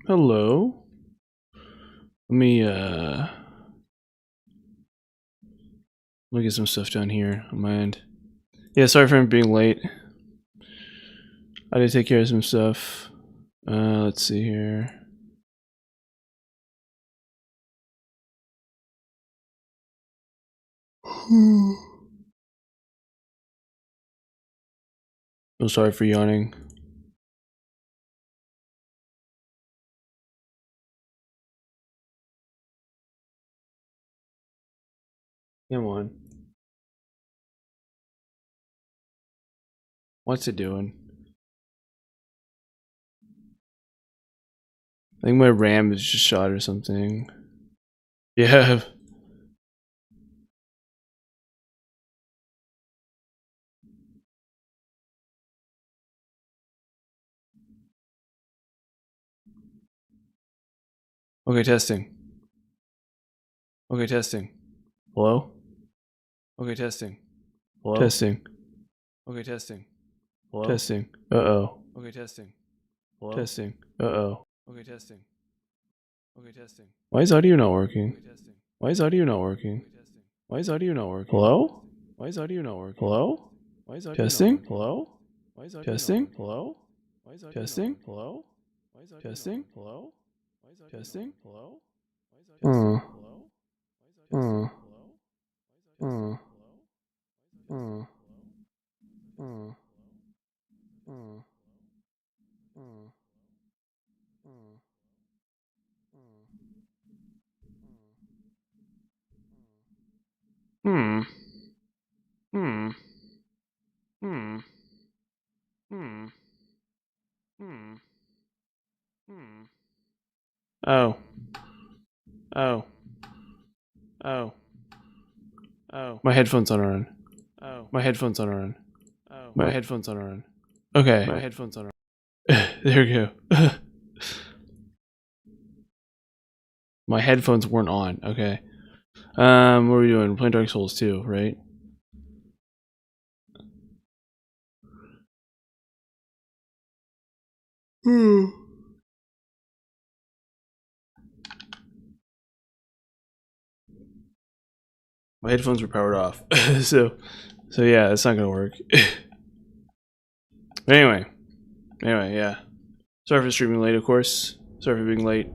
Hello. Let me get some stuff done here on my end. Yeah, sorry for being late. I did take care of some stuff. Let's see here. I'm sorry for yawning. Come on. What's it doing? I think my RAM is just shot or something. Yeah. Okay, testing. Okay, testing. Hello? Okay, testing. Hello? Testing. Okay, testing. Hello? Testing. Uh-oh. Okay, testing. Hello? Testing. Uh-oh. Okay, testing. Okay, testing. Why is audio not working? Okay, testing. Why is audio not working? Okay, testing. Why is audio not working? Hello? Why is audio not working? Hello? Why is audio testing? Hello? Why is audio testing? Hello? Why is audio testing? Hello? Why is audio testing? Hello? Why is audio testing? Hello? Why is audio testing? Hello? Hmm. Hmm. Hmm. Hmm. Hmm. Hmm. Oh. Oh. Oh. Oh. My headphones aren't on. Oh. My headphones aren't on. Oh. My headphones aren't on. Okay. My headphones aren't on. There we go. My headphones weren't on. Okay. What are we doing? We're playing Dark Souls 2, right? My headphones were powered off. so yeah, it's not gonna work. But anyway, yeah. Sorry for streaming late, of course. Sorry for being late,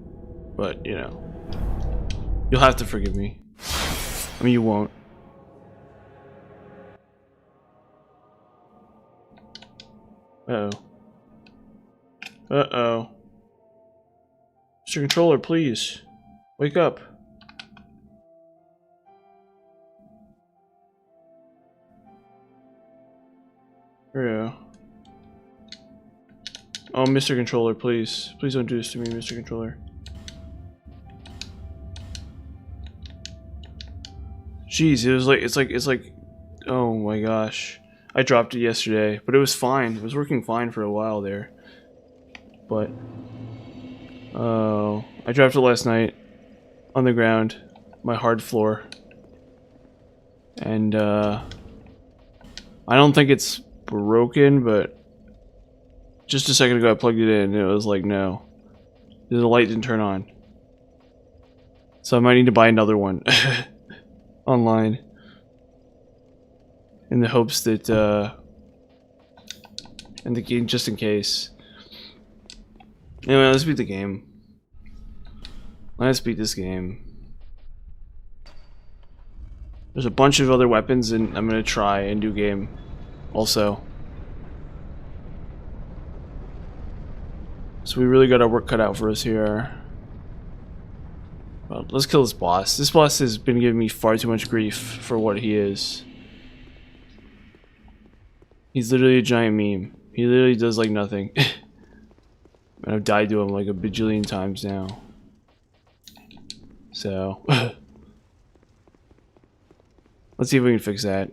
but you know, you'll have to forgive me. I mean, you won't. Uh-oh. Uh-oh. Mr. Controller, please. Wake up. There we go. Oh, Mr. Controller, please. Please don't do this to me, Mr. Controller. Jeez, it's like, oh my gosh. I dropped it yesterday, but it was fine. It was working fine for a while there. But, oh, I dropped it last night on the ground, my hard floor. And, I don't think it's broken, but just a second ago I plugged it in and it was like, no. The light didn't turn on. So I might need to buy another one online. In the hopes that, in the game, just in case. Anyway, let's beat the game. Let's beat this game. There's a bunch of other weapons, and I'm gonna try and do game also. So we really got our work cut out for us here. Well, let's kill this boss. This boss has been giving me far too much grief for what he is. He's literally a giant meme. He literally does like nothing. And I've died to him like a bajillion times now. So let's see if we can fix that.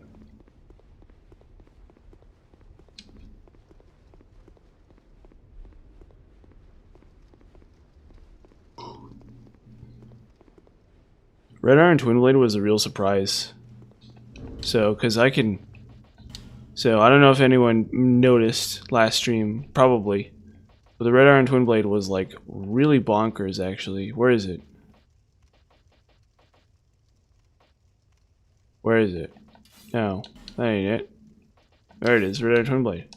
Red Iron Twin Blade was a real surprise. So, cause I can. So I don't know if anyone noticed last stream. Probably. But the Red Iron Twin Blade was like really bonkers actually. Where is it? Where is it? No, that ain't it. There it is, Red Iron Twin Blade.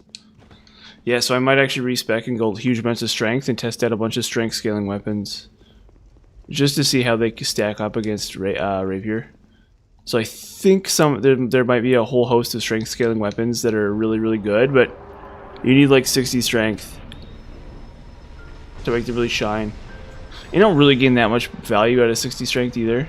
Yeah, so I might actually respec and go huge amounts of strength and test out a bunch of strength scaling weapons. Just to see how they stack up against Rapier. So I think there might be a whole host of strength scaling weapons that are really, really good, but you need like 60 strength to make them really shine. You don't really gain that much value out of 60 strength either.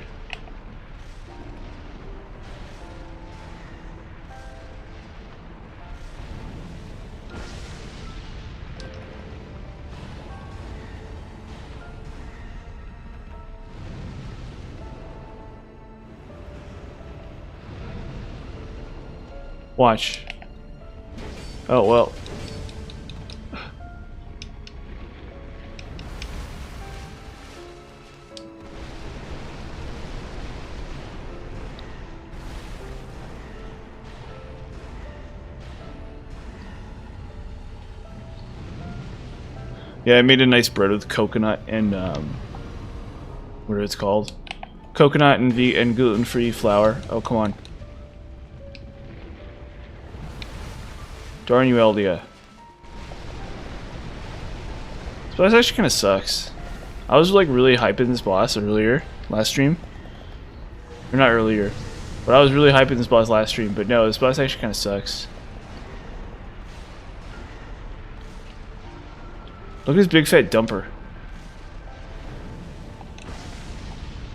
Watch. Oh, well. Yeah, I made a nice bread with coconut and, what it's called? Coconut and gluten-free flour. Oh, come on. Darn you, Eldia. This boss actually kind of sucks. I was like really hyping this boss earlier, last stream. Or not earlier, but I was really hyping this boss last stream, but no, this boss actually kind of sucks. Look at his big fat dumper.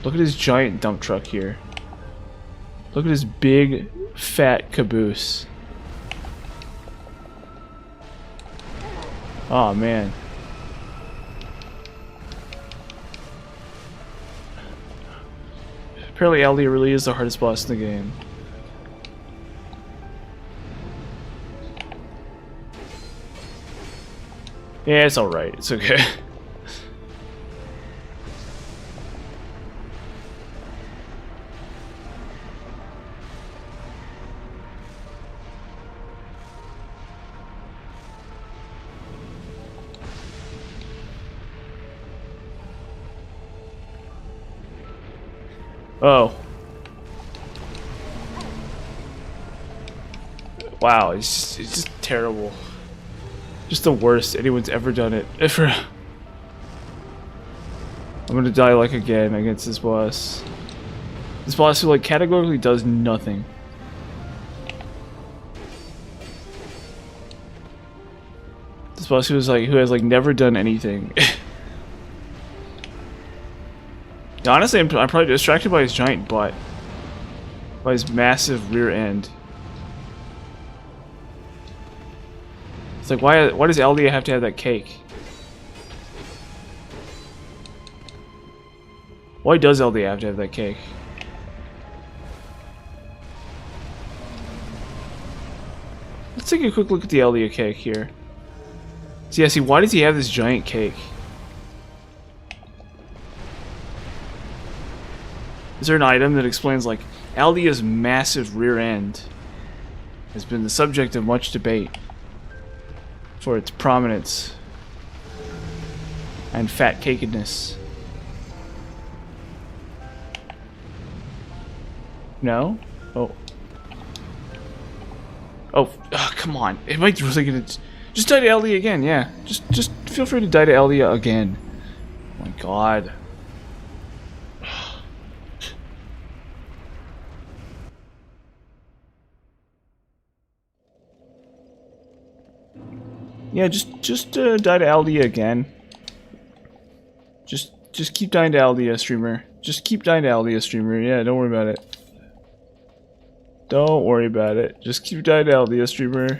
Look at his giant dump truck here. Look at his big fat caboose. Oh man. Apparently Eldia really is the hardest boss in the game. Yeah, it's alright. It's okay. Oh. Wow, it's just terrible. Just the worst anyone's ever done it. I'm gonna die like again against this boss. This boss who like categorically does nothing. This boss who has like never done anything. Honestly, I'm probably distracted by his giant butt. By his massive rear end. It's like, why does Eldia have to have that cake? Why does Eldia have to have that cake? Let's take a quick look at the Eldia cake here. So yeah, see, why does he have this giant cake? Is there an item that explains, like, Eldia's massive rear end has been the subject of much debate for its prominence and fat cakedness? No? Oh. Oh, come on. Am I really gonna... Just die to Eldia again, yeah. Just feel free to die to Eldia again. Oh my god. Yeah, just die to Eldia again. Just keep dying to Eldia, streamer. Just keep dying to Eldia, streamer. Yeah, don't worry about it. Don't worry about it. Just keep dying to Eldia, streamer.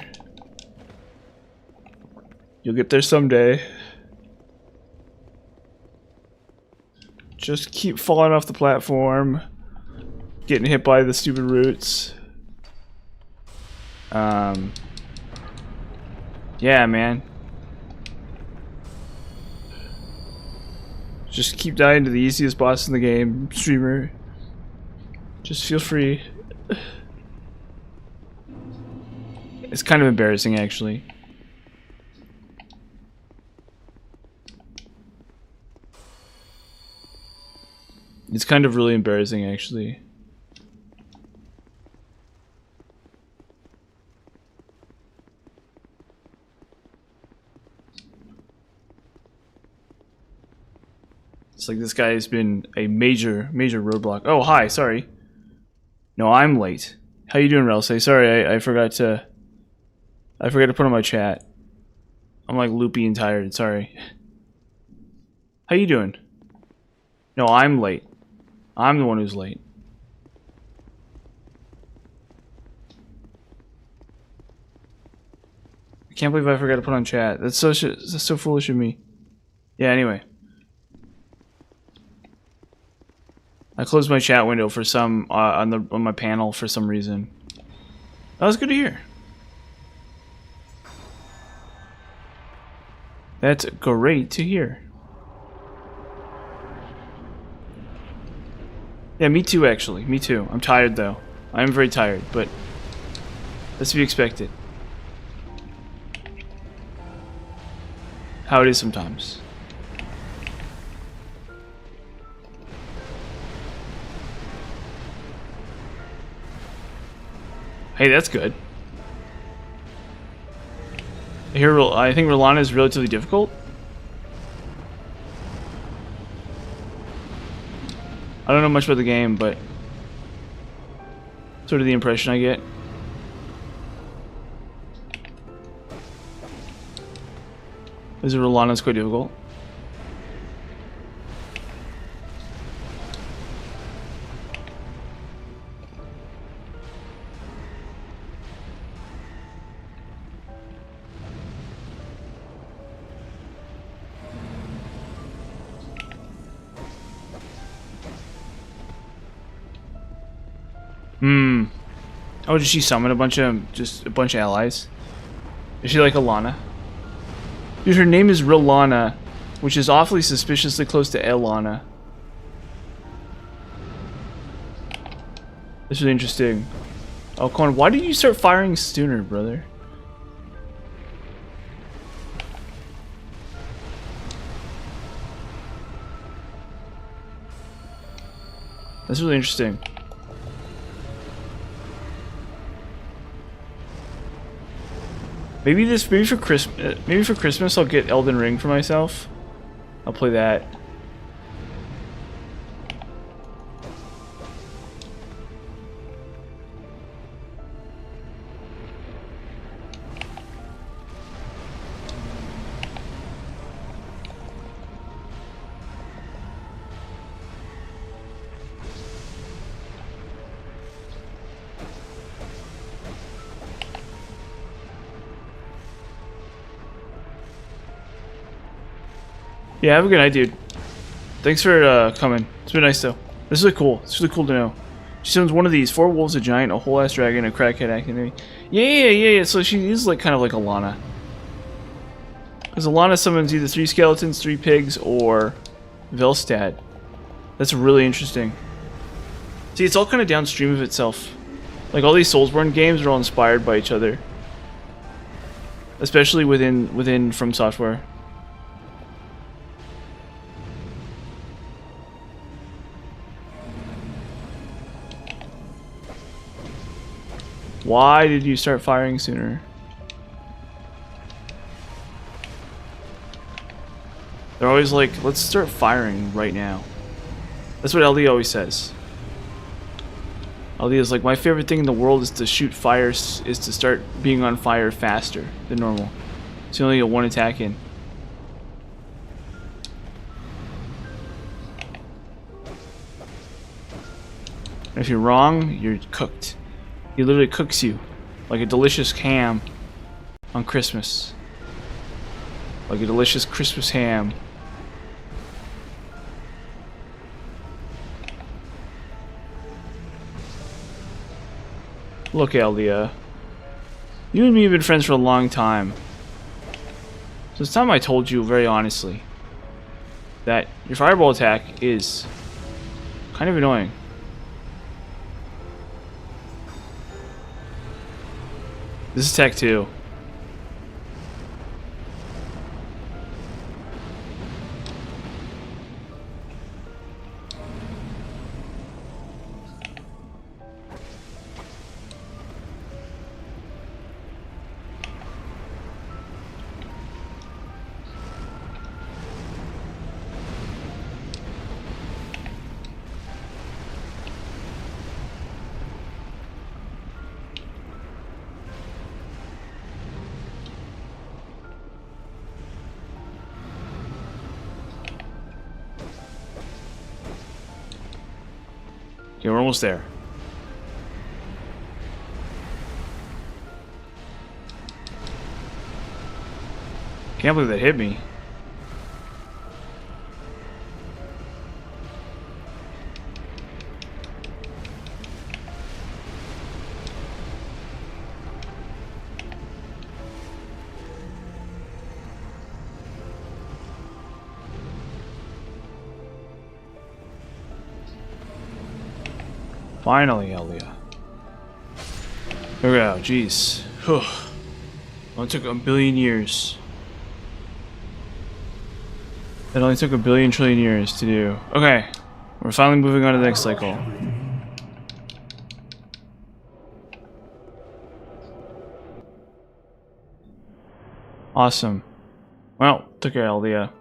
You'll get there someday. Just keep falling off the platform. Getting hit by the stupid roots. Yeah, man. Just keep dying to the easiest boss in the game, streamer. Just feel free. It's kind of embarrassing, actually. It's kind of really embarrassing, actually. It's like this guy has been a major roadblock. Oh, hi, sorry. No, I'm late. How you doing, Relsay? Sorry, I forgot to put on my chat. I'm like loopy and tired, sorry. How you doing? No, I'm late. I'm the one who's late. I can't believe I forgot to put on chat. That's so foolish of me. Yeah, anyway. I closed my chat window for some on my panel for some reason. That was good to hear. That's great to hear. Yeah, me too, actually. Me too. I'm tired, though. I am very tired, but that's to be expected. How it is sometimes. Hey, that's good. I think Rolana is relatively difficult. I don't know much about the game, but sort of the impression I get. Is it Rolana's quite difficult? Oh, did she summon a bunch of allies? Is she like Alana? Dude, her name is Rolana, which is awfully suspiciously close to Elana. This is interesting. Oh, Con, why did you start firing sooner, brother? That's really interesting. Maybe for Christmas I'll get Elden Ring for myself. I'll play that. Yeah, have a good night, dude. Thanks for coming. It's been nice, though. This is really cool. It's really cool to know. She summons one of these: 4 wolves, a giant, a whole-ass dragon, a crackhead acting. Yeah. So she is like kind of like Alana. Because Alana summons either 3 skeletons, 3 pigs, or Velstad. That's really interesting. See, it's all kind of downstream of itself. Like all these Soulsborne games are all inspired by each other. Especially within From Software. Why did you start firing sooner? They're always like, let's start firing right now. That's what LD always says. LD is like, my favorite thing in the world is to shoot fires, is to start being on fire faster than normal. So you only get 1 attack in. And if you're wrong, you're cooked. He literally cooks you like a delicious ham on Christmas. Like a delicious Christmas ham. Look, Eldia. You and me have been friends for a long time. So it's time I told you very honestly that your fireball attack is kind of annoying. This is Tech 2. Okay, we're almost there. Can't believe that hit me. Finally, Elia. Here we go, jeez. Well, it took a billion years. It only took a billion trillion years to do. Okay, we're finally moving on to the next cycle. Awesome. Well, took care, Elia.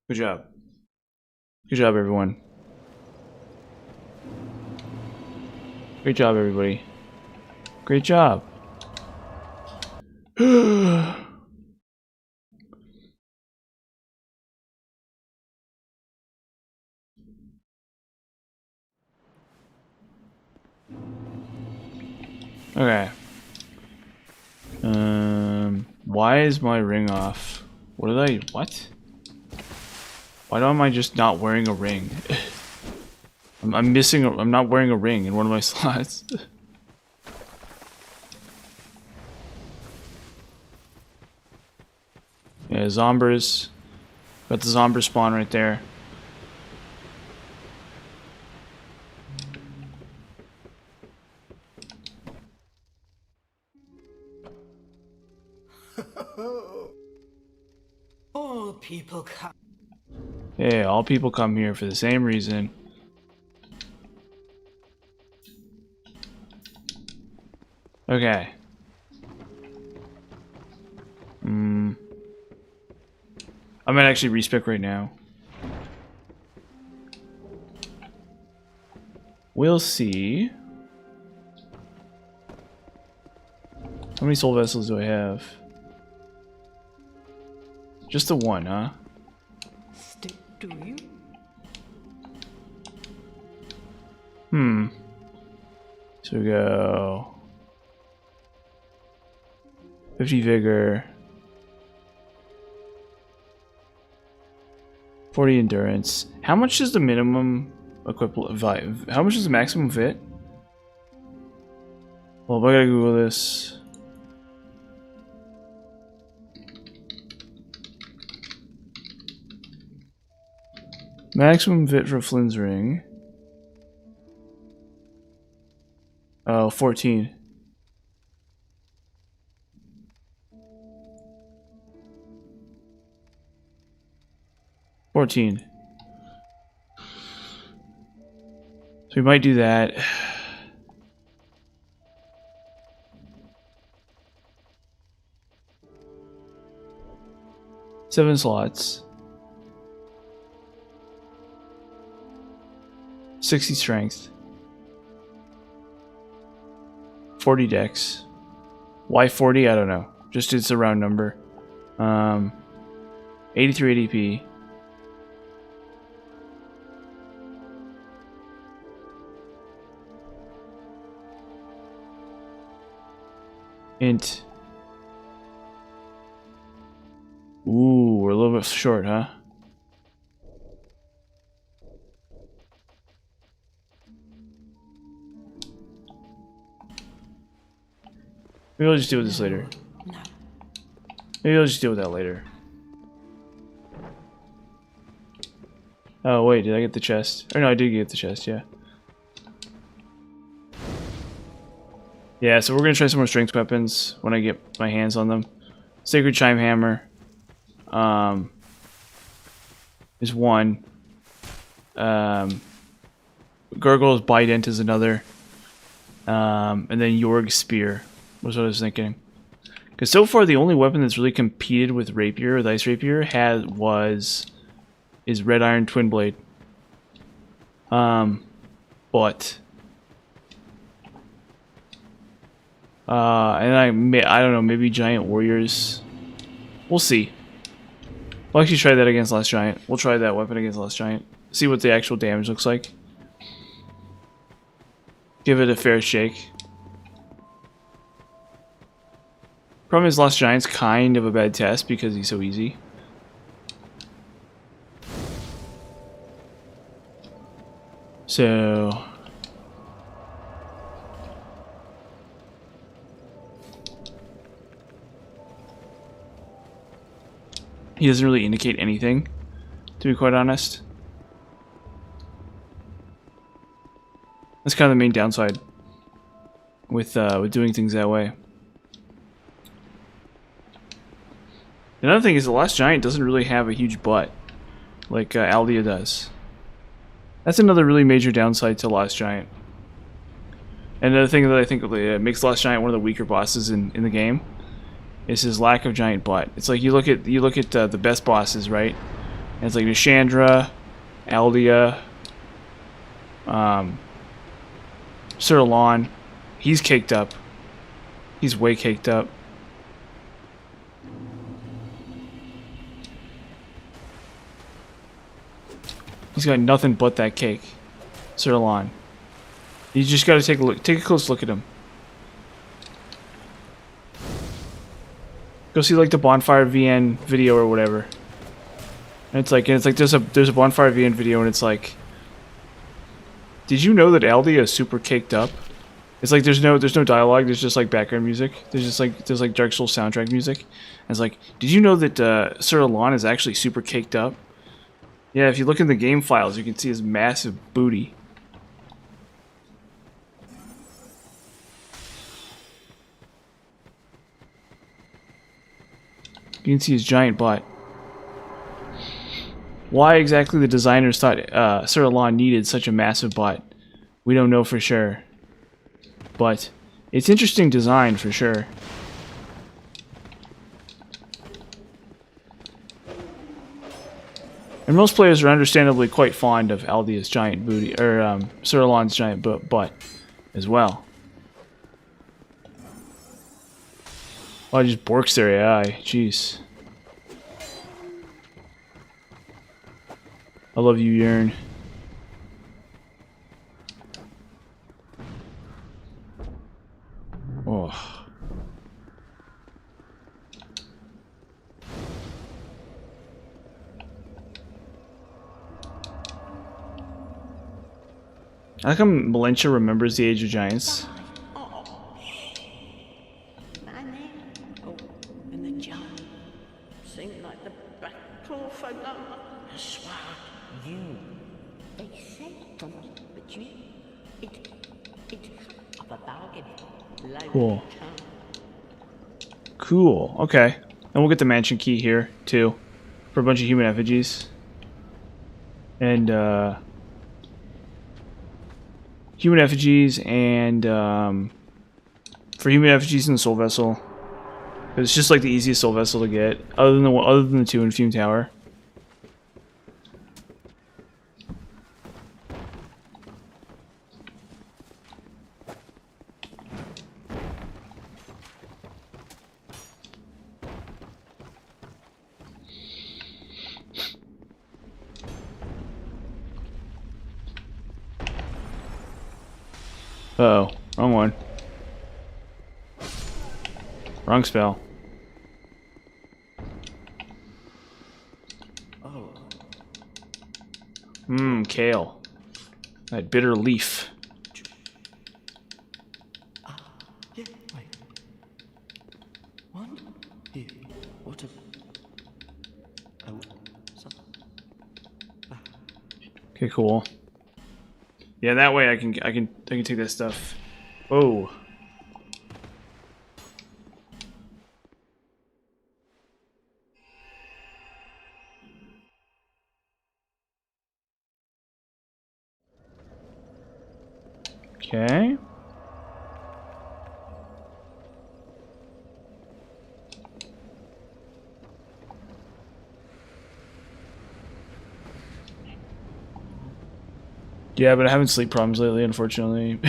Good job. Good job, everyone. Great job, everybody. Great job. Okay. Why is my ring off? What? Why am I just not wearing a ring? I'm not wearing a ring in one of my slots. Yeah, Zombers. Got the Zomber spawn right there. All people come. Yeah, all people come here for the same reason. Okay. I might actually respec right now. We'll see. How many soul vessels do I have? Just the one, huh? Do you? So we go 50 vigor, 40 endurance. How much is the minimum equipment? How much is the maximum fit? Well, I gotta Google this. Maximum fit for Flynn's ring. Oh, 14. So we might do that. Seven slots. 60 strength. 40 dex. Why 40? I don't know. Just it's a round number. 83 ADP. Int. Ooh, we're a little bit short, huh? Maybe I'll just deal with this later. No. Maybe I'll just deal with that later. Oh wait, did I get the chest? Or no, I did get the chest, yeah. Yeah, so we're gonna try some more strength weapons when I get my hands on them. Sacred Chime Hammer is one. Gurgle's Bident is another. And then Yorg's Spear was what I was thinking. Because so far the only weapon that's really competed with Rapier, the Ice Rapier, is Red Iron Twin Blade. But and I don't know, maybe Giant Warriors. We'll see. We'll actually try that against Last Giant. We'll try that weapon against Last Giant. see what the actual damage looks like. Give it a fair shake. Problem is, Lost Giant's kind of a bad test because he's so easy. So... he doesn't really indicate anything, to be quite honest. That's kind of the main downside with doing things that way. Another thing is the Lost Giant doesn't really have a huge butt like Aldia does. That's another really major downside to Lost Giant. And another thing that I think makes Lost Giant one of the weaker bosses in the game is his lack of giant butt. It's like you look at the best bosses, right? And it's like Nishandra, Aldia, Sir Alon. He's caked up. He's way caked up. He's got nothing but that cake, Sir Alon. You just got to take a look. Take a close look at him. Go see like the Bonfire VN video or whatever. And it's like there's a Bonfire VN video and it's like, did you know that Aldia is super caked up? It's like there's no dialogue. There's just like background music. There's like Dark Souls soundtrack music. And it's like, did you know that Sir Alon is actually super caked up? Yeah, if you look in the game files, you can see his massive booty. You can see his giant butt. Why exactly the designers thought Sir Alon needed such a massive butt, we don't know for sure. But it's interesting design for sure. And most players are understandably quite fond of Aldia's giant booty, or Sir Alon's giant butt as well. Oh, just borks their AI. Jeez. I love you, Yearn. Oh. I like how Melentia remembers the Age of Giants. And the giant seemed like the battle for the sword. You. They said something, but you. It of a bargain. Cool. Cool. Okay. And we'll get the mansion key here too, for a bunch of human effigies. And human effigies and for human effigies in the soul vessel. It's just like the easiest soul vessel to get, other than the two in Fume Tower. Uh-oh, wrong one. Wrong spell. Oh. Kale. That bitter leaf. Yeah, wait. One? Here. What a... Oh, something. Okay, cool. Yeah, that way I can take that stuff. Oh. Okay. Yeah, but I'm having sleep problems lately, unfortunately.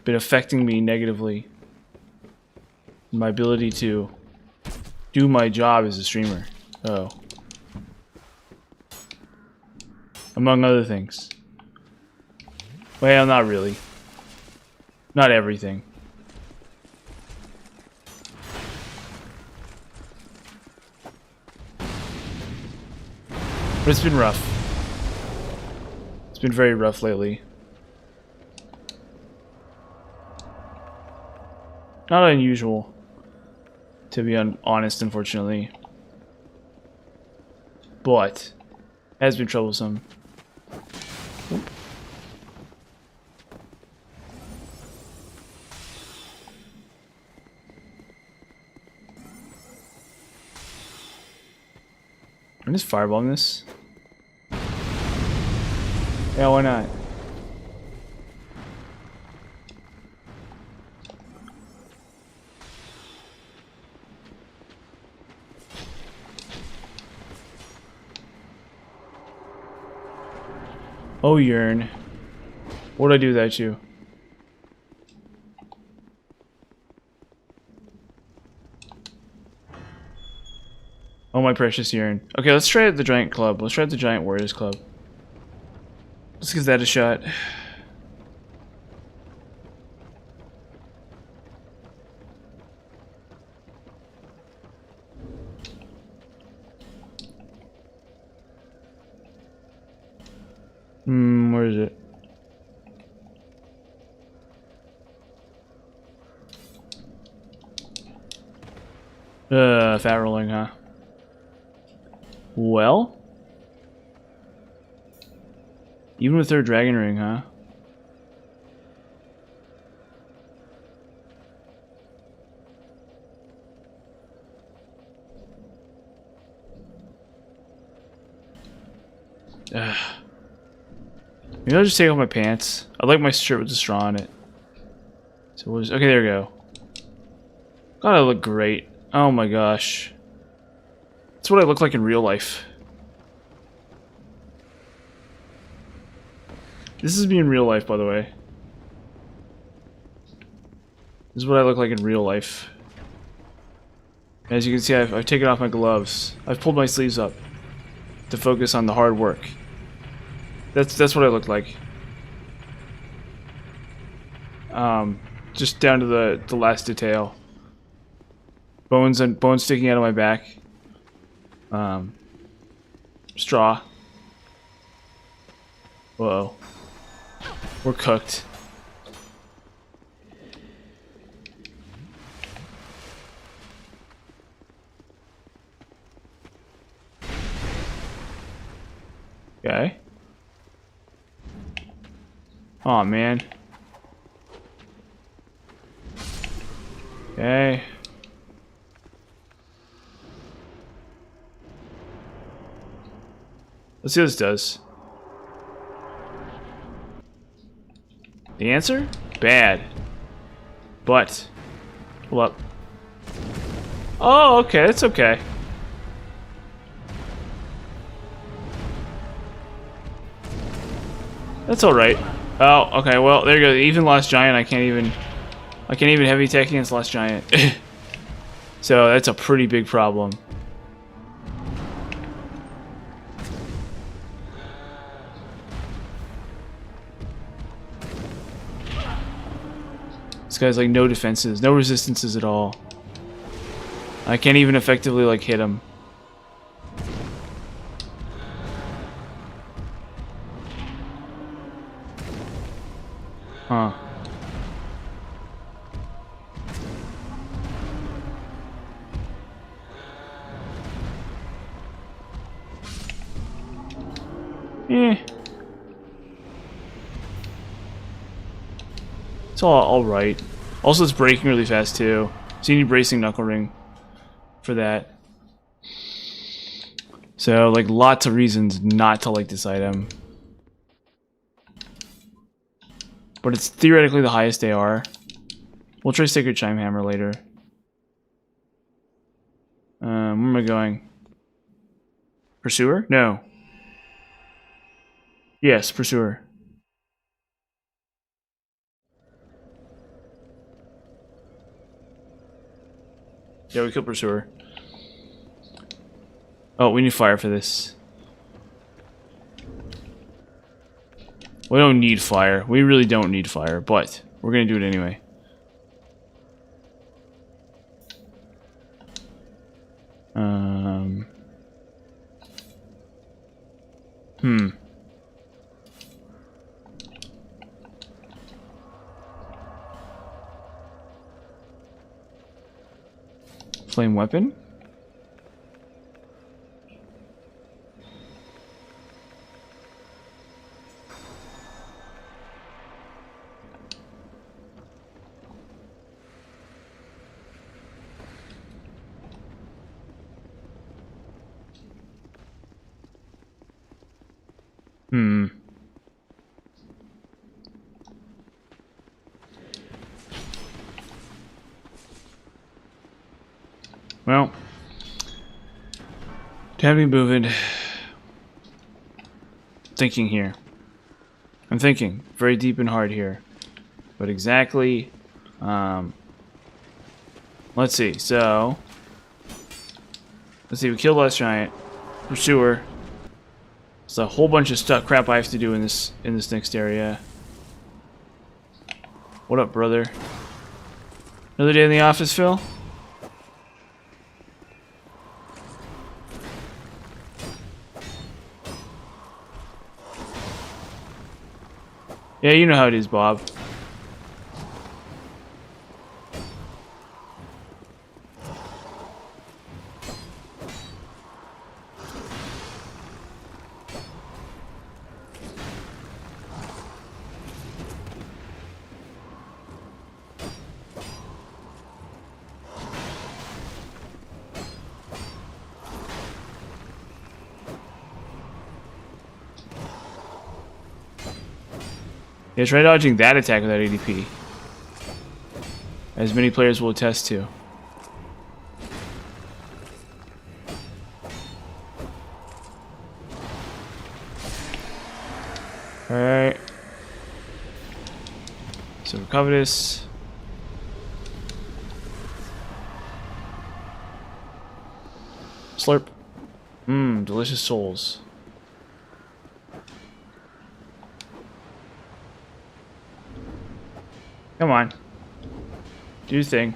Been affecting me negatively. My ability to do my job as a streamer. Oh. Among other things. Well, not really. Not everything. But it's been rough. It's been very rough lately. Not unusual, to be honest, unfortunately. But has been troublesome. Oop. I'm just fireballing this. Yeah, why not? Oh, Yearn. What'd I do without you? Oh, my precious Yearn. Okay, let's try the Giant Club. Let's try the Giant Warriors Club. Let's give that a shot. Where is it? Fat rolling, huh? Well? Even with their dragon ring, huh? Maybe I'll just take off my pants. I like my shirt with the straw on it. So we'll just, okay, there we go. God, I look great. Oh my gosh. That's what I look like in real life. This is me in real life, by the way. This is what I look like in real life. As you can see, I've taken off my gloves. I've pulled my sleeves up to focus on the hard work. That's what I look like. Just down to the last detail. Bones sticking out of my back. Straw. Whoa. We're cooked. Okay. Aw, man. Okay. Let's see what this does. The answer? Bad. But. Pull up. Oh, okay. That's okay. That's alright. Oh, okay. Well, there you go. Even Lost Giant, I can't even heavy attack against Lost Giant. So that's a pretty big problem. This guy's like no defenses, no resistances at all. I can't even effectively like hit him. Huh. Eh. It's all right. Also, it's breaking really fast too, so you need bracing knuckle ring for that. So, like, lots of reasons not to like this item. But it's theoretically the highest AR. We'll try Sacred Chime Hammer later. Where am I going? Pursuer? No. Yes, Pursuer. Yeah, we killed Pursuer. Oh, we need fire for this. We don't need fire. We really don't need fire, but we're gonna do it anyway. Flame weapon? Well, time to be moving. Thinking here. I'm thinking very deep and hard here. But exactly, let's see. So, let's see. We killed last giant. Pursuer. There's a whole bunch of stuff, crap I have to do in this next area. What up, brother? Another day in the office, Phil? Yeah, you know how it is, Bob. Yeah, try dodging that attack without ADP. As many players will attest to. Alright. So Covetous. Slurp. Mmm, delicious souls. Come on. Do your thing.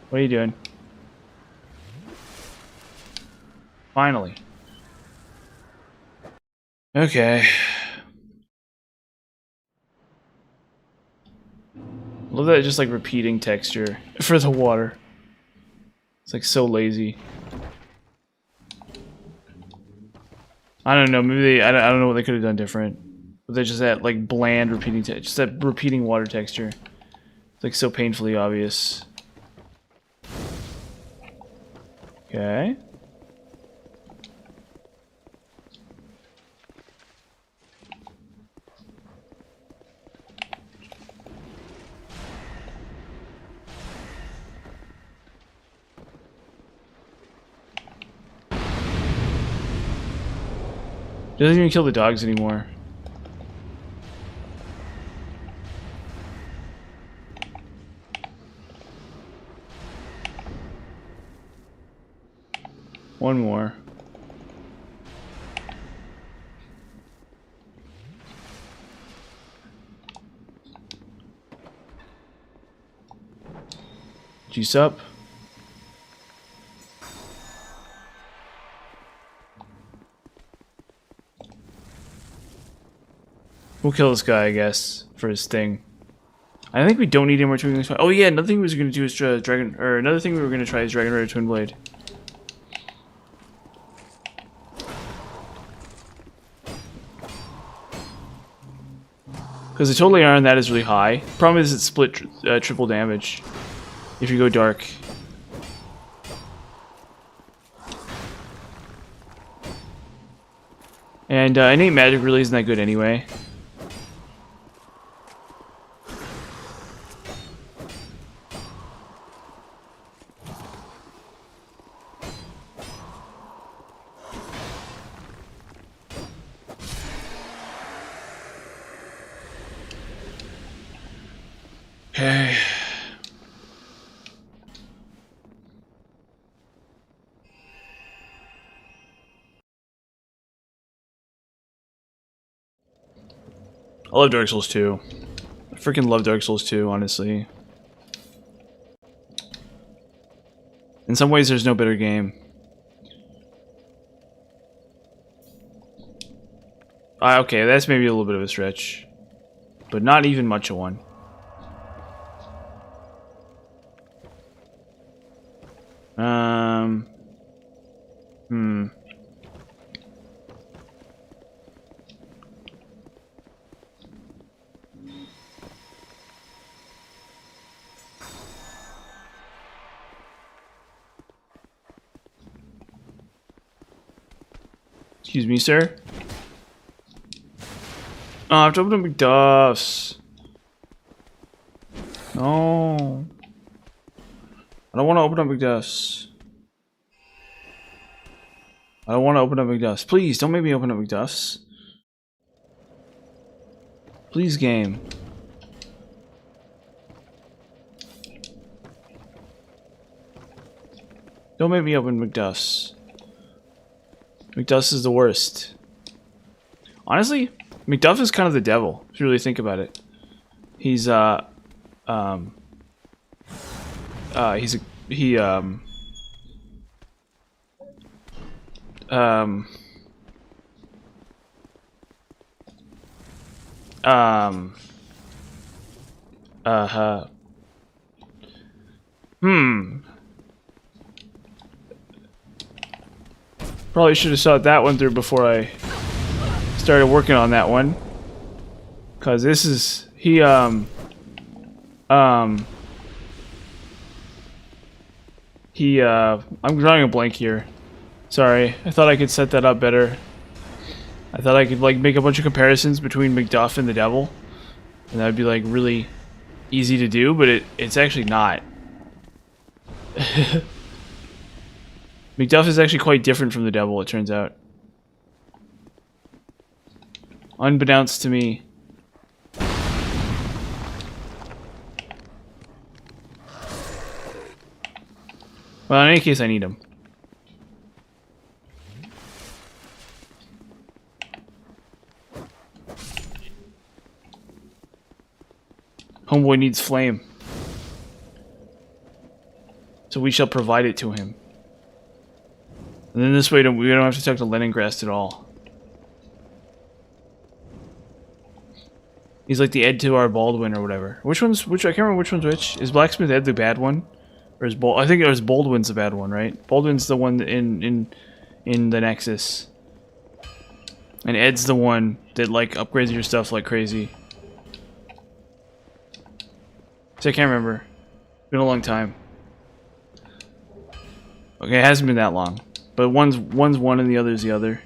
What are you doing? Finally. Okay. Love that just like repeating texture for the water. It's like so lazy. I don't know, maybe they, I don't know what they could have done different. But they're just that like bland repeating just that repeating water texture. It's like so painfully obvious. Okay. Doesn't even kill the dogs anymore. One more. Juice up. We'll kill this guy, I guess, for his thing. I think we don't need any more Twin Blade. Oh yeah, another thing we was gonna do is another thing we were gonna try is Dragon Rider Twin Blade. Because the total AR on that is really high. Problem is it split triple damage if you go dark. And innate magic really isn't that good anyway. Okay. I love Dark Souls 2. I freaking love Dark Souls 2, honestly. In some ways, there's no better game. Okay, that's maybe a little bit of a stretch. But not even much of one. Excuse me, sir. Oh, I have to open up McDuff's. No. I don't want to open up McDuff's. I don't want to open up McDuff's. Please, don't make me open up McDuff's. Please, game. Don't make me open McDuff's. McDuff's is the worst. Honestly, McDuff is kind of the devil, if you really think about it. He's Probably should have thought that one through before I started working on that one. Cause this is I'm drawing a blank here. Sorry, I thought I could set that up better. I thought I could like make a bunch of comparisons between McDuff and the devil, and that'd be like really easy to do, but it's actually not. McDuff is actually quite different from the devil, it turns out. Unbeknownst to me. Well, in any case, I need him. Homeboy needs flame. So we shall provide it to him. And then this way we don't have to talk to Leningrad at all. He's like the Ed to our Baldwin or whatever. I can't remember which one's which. Is Blacksmith Ed the bad one? Or is I think it was Baldwin's the bad one, right? Baldwin's the one in the Nexus. And Ed's the one that like upgrades your stuff like crazy. So I can't remember. It's been a long time. Okay, it hasn't been that long. But one's one and the other's the other.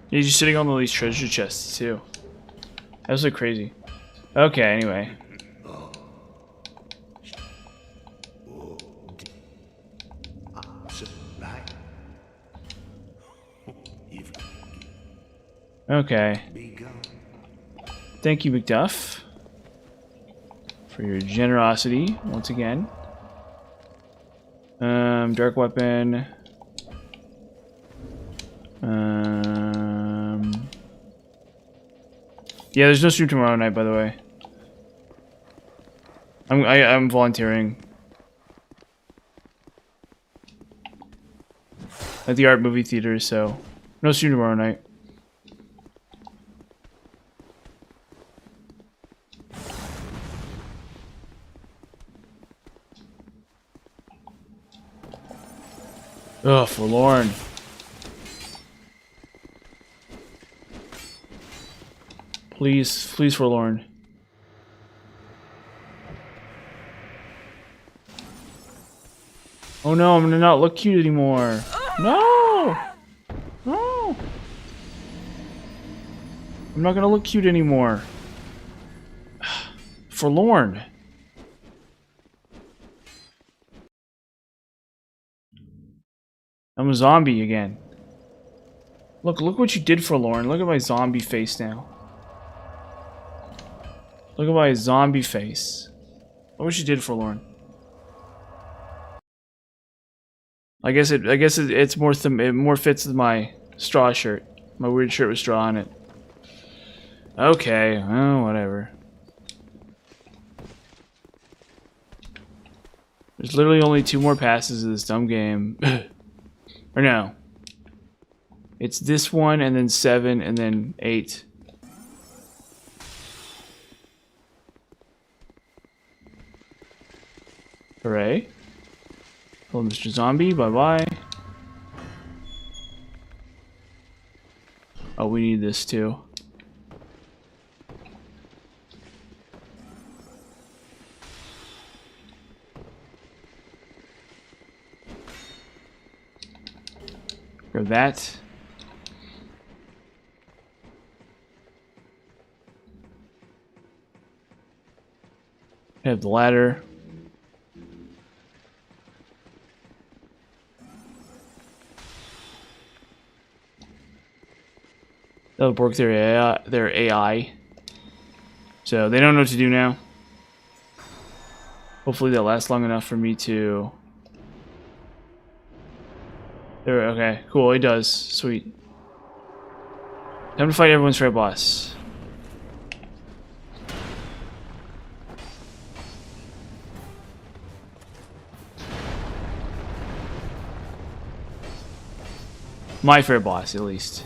He's just sitting on all these treasure chests too. That was like crazy. Okay, anyway. Okay. Thank you, McDuff, for your generosity once again. Dark weapon. Yeah, there's no stream tomorrow night, by the way. I'm volunteering at the art movie theater, so no stream tomorrow night. Ugh, forlorn. Please, please, forlorn. Oh no, I'm gonna not look cute anymore. No! No! I'm not gonna look cute anymore. Forlorn. I'm a zombie again. Look what you did, Forlorn. Look at my zombie face now. Look at my zombie face. I wish you did Forlorn. I guess it's more it more fits with my straw shirt. My weird shirt with straw on it. Okay, oh whatever. There's literally only 2 more passes of this dumb game. Or no. It's this one and then 7 and then 8. Hooray. Hello, Mr. Zombie. Bye-bye. Oh, we need this too. Grab that. I have the ladder. That'll work their AI. So they don't know what to do now. Hopefully that lasts long enough for me to... There, okay, cool, it does. Sweet. Time to fight everyone's favorite boss. My favorite boss, at least.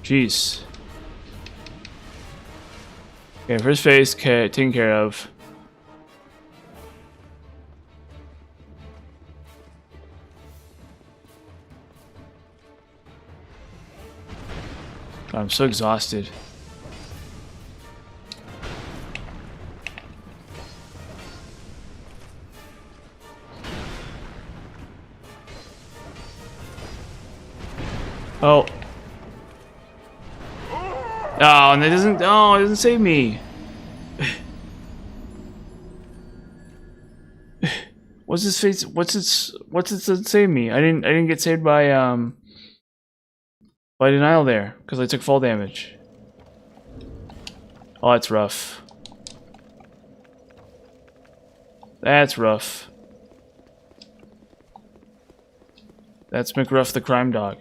Jeez. Okay, first phase taken care of. God, I'm so exhausted. Oh. Oh, and it doesn't. Oh, it doesn't save me. What's his face? What's it save me? I didn't get saved by denial there because I took fall damage. Oh, that's rough. That's rough. That's McRuff the crime dog.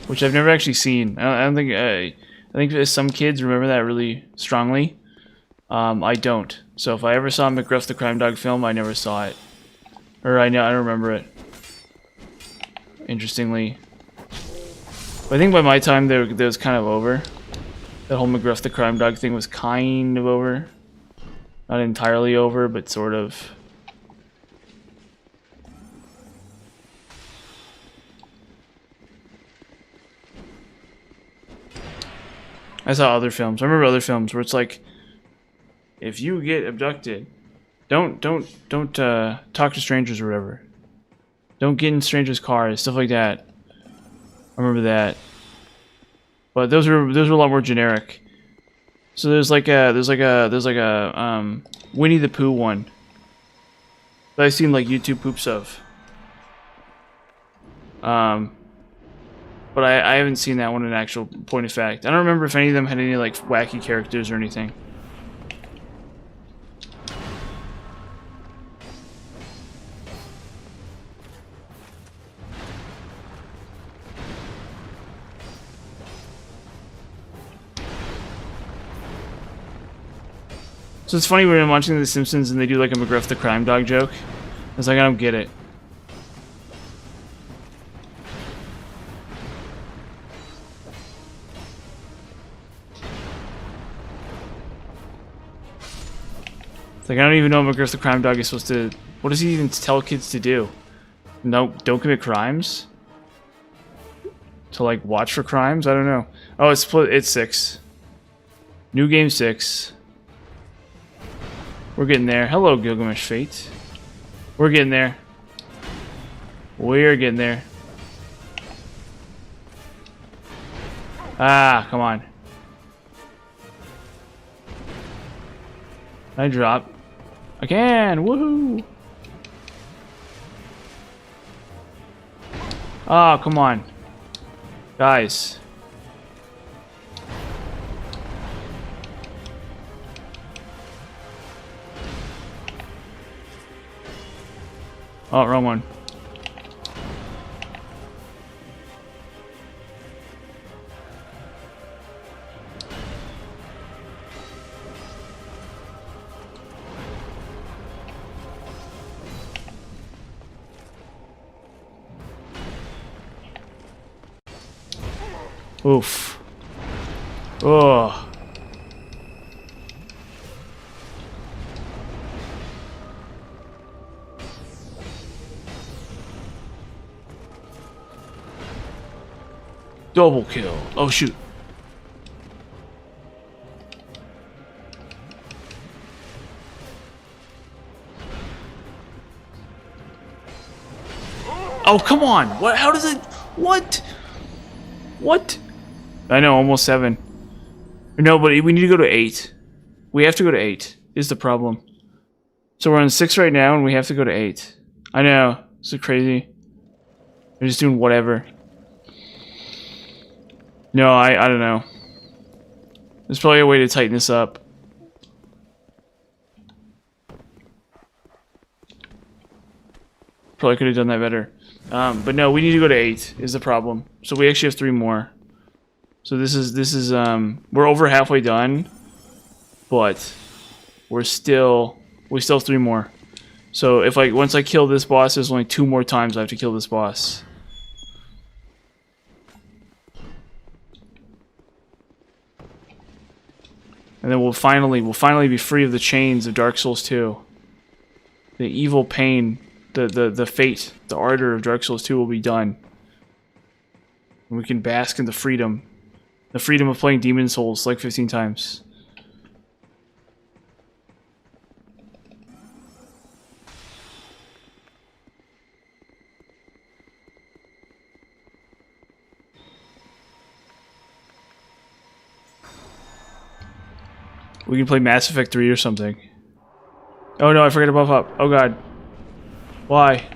Which I've never actually seen. I don't think. I think some kids remember that really strongly. I don't. So if I ever saw McRuff the Crime Dog film, I never saw it, or I don't remember it. Interestingly, but I think by my time there was kind of over. That whole McRuff the Crime Dog thing was kind of over. Not entirely over, but sort of. I saw other films. I remember other films where it's like, if you get abducted, don't talk to strangers or whatever. Don't get in strangers' cars, stuff like that. I remember that. But those were a lot more generic. So there's like a Winnie the Pooh one that I've seen like YouTube poops of. But I haven't seen that one in actual point of fact. I don't remember if any of them had any like wacky characters or anything. So it's funny when I'm watching The Simpsons and they do like a McGruff the Crime Dog joke. It's like, I don't get it. It's like, I don't even know what McGruff the Crime Dog is supposed to... What does he even tell kids to do? No, don't commit crimes? To like watch for crimes? I don't know. Oh, it's 6. New game 6. We're getting there. Hello, Gilgamesh Fate. We're getting there. We're getting there. Ah, come on. I drop. I can! Woohoo! Oh, come on. Guys. Oh, wrong one. Oof. Oh. Double kill. Oh, shoot. Oh, come on. What? How does it... What? What? I know, almost 7. No, but we need to go to 8. We have to go to 8, is the problem. So we're on 6 right now, and we have to go to 8. I know. This is crazy. They're just doing whatever. No, I don't know. There's probably a way to tighten this up. Probably could have done that better. But no, we need to go to 8, is the problem. So we actually have 3 more. So this is we're over halfway done, but we still have 3 more. So if once I kill this boss, there's only 2 more times I have to kill this boss. And then we'll finally be free of the chains of Dark Souls 2. The evil pain, the fate, the ardor of Dark Souls 2 will be done. And we can bask in the freedom. The freedom of playing Demon Souls like 15 times. We can play Mass Effect 3 or something. Oh no, I forgot to buff up. Oh god. Why?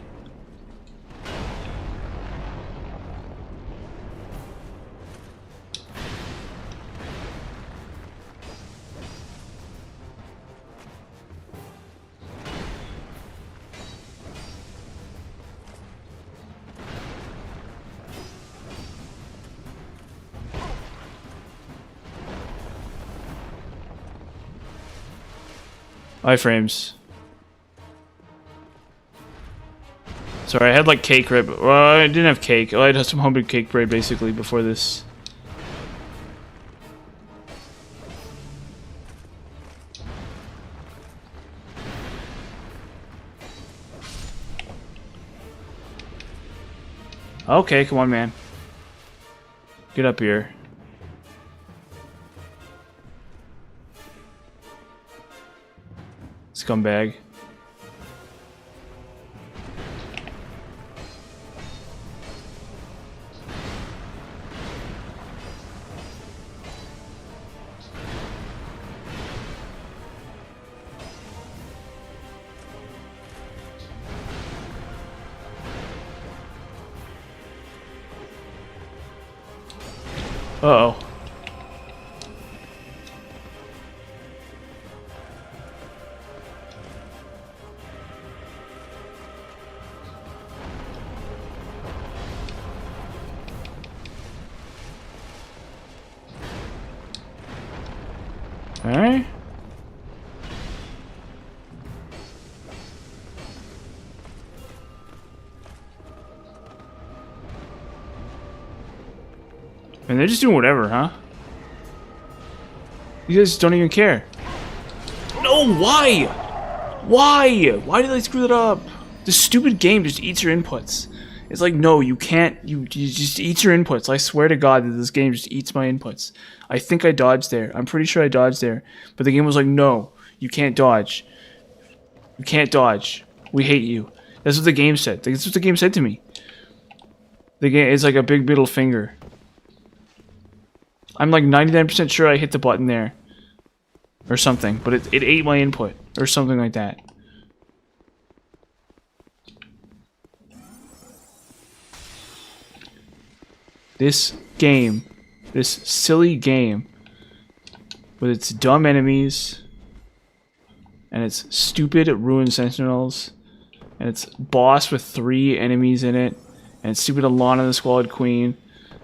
Iframes. Sorry, I had like cake right. Well, I didn't have cake. I had some homemade cake bread basically before this. Okay, come on, man. Get up here. Scumbag. Uh-oh. Alright. And they're just doing whatever, huh? You guys don't even care. No, why? Why? Why did I screw that up? This stupid game just eats your inputs. It's like, no, you can't. You just eats your inputs. I swear to God that this game just eats my inputs. I think I dodged there. I'm pretty sure I dodged there. But the game was like, no, you can't dodge. You can't dodge. We hate you. That's what the game said. That's what the game said to me. The game is like a big middle finger. I'm like 99% sure I hit the button there. Or something. But it ate my input. Or something like that. This game. This silly game. With its dumb enemies. And its stupid Ruin Sentinels. And its boss with 3 enemies in it. And its stupid Alana the Squalid Queen.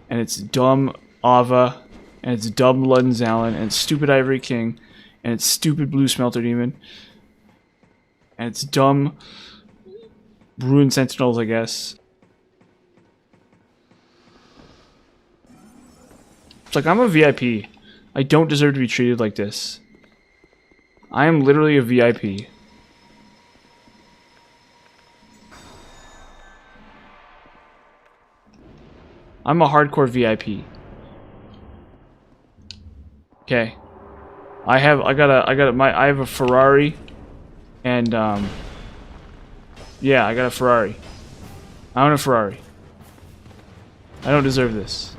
And its dumb Ava. And its dumb Ludden Zalin. And its stupid Ivory King. And its stupid Blue Smelter Demon. And its dumb Ruin Sentinels, I guess. It's like, I'm a VIP. I don't deserve to be treated like this. I am literally a VIP. I'm a hardcore VIP. Okay. I have a Ferrari and yeah, I got a Ferrari. I own a Ferrari. I don't deserve this.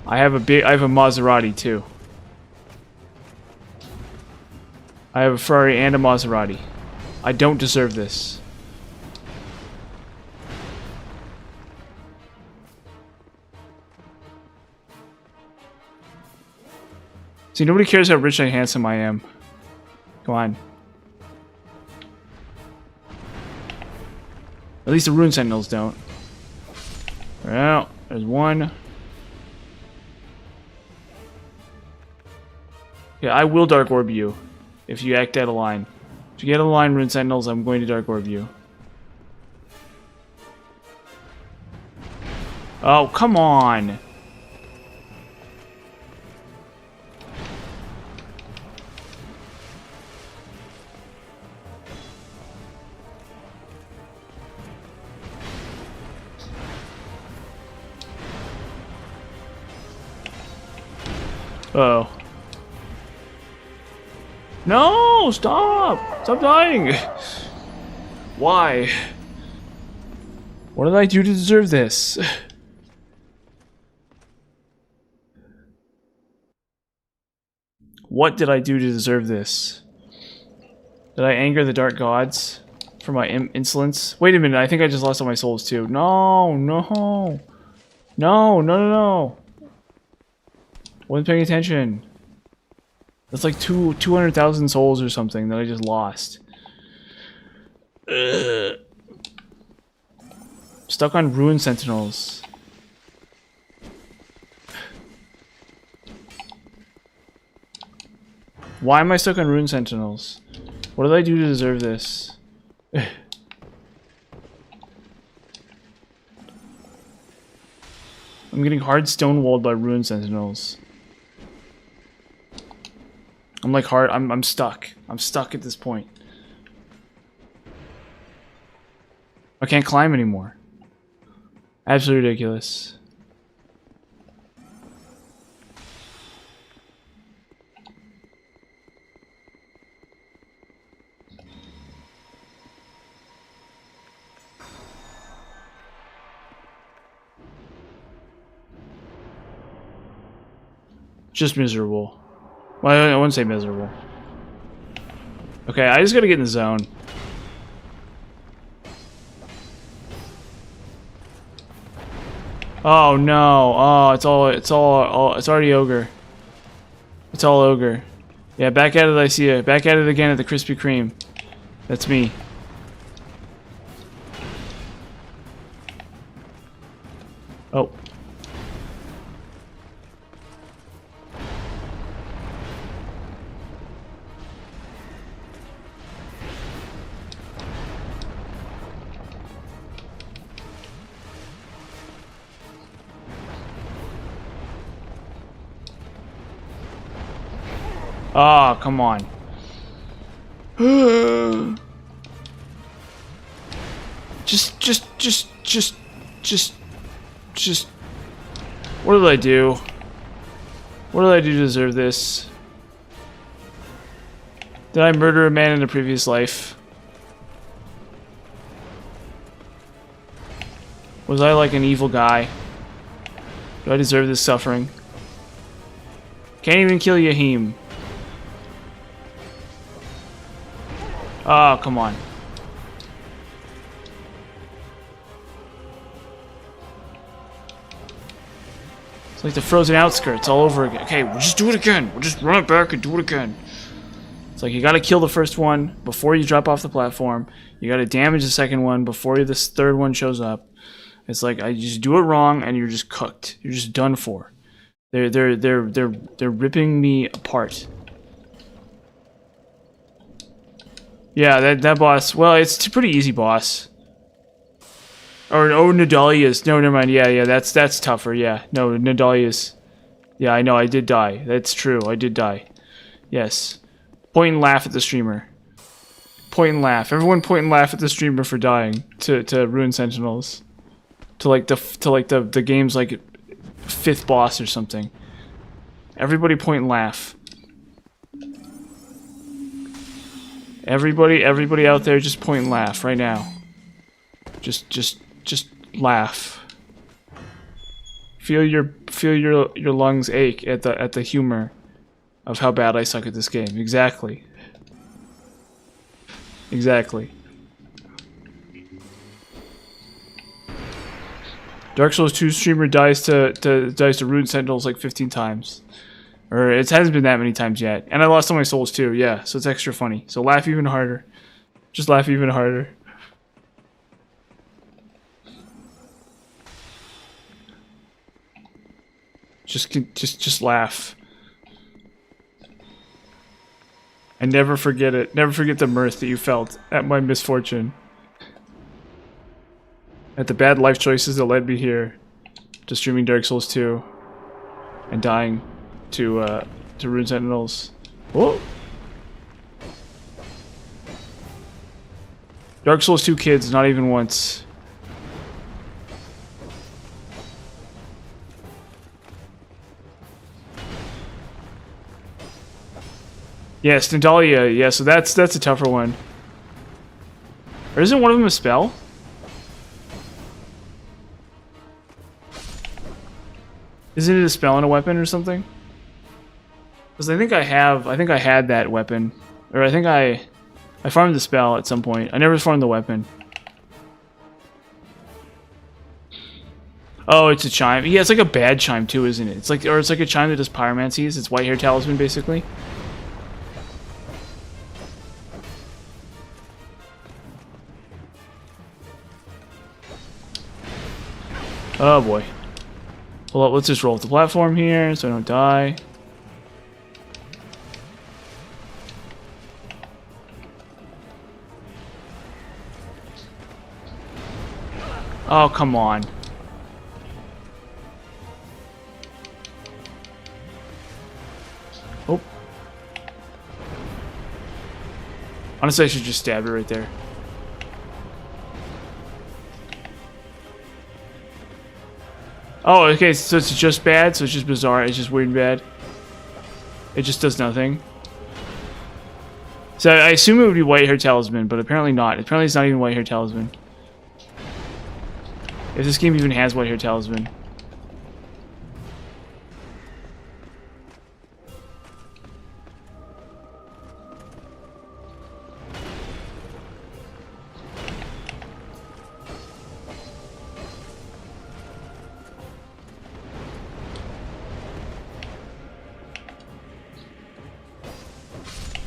I have a Maserati too. I have a Ferrari and a Maserati. I don't deserve this. See, nobody cares how rich and handsome I am. Come on. At least the Ruin Sentinels don't. Well, there's one. Yeah, I will Dark Orb you if you act out of line. If you get out of line, Ruin Sentinels, I'm going to Dark Orb you. Oh, come on! Uh-oh. No! Stop! Stop dying! Why? What did I do to deserve this? What did I do to deserve this? Did I anger the Dark Gods for my insolence? Wait a minute, I think I just lost all my souls too. No, no. No, no, no, no. Wasn't paying attention. That's like 200,000 souls or something that I just lost. Ugh. Stuck on Ruin Sentinels. Why am I stuck on Ruin Sentinels? What did I do to deserve this? I'm getting hard stonewalled by Ruin Sentinels. I'm like I'm stuck. I'm stuck at this point. I can't climb anymore. Absolutely ridiculous. Just miserable. Well, I wouldn't say miserable. Okay, I just gotta get in the zone. Oh no! Oh, it's already ogre. It's all ogre. Yeah, back at it, I see it. Back at it again at the Krispy Kreme. That's me. Oh. Oh, come on. Just. What did I do? What did I do to deserve this? Did I murder a man in a previous life? Was I like an evil guy? Do I deserve this suffering? Can't even kill Yahim. Oh, come on. It's like the Frozen Outskirts all over again. Okay, we'll just do it again. We'll just run it back and do it again. It's like you gotta kill the first one before you drop off the platform. You gotta damage the second one before this third one shows up. It's like I just do it wrong and you're just cooked. You're just done for. They're ripping me apart. Yeah, that boss. Well, it's a pretty easy boss. Or Nadalia's. No, never mind. Yeah, that's tougher. Yeah, no, Nadalia's. Yeah, I know. I did die. That's true. I did die. Yes. Point and laugh at the streamer. Point and laugh. Everyone point and laugh at the streamer for dying to Ruined Sentinels. To the game's like 5th boss or something. Everybody point and laugh. Everybody out there just point and laugh right now. Just laugh. Feel your lungs ache at the humor of how bad I suck at this game. Exactly. Exactly. Dark Souls 2 streamer dies to Ruined Sentinels like 15 times. Or it hasn't been that many times yet. And I lost all my souls too, yeah, so it's extra funny. So laugh even harder. Just laugh even harder. Just laugh. And never forget it. Never forget the mirth that you felt at my misfortune. At the bad life choices that led me here to streaming Dark Souls 2 and dying to Ruined Sentinels. Whoa! Dark Souls 2 kids, not even once. Yes, Nadalia. Yeah, so that's a tougher one. Or isn't one of them a spell? Isn't it a spell and a weapon or something? Because I think I had that weapon, or I think I farmed the spell at some point. I never farmed the weapon. Oh, it's a chime. Yeah, it's like a bad chime too, isn't it? It's like a chime that does pyromancies. It's White Hair Talisman basically. Oh boy. Well, let's just roll up the platform here so I don't die. Oh, come on. Oh. Honestly, I should just stab it right there. Oh, okay, so it's just bad? So it's just bizarre, it's just weird and bad? It just does nothing? So I assume it would be White Hair Talisman, but apparently not. Apparently it's not even White Hair Talisman. If this game even has White Hair Talisman.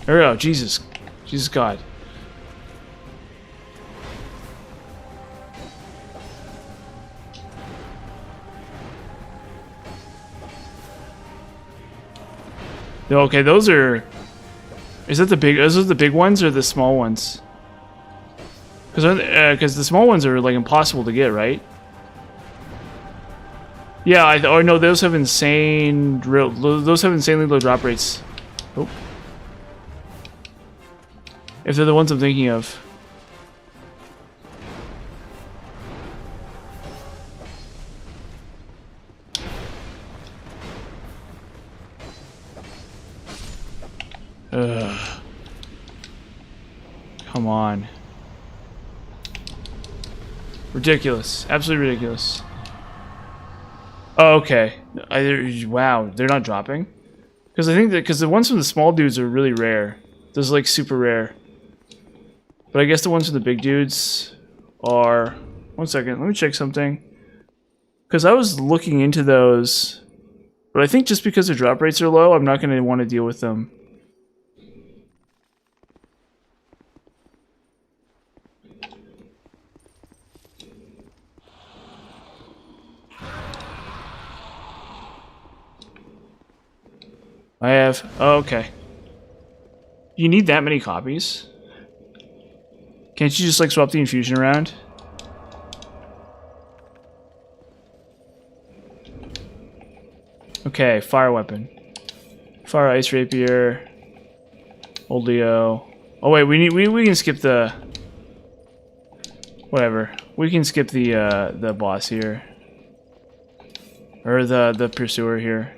There we go, Jesus. Jesus God. Okay, those are... Is that the big... Those are the big ones or the small ones? Because the small ones are like impossible to get, right? Yeah, or no, those have insane... Those have insanely low drop rates. Oh. If they're the ones I'm thinking of. Ugh. Come on. Ridiculous. Absolutely ridiculous. Oh, okay. Wow, they're not dropping? Because I think that because the ones from the small dudes are really rare. Those are like super rare. But I guess the ones from the big dudes are... One second, let me check something. Because I was looking into those, but I think just because their drop rates are low, I'm not going to want to deal with them. I have... Oh, okay. You need that many copies? Can't you just like swap the infusion around? Okay, fire weapon. Fire ice rapier. Old Leo. Oh wait, we can skip the... Whatever. We can skip the boss here. Or the pursuer here.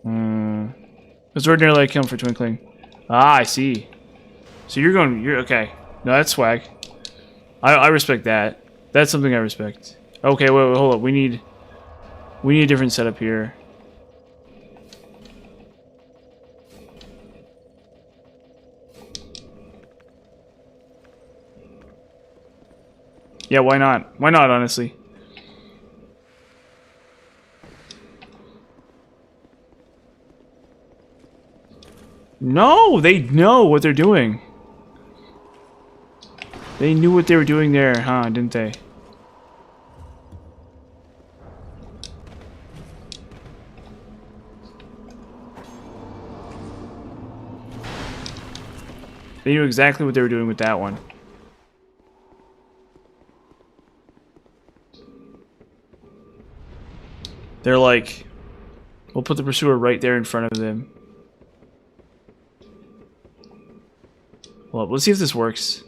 Because ordinarily I kill him for twinkling. Ah, I see. So you're okay. No, that's swag. I respect that. That's something I respect. Okay, wait, hold up. We need a different setup here. Yeah, why not? Why not, honestly? No, they know what they're doing. They knew what they were doing there, huh, didn't they? They knew exactly what they were doing with that one. They're like, we'll put the pursuer right there in front of them. Well, let's see if this works.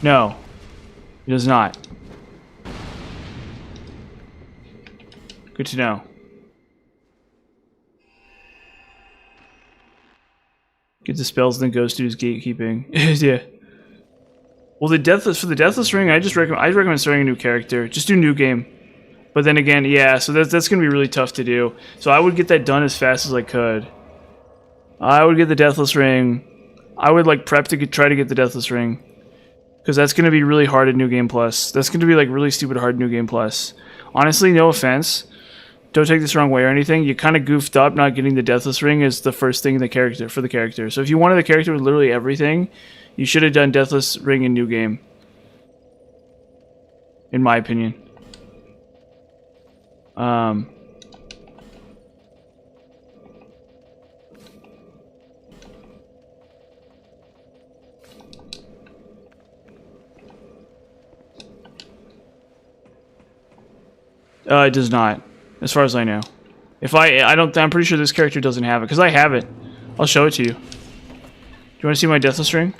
No, it does not. Good to know. Get the spells, then goes to his gatekeeping. Yeah. Well, for the Deathless Ring, I recommend starting a new character. Just do new game. But then again, yeah, so that's gonna be really tough to do. So I would get that done as fast as I could. I would get the Deathless Ring. I would like prep to try to get the Deathless Ring, because that's gonna be really hard in New Game Plus. That's gonna be like really stupid hard in New Game Plus. Honestly, no offense. Don't take this the wrong way or anything. You kind of goofed up not getting the Deathless Ring as the first thing in the character for the character. So if you wanted the character with literally everything, you should have done Deathless Ring in New Game. In my opinion. It does not, as far as I know. If I'm pretty sure this character doesn't have it, because I have it. I'll show it to you. Do you want to see my Deathless Ring?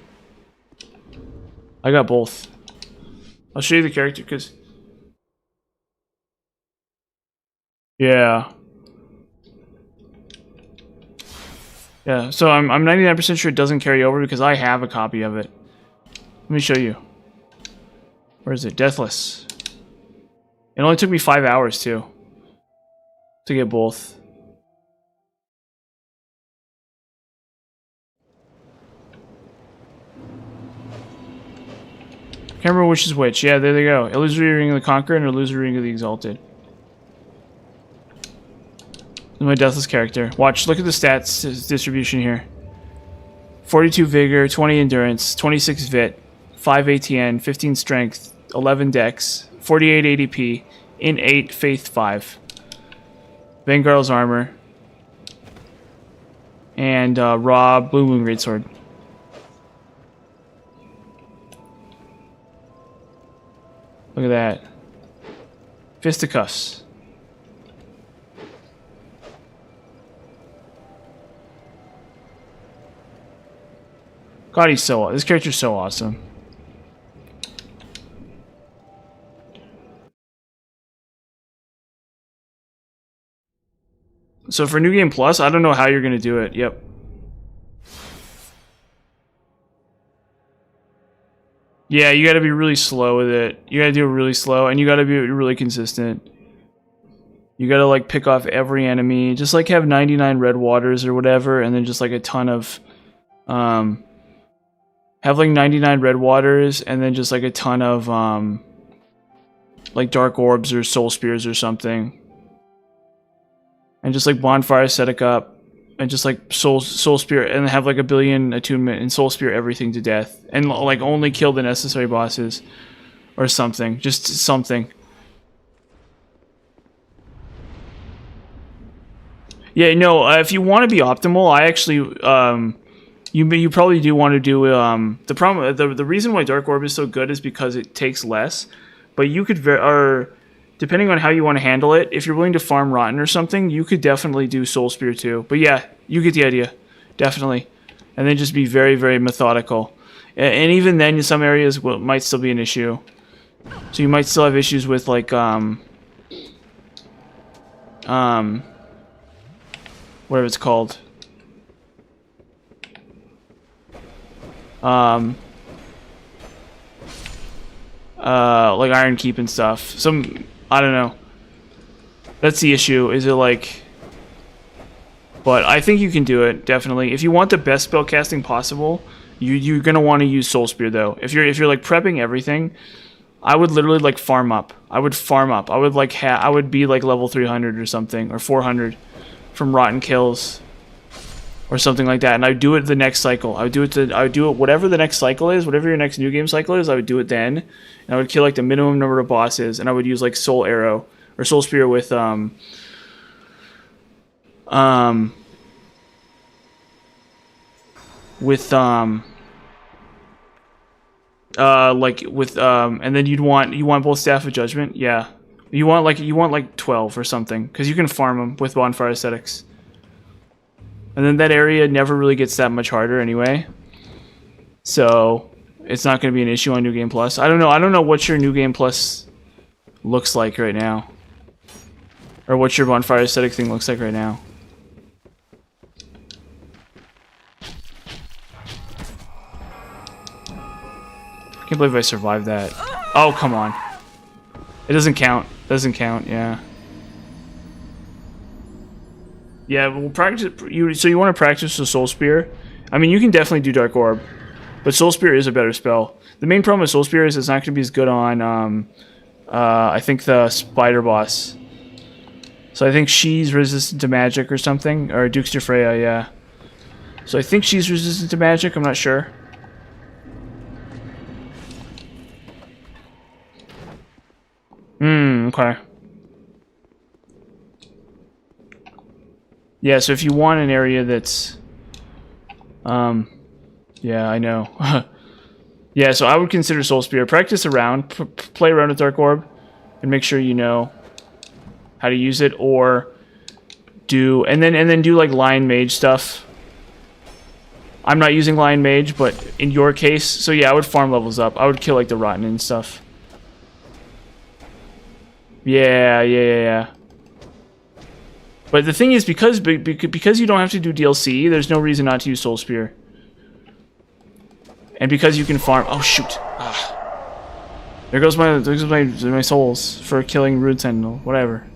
I got both. I'll show you the character, because... Yeah. Yeah, so I'm 99% sure it doesn't carry over because I have a copy of it. Let me show you. Where is it? Deathless. It only took me 5 hours, too. To get both. Can't remember which is which. Yeah, there they go. Illusory Ring of the Conqueror and Illusory Ring of the Exalted. My Deathless character. Watch, look at the stats distribution here. 42 Vigor, 20 Endurance, 26 Vit, 5 ATN, 15 Strength, 11 Dex, 48 ADP, in 8, Faith 5. Vanguard's Armor. And Raw Blue Moon Greatsword. Look at that. Fisticuffs. God, this character's so awesome. So for New Game Plus, I don't know how you're gonna do it. Yep. Yeah, you gotta be really slow with it. You gotta do it really slow, and you gotta be really consistent. You gotta like pick off every enemy. Just like have 99 red waters or whatever, and then just like a ton of have like 99 red waters and then just like a ton of like dark orbs or soul spears or something. And just like bonfire set up and just like soul spear and have like a billion attunement and soul spear everything to death and like only kill the necessary bosses or something. Just something. Yeah, no, if you want to be optimal, I actually, you probably do want to do, the problem, the reason why Dark Orb is so good is because it takes less, but you could, depending on how you want to handle it, if you're willing to farm Rotten or something, you could definitely do Soul Spear too. But yeah, you get the idea, definitely. And then just be very, very methodical. And even then, in some areas, might still be an issue. So you might still have issues with, like, whatever it's called. Like Iron Keep and stuff. I don't know. That's the issue. Is it like... But I think you can do it, definitely. If you want the best spell casting possible, you're gonna want to use Soul Spear though. If you're like prepping everything, I would literally like farm up. I would farm up. I would like I would be like level 300 or something, or 400 from Rotten Kills or something like that, and I would do it the next cycle. I would do it whatever the next cycle is, whatever your next new game cycle is, I would do it then. And I would kill like the minimum number of bosses, and I would use like Soul Arrow or Soul Spear with and then you want both Staff of Judgment, yeah. You want like 12 or something, because you can farm them with Bonfire Aesthetics. And then that area never really gets that much harder anyway. So it's not going to be an issue on New Game Plus. I don't know what your New Game Plus looks like right now. Or what your Bonfire Aesthetic thing looks like right now. I can't believe I survived that. Oh, come on. It doesn't count. Doesn't count, yeah. Yeah, we'll practice. So you want to practice the Soul Spear? I mean, you can definitely do Dark Orb, but Soul Spear is a better spell. The main problem with Soul Spear is it's not going to be as good on, I think, the Spider Boss. So I think she's resistant to magic or something, or Dukester Freya, yeah. So I think she's resistant to magic, I'm not sure. Okay. Yeah, so if you want an area that's... yeah, I know. Yeah, so I would consider Soul Spear. Practice around, play around with Dark Orb, and make sure you know how to use it, or do... And then do, like, Lion Mage stuff. I'm not using Lion Mage, but in your case... So yeah, I would farm levels up. I would kill, like, the Rotten and stuff. Yeah. But the thing is, because you don't have to do DLC, there's no reason not to use Soul Spear. And because you can farm... Oh, shoot. Ah. There goes my souls for killing Rude Sentinel. Whatever.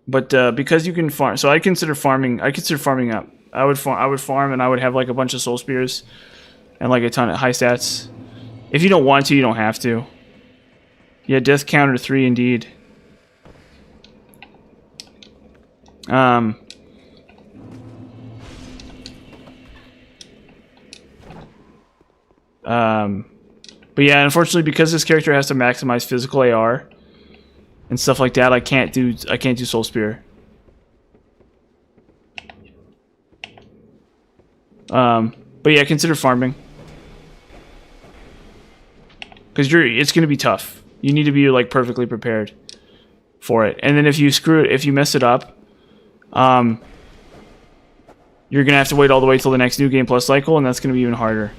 But because you can farm... So I consider farming up. I would farm and I would have like a bunch of Soul Spears. And like a ton of high stats. If you don't want to, you don't have to. Yeah, death counter 3 indeed. But yeah, unfortunately, because this character has to maximize physical AR and stuff like that, I can't do Soul Spear. But yeah, consider farming, because it's gonna be tough. You need to be like perfectly prepared for it. And then if you mess it up, you're gonna have to wait all the way till the next New Game Plus cycle, and that's gonna be even harder.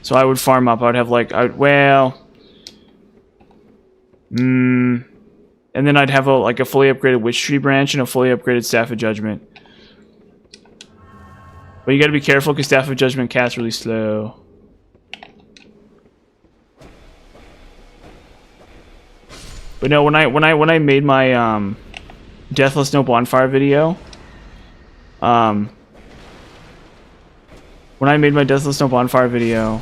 So I would farm up. I would have like, and then I'd have a fully upgraded Witch Tree branch and a fully upgraded Staff of Judgment. But you gotta be careful because Staff of Judgment casts really slow. But no, when I made my Deathless No Bonfire video, when I made my Deathless No Bonfire video,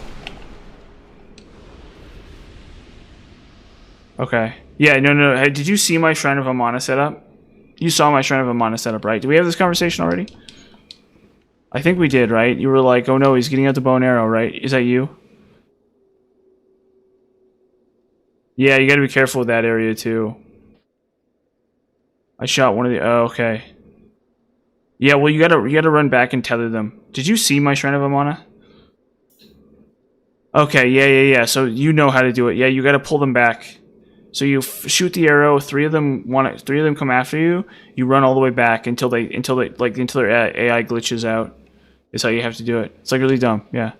okay, yeah, no. Hey, did you see my Shrine of Amana setup? You saw my Shrine of Amana setup, right? Did we have this conversation already? I think we did, right? You were like, oh no, he's getting out the bow and arrow, right? Is that you? Yeah, you gotta be careful with that area too. I shot one of the... Oh, okay. Yeah, well, you gotta run back and tether them. Did you see my Shrine of Amana? Okay, yeah. So you know how to do it. Yeah, you gotta pull them back. So you shoot the arrow. Three of them come after you. You run all the way back until their AI glitches out. Is how you have to do it. It's like really dumb. Yeah.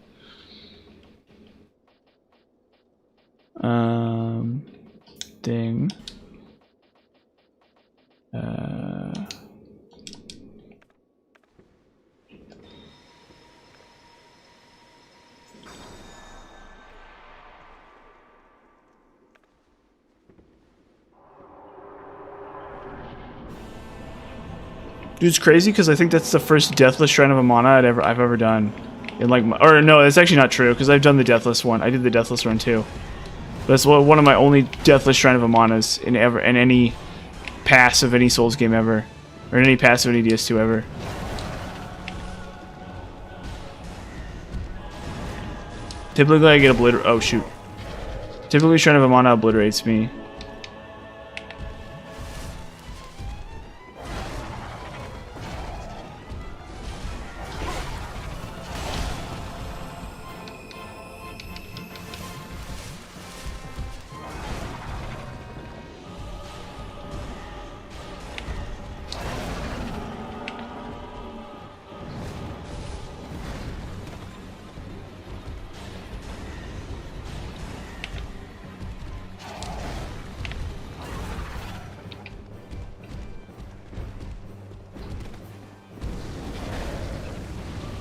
Thing. Dude, it's crazy because I think that's the first Deathless Shrine of Amana I've ever done. In like, or no, that's actually not true because I've done the Deathless one. I did the Deathless run too. But that's one of my only Deathless Shrine of Amanas in any pass of any Souls game ever, or in any pass of any DS2 ever. Typically, I get obliterated. Oh shoot! Typically, Shrine of Amana obliterates me.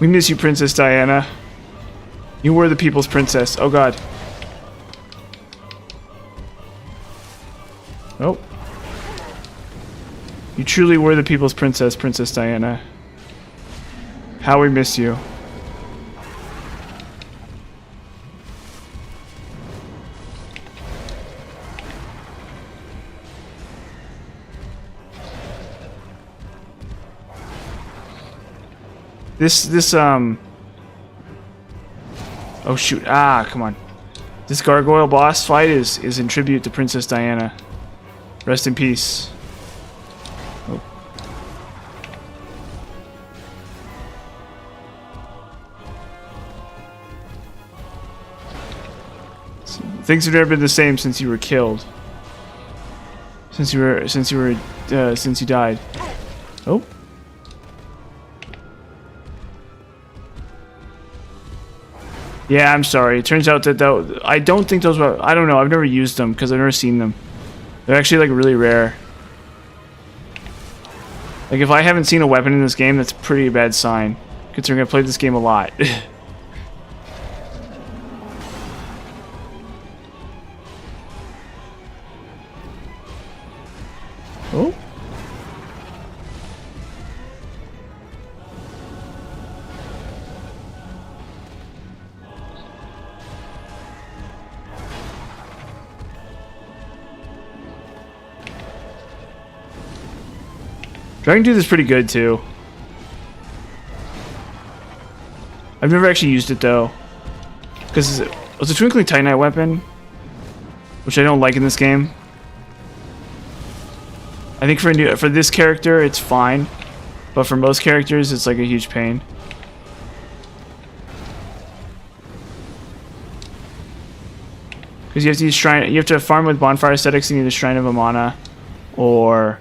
We miss you, Princess Diana. You were the people's princess. Oh god. Oh. You truly were the people's princess, Princess Diana. How we miss you. Oh shoot, come on. This gargoyle boss fight is in tribute to Princess Diana. Rest in peace. Oh. Things have never been the same since you were killed. Since you died. Oh. Yeah, I'm sorry. It turns out that I don't think those were... I don't know. I've never used them because I've never seen them. They're actually like really rare. Like if I haven't seen a weapon in this game, that's a pretty bad sign. Considering I've played this game a lot. Oh. Dragon Tooth is pretty good too. I've never actually used it though, because it was a Twinkling Titanite weapon, which I don't like in this game. I think for this character it's fine, but for most characters it's like a huge pain. Because you have to use you have to farm with bonfire aesthetics and either Shrine of Amana or...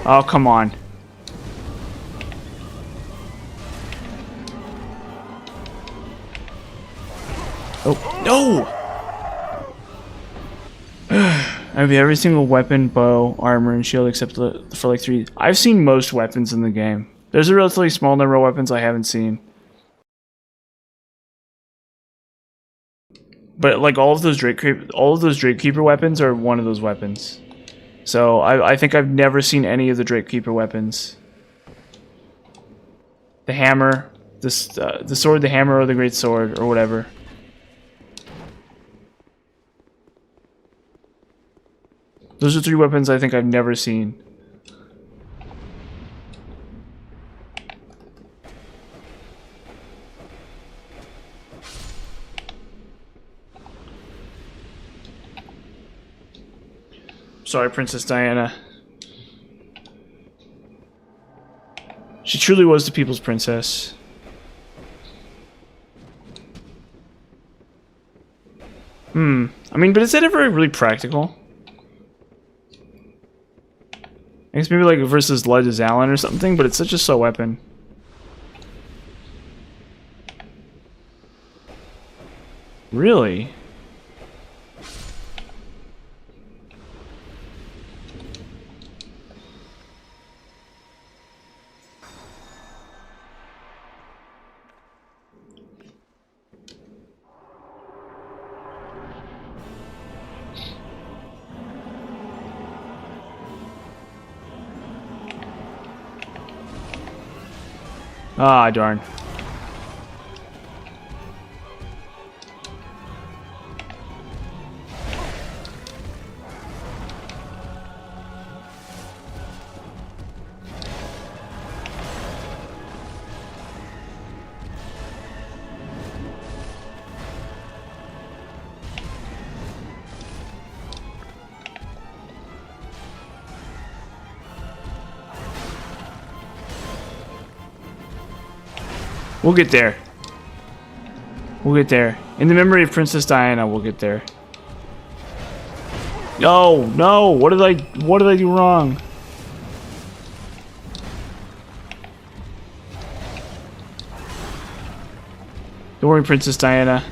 Oh, come on. Oh, no! I have every single weapon, bow, armor, and shield except for like 3. I've seen most weapons in the game. There's a relatively small number of weapons I haven't seen. But like all of those Drakekeeper weapons are one of those weapons. So I think I've never seen any of the Drakekeeper weapons. The hammer, the sword, the hammer, or the great sword, or whatever. Those are 3 weapons I think I've never seen. Sorry, Princess Diana. She truly was the people's princess. I mean, but is that ever really practical? I guess maybe like versus Ledges Allen or something, but it's such a slow weapon. Really? Ah, darn. We'll get there. We'll get there. In the memory of Princess Diana, we'll get there. No, no. What did I do wrong? Don't worry, Princess Diana.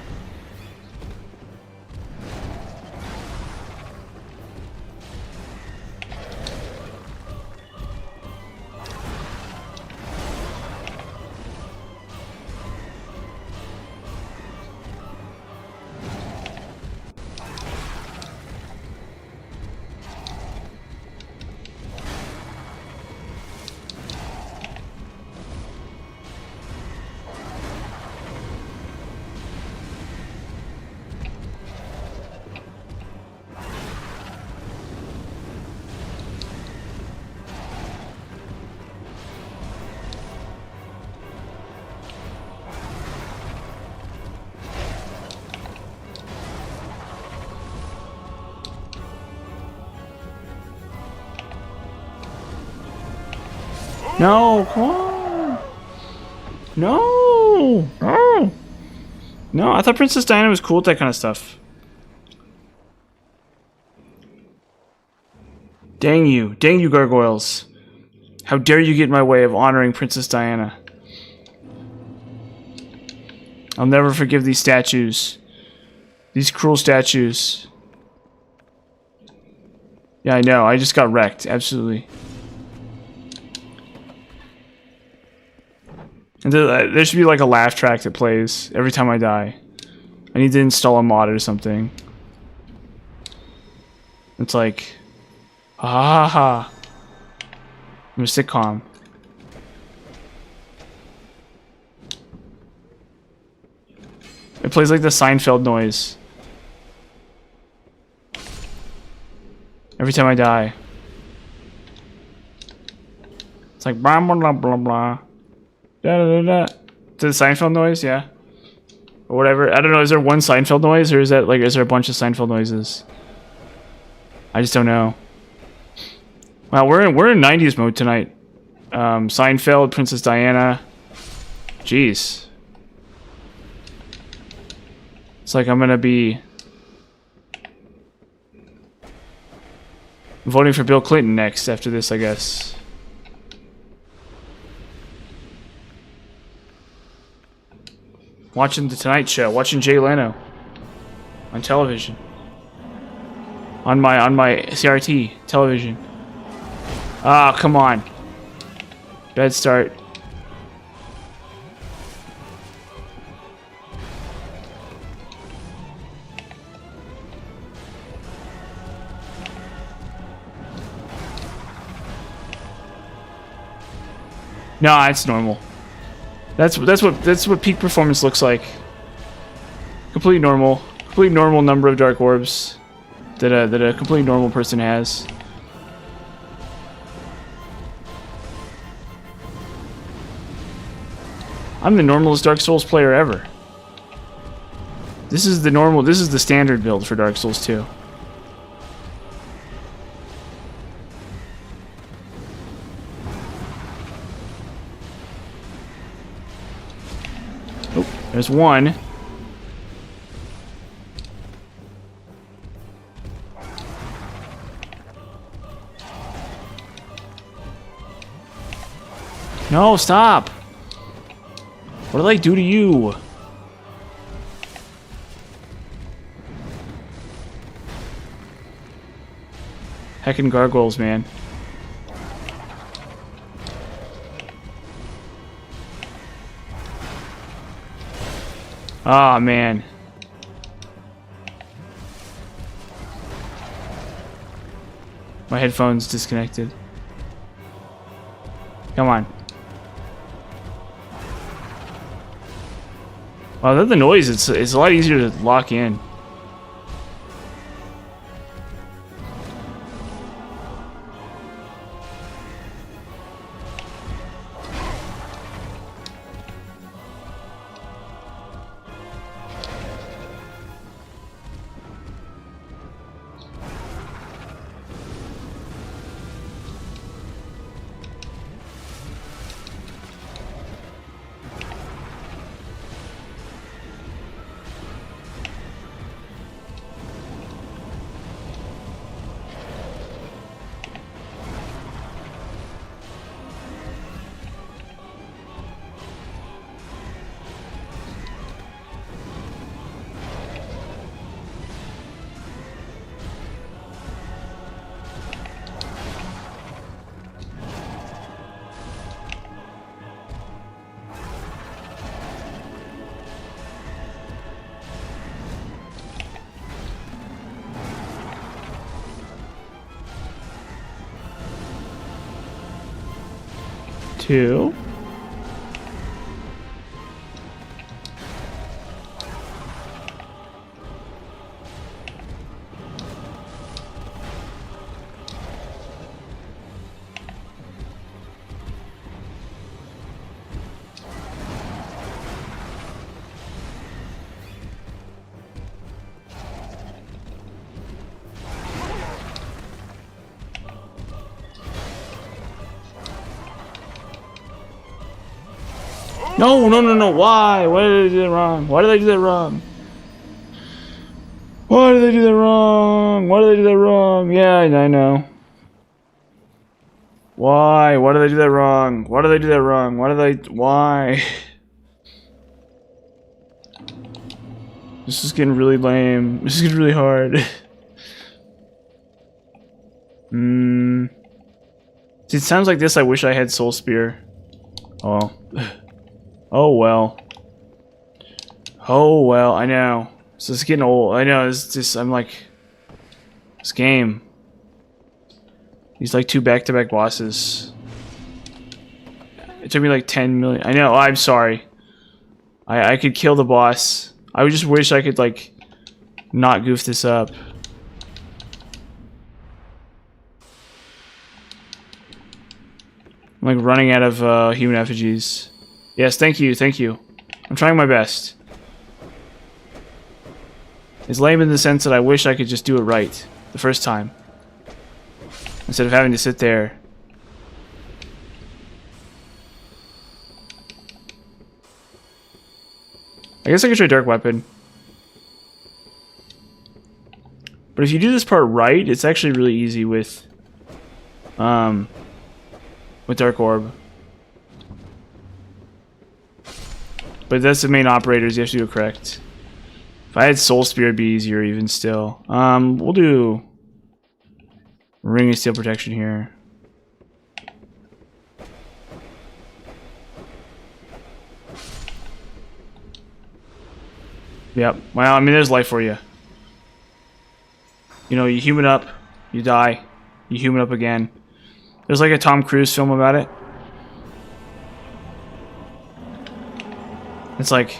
No, come on. No. No. No, I thought Princess Diana was cool with that kind of stuff. Dang you, gargoyles. How dare you get in my way of honoring Princess Diana. I'll never forgive these statues. These cruel statues. Yeah, I know, I just got wrecked, absolutely. And there should be like a laugh track that plays every time I die. I need to install a mod or something. It's like, ha ha ha. I'm a sitcom. It plays like the Seinfeld noise every time I die. It's like blah blah blah blah blah. Da, da, da, da. To the Seinfeld noise, yeah, or whatever. I don't know. Is there one Seinfeld noise, or is that like, is there a bunch of Seinfeld noises? I just don't know. Wow, we're in 90s mode tonight. Seinfeld, Princess Diana. Jeez. It's like I'm gonna be voting for Bill Clinton next after this, I guess. Watching The Tonight Show, watching Jay Leno on television. On my CRT television. Ah, come on. Bad start. No, it's normal. That's what peak performance looks like. Complete normal number of dark orbs that a completely normal person has. I'm the normalest Dark Souls player ever. This is the standard build for Dark Souls 2. Oh, there's one. No, stop! What did I do to you? Heckin' gargoyles, man. Ah, man. My headphone's disconnected. Come on. Wow, that's the noise. It's a lot easier to lock in. Two. No, no, no, no. Why? Why did I do that wrong? Why did I do that wrong? Why did I do that wrong? Why did I do that wrong? Yeah, I know. Why? Why did I do that wrong? Why did I do that wrong? Why did I... Why? This is getting really lame. This is getting really hard. See, it sounds like this. I wish I had Soul Spear. Oh. Oh well. Oh well, I know. So it's getting old. I know, it's just, I'm like... This game. These like 2 back-to-back bosses. It took me like 10 million... I know, I'm sorry. I could kill the boss. I would just wish I could like... not goof this up. I'm like running out of human effigies. Yes, thank you, thank you. I'm trying my best. It's lame in the sense that I wish I could just do it right the first time. Instead of having to sit there. I guess I could try Dark Weapon. But if you do this part right, it's actually really easy with Dark Orb. But that's the main operators, you have to do it correct. If I had Soul Spear, it'd be easier even still. We'll do Ring of steel protection here. Yep. Well, I mean, there's life for you. You know, you human up, you die, you human up again. There's like a Tom Cruise film about it. It's like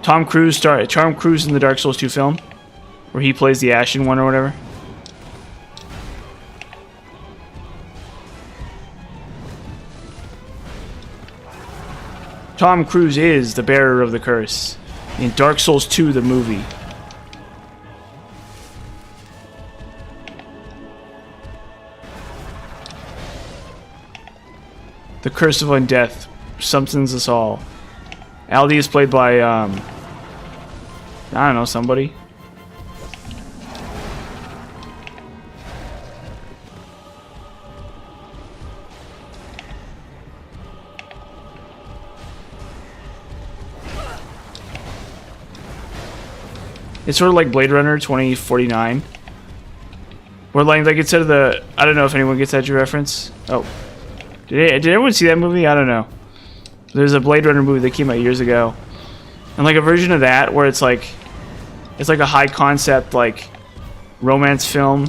Tom Cruise in the Dark Souls 2 film, where he plays the Ashen one or whatever. Tom Cruise is the bearer of the curse in Dark Souls 2, the movie. The curse of undeath somethings us all. Aldi is played by I don't know, somebody. It's sort of like Blade Runner 2049. Where like instead of the, I don't know if anyone gets that reference. Oh. Did everyone see that movie? I don't know. There's a Blade Runner movie that came out years ago. And like a version of that where it's like a high concept like romance film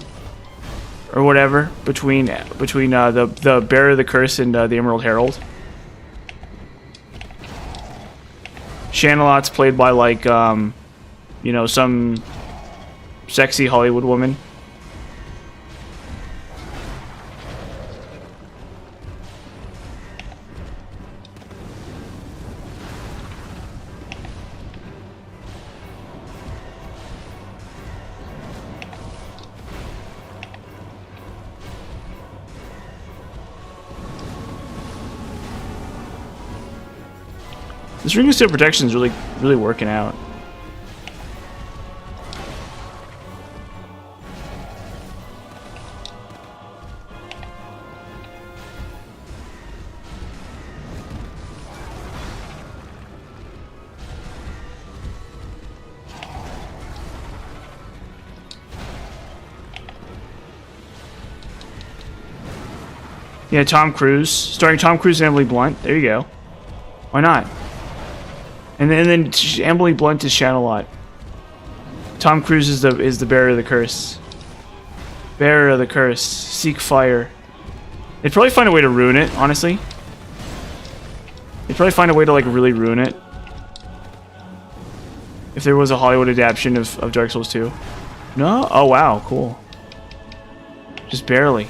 or whatever between the Bearer of the Curse and the Emerald Herald. Shanalot's played by like you know, some sexy Hollywood woman. This Ring of Steel protection is really working out. Yeah, Tom Cruise, starring Tom Cruise and Emily Blunt. There you go. Why not? And then Emily Blunt is Shanalot. Tom Cruise is the bearer of the curse. Bearer of the curse. Seek fire. They'd probably find a way to ruin it, honestly. They'd probably find a way to like really ruin it. If there was a Hollywood adaptation of Dark Souls 2. No? Oh wow, cool. Just barely.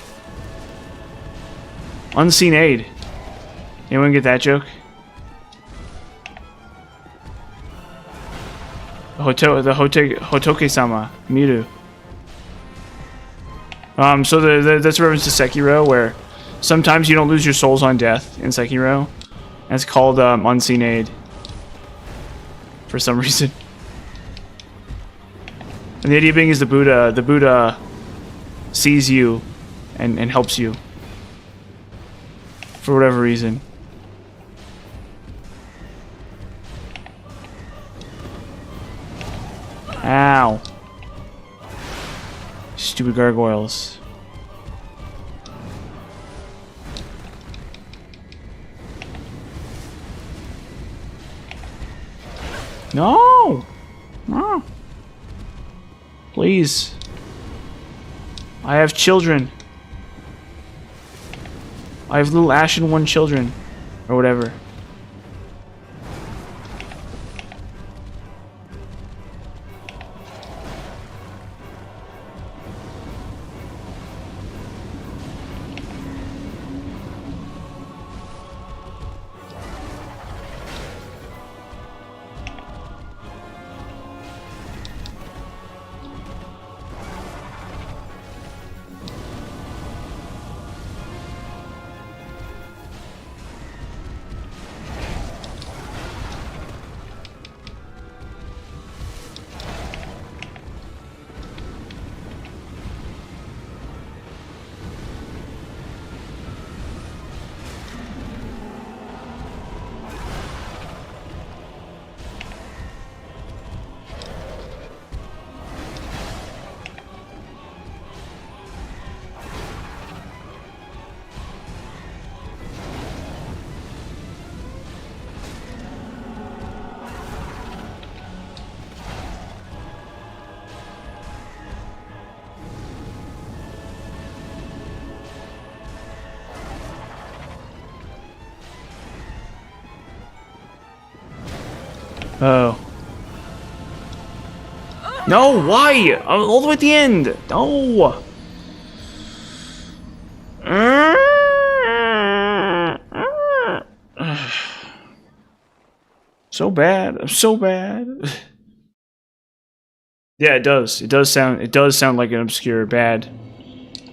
Unseen aid. Anyone get that joke? Hotoke-sama, Miru. So that's a reference to Sekiro, where sometimes you don't lose your souls on death in Sekiro. And it's called Unseen Aid. For some reason. And the idea being is the Buddha sees you and helps you. For whatever reason. Ow. Stupid gargoyles. No! No! Please. I have children. I have little Ashen One children. Or whatever. Oh. No, why? I'm all the way at the end. No. So bad. I'm so bad. Yeah, it does. It does sound like an obscure bad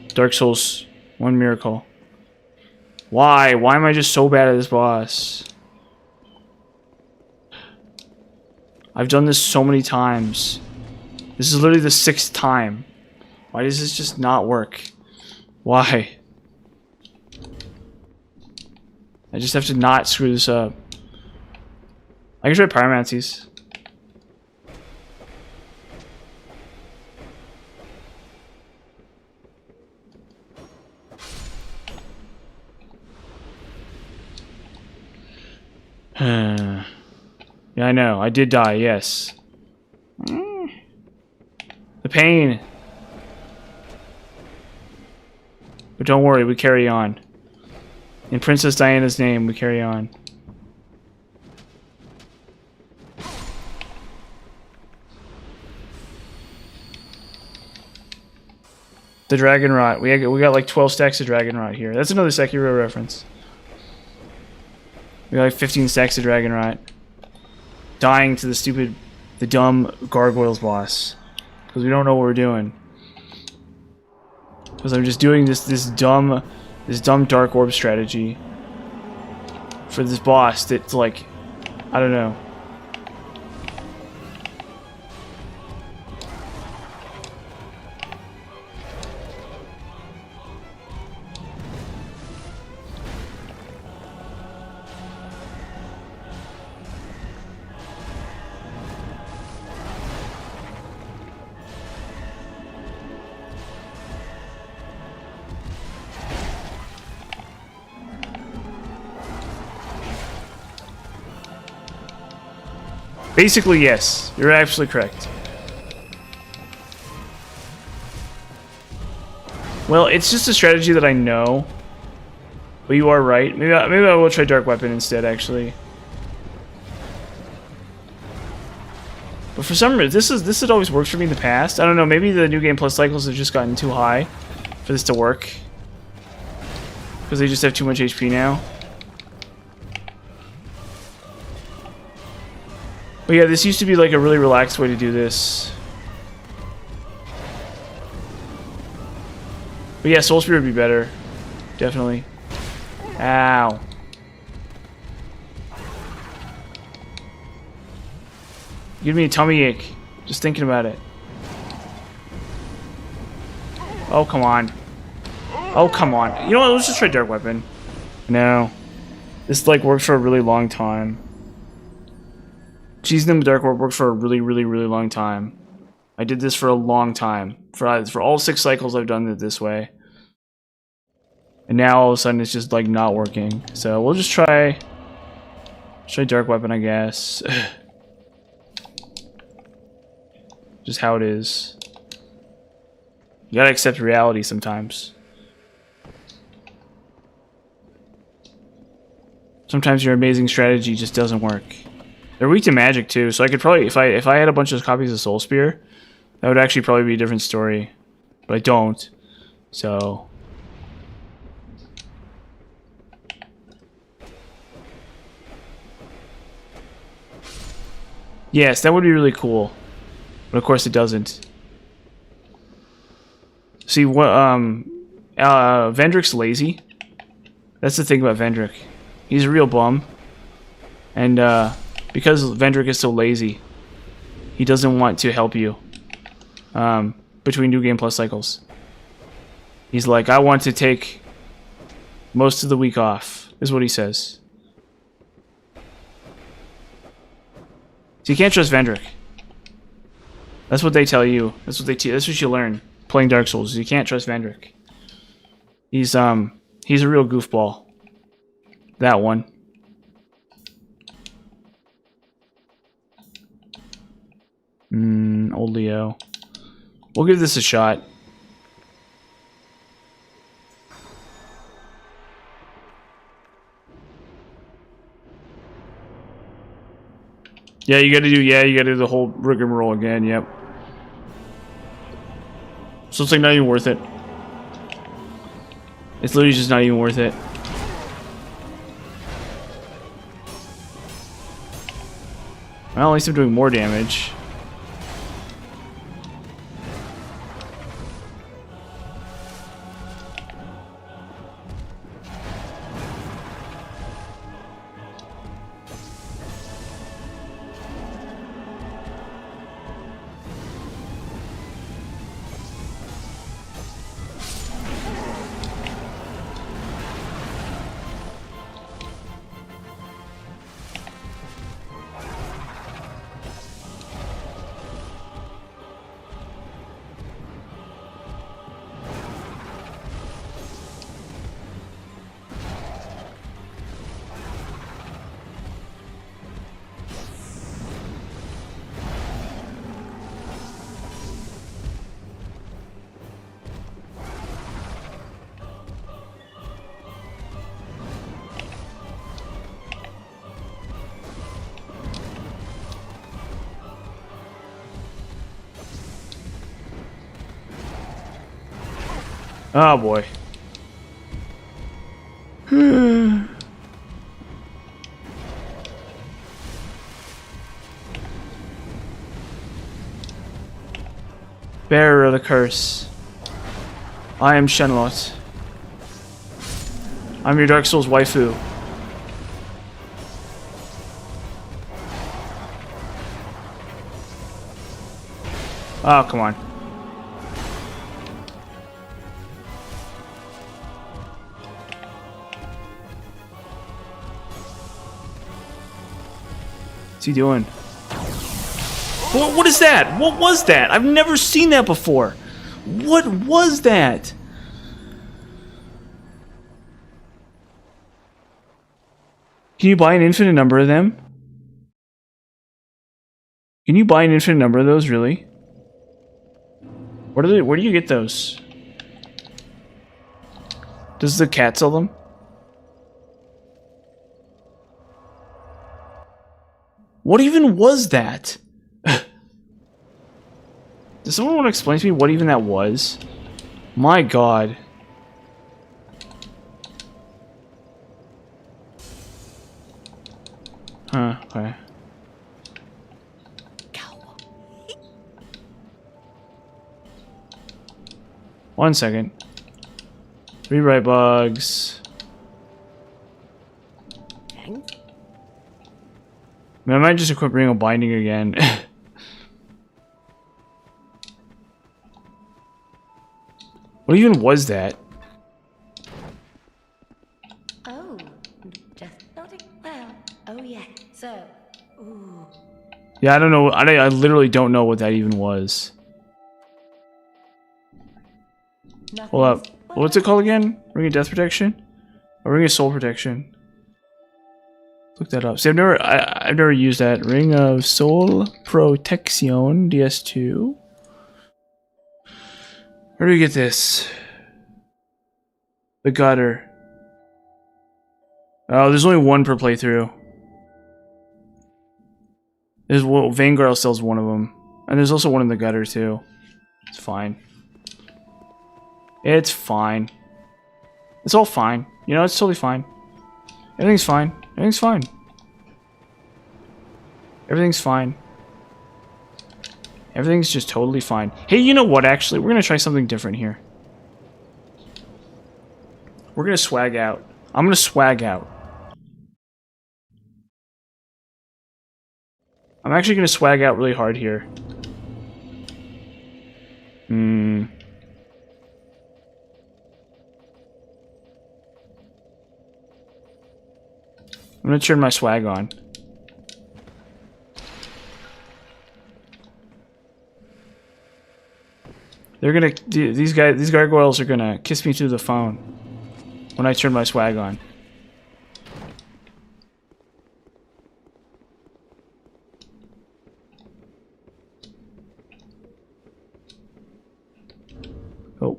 Dark Souls 1 miracle. Why? Why am I just so bad at this boss? I've done this so many times. This is literally the 6th time. Why does this just not work? Why? I just have to not screw this up. I can try pyromancies. Yeah, I know. I did die, yes. The pain. But don't worry, we carry on. In Princess Diana's name, we carry on. The Dragon Rot. We got like 12 stacks of Dragon Rot here. That's another Sekiro reference. We got like 15 stacks of Dragon Rot. Dying to the dumb Gargoyles boss. Because we don't know what we're doing. Because I'm just doing this dumb Dark Orb strategy. For this boss that's like, I don't know. Basically, yes. You're absolutely correct. Well, it's just a strategy that I know. But you are right. Maybe I will try Dark Weapon instead, actually. But for some reason, this had always worked for me in the past. I don't know, maybe the New Game Plus cycles have just gotten too high for this to work. Because they just have too much HP now. But yeah, this used to be like a really relaxed way to do this. But yeah, Soul Spear would be better. Definitely. Ow. Give me a tummy ache. Just thinking about it. Oh, come on. Oh, come on. You know what? Let's just try Dark Weapon. No. This like worked for a really long time. Cheesing Dark Orb worked for a really long time. I did this for a long time. For all 6 cycles I've done it this way. And now all of a sudden it's just like not working. So we'll just try Dark Weapon, I guess. Just how it is. You gotta accept reality sometimes. Sometimes your amazing strategy just doesn't work. They're weak to magic too, so I could probably, if I had a bunch of copies of Soul Spear, that would actually probably be a different story. But I don't. So yes, that would be really cool. But of course it doesn't. See what Vendrick's lazy. That's the thing about Vendrick. He's a real bum. And because Vendrick is so lazy, he doesn't want to help you between New Game Plus cycles. He's like, I want to take most of the week off, is what he says. So you can't trust Vendrick. That's what they tell you. That's what you learn playing Dark Souls. You can't trust Vendrick. He's a real goofball. That one. Old Leo. We'll give this a shot. Yeah, you gotta do the whole rigmarole again, yep. So it's like not even worth it. It's literally just not even worth it. Well, at least I'm doing more damage. Oh boy. Bearer of the curse. I am Shenlot. I'm your Dark Souls waifu. Oh, come on. What's he doing? What is that? What was that? I've never seen that before. What was that? Can you buy an infinite number of them? Can you buy an infinite number of those, really? Where do you get those? Does the cat sell them? What even was that? Does someone want to explain to me what even that was? My god. Huh, okay. One second. Rewrite bugs. Man, I might just equip Ring of Binding again. What even was that? Oh, just nodding well. Oh yeah, so, ooh. Yeah, I don't know. I literally don't know what that even was. Hold up. What's it called again? Ring of Death Protection? Or Ring of Soul Protection? Look that up. See, I've never used that. Ring of Soul Protection, DS2. Where do we get this? The Gutter. Oh, there's only one per playthrough. There's Vanguard sells one of them, and there's also one in the Gutter too. It's fine. It's fine. It's all fine. You know, it's totally fine. Everything's fine. Everything's fine. Everything's fine. Everything's just totally fine. Hey, you know what, actually? We're gonna try something different here. We're gonna swag out. I'm gonna swag out. I'm actually gonna swag out really hard here. I'm gonna turn my swag on. They're gonna, these gargoyles are gonna kiss me through the phone when I turn my swag on. Oh,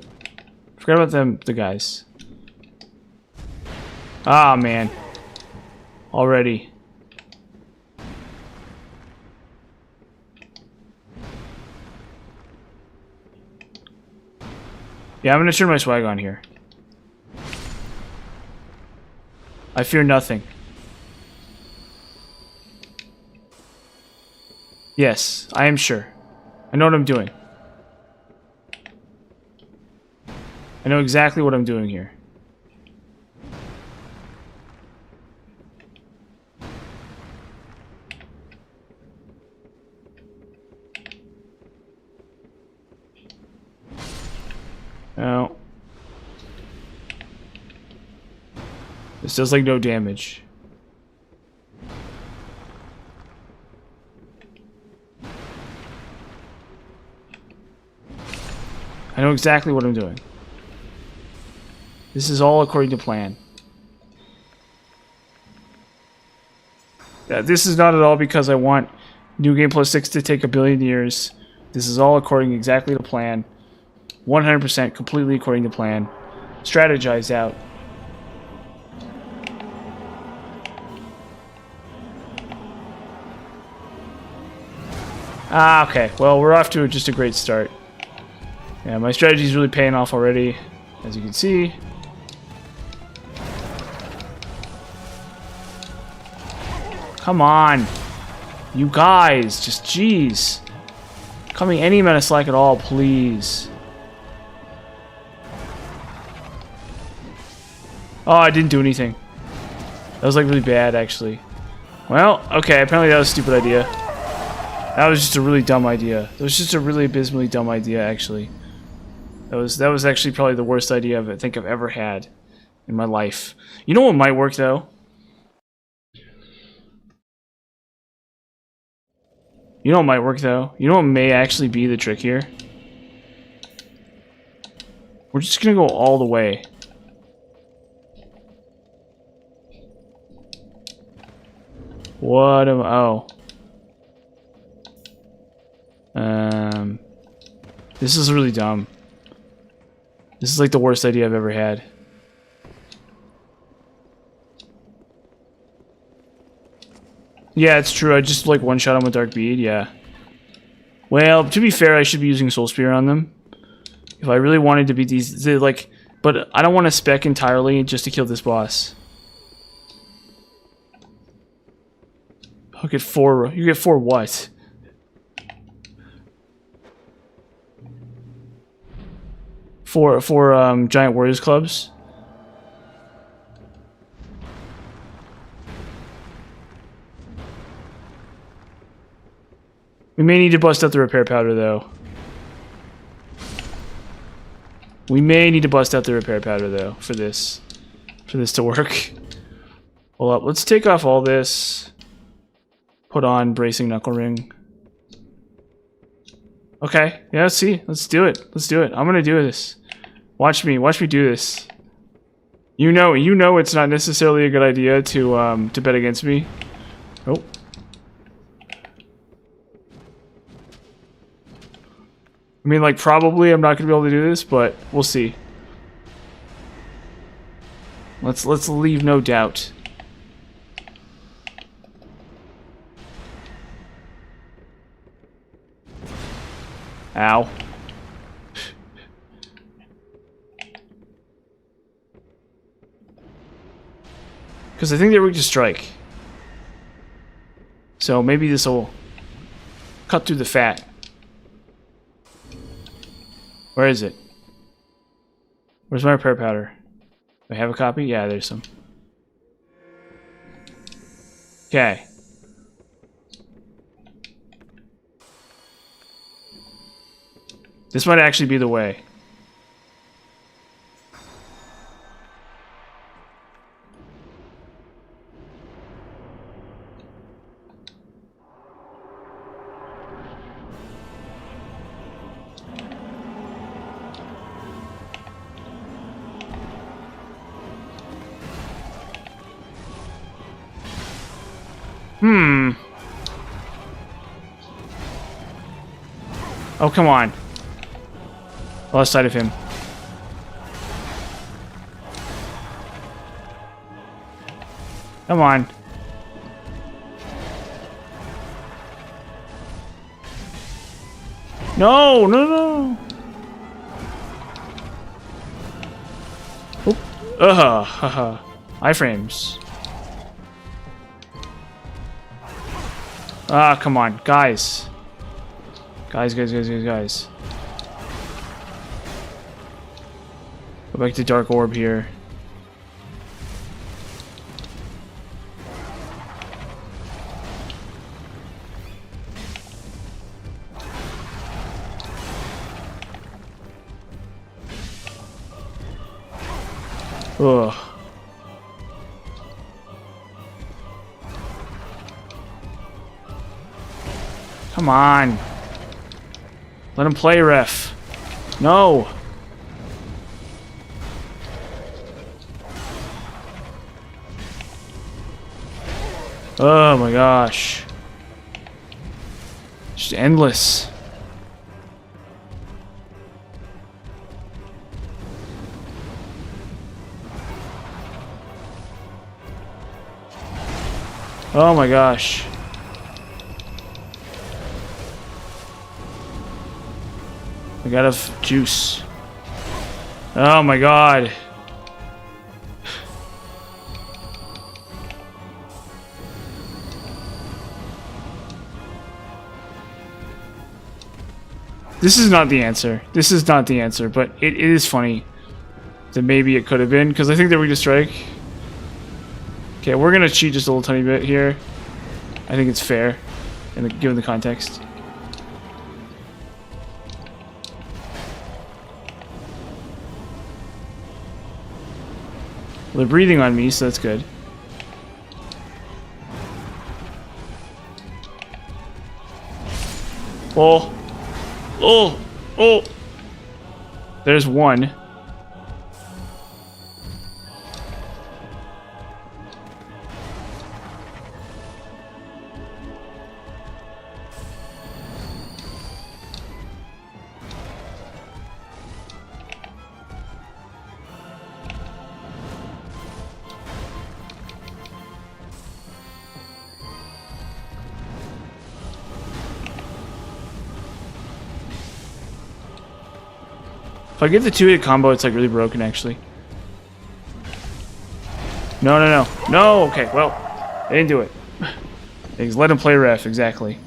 forgot about them, the guys. Ah, man. Already. Yeah, I'm gonna turn my swag on here. I fear nothing. Yes, I am sure. I know what I'm doing. I know exactly what I'm doing here. No. This does like no damage. I know exactly what I'm doing. This is all according to plan. Yeah, this is not at all because I want New Game Plus 6 to take 1 billion years. This is all according exactly to plan. 100% completely according to plan. Strategized out. Ah, okay. Well, we're off to just a great start. Yeah, my strategy is really paying off already, as you can see. Come on. You guys, just jeez. Cut me any amount of slack at all, please. Oh, I didn't do anything. That was like really bad, actually. Well, okay, apparently that was a stupid idea. That was just a really dumb idea. That was just a really abysmally dumb idea, actually. That was actually probably the worst idea I think I've ever had in my life. You know what might work, though? You know what might work, though? You know what may actually be the trick here? We're just gonna go all the way. What am... oh. This is really dumb. This is like the worst idea I've ever had. Yeah, it's true. I just like one-shot them with Dark Bead, yeah. Well, to be fair, I should be using Soul Spear on them. If I really wanted to beat these... like, but I don't want to spec entirely just to kill this boss. I'll get 4... you get 4 what? For Giant Warriors Clubs. We may need to bust out the repair powder, though. We may need to bust out the repair powder, though, for this to work. Hold up, let's take off all this. Put on Bracing Knuckle Ring. Okay, yeah, let's see. Let's do it. Let's do it. I'm gonna do this. Watch me do this. You know it's not necessarily a good idea to bet against me. Oh. I mean, like, probably I'm not gonna be able to do this, but we'll see. Let's leave no doubt. Ow. Because I think they're weak to strike. So maybe this will cut through the fat. Where is it? Where's my repair powder? Do I have a copy? Yeah, there's some. Okay. This might actually be the way. Oh, come on. Lost sight of him. Come on. No, no, no. Haha. Iframes. Ah, come on. Guys. Guys. Go back to Dark Orb here. Ugh. Come on. Let him play, ref. No. Oh my gosh. Just endless. Oh my gosh. I got a juice. Oh my god. This is not the answer. This is not the answer, but it is funny that maybe it could have been, because I think that we just strike. Okay, we're gonna cheat just a little tiny bit here. I think it's fair, given the context. Well, they're breathing on me, so that's good. Oh. Oh. Oh. There's one. If I get the two-hit combo, it's like really broken, actually. No. No! Okay, well, they didn't do it. Let him play ref, exactly.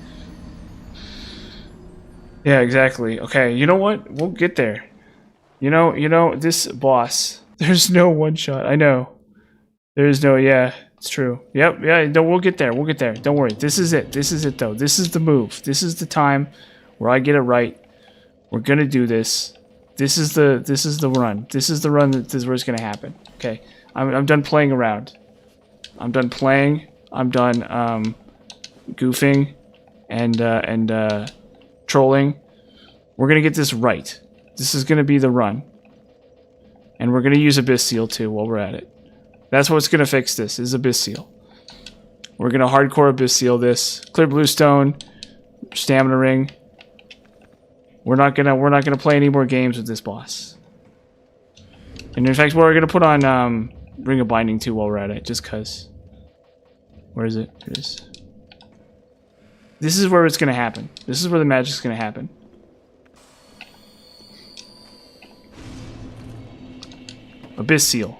Yeah, exactly. Okay, you know what? We'll get there. You know, this boss, there's no one-shot. I know. There's no, yeah, it's true. Yep, yeah, no, we'll get there. We'll get there. Don't worry. This is it. This is it, though. This is the move. This is the time where I get it right. We're gonna do this. This is the run. This is the run that is where it's gonna happen. Okay, I'm done playing around. I'm done playing. I'm done goofing and trolling. We're gonna get this right. This is gonna be the run, and we're gonna use Abyss Seal too while we're at it. That's what's gonna fix this. Is Abyss Seal. We're gonna hardcore Abyss Seal this. Clear Bluestone, Stamina Ring. We're not gonna play any more games with this boss. And in fact, we're gonna put on Ring of Binding too while we're at it, just cause. Where is it? Here it is. This is where it's gonna happen. This is where the magic's gonna happen. Abyss Seal.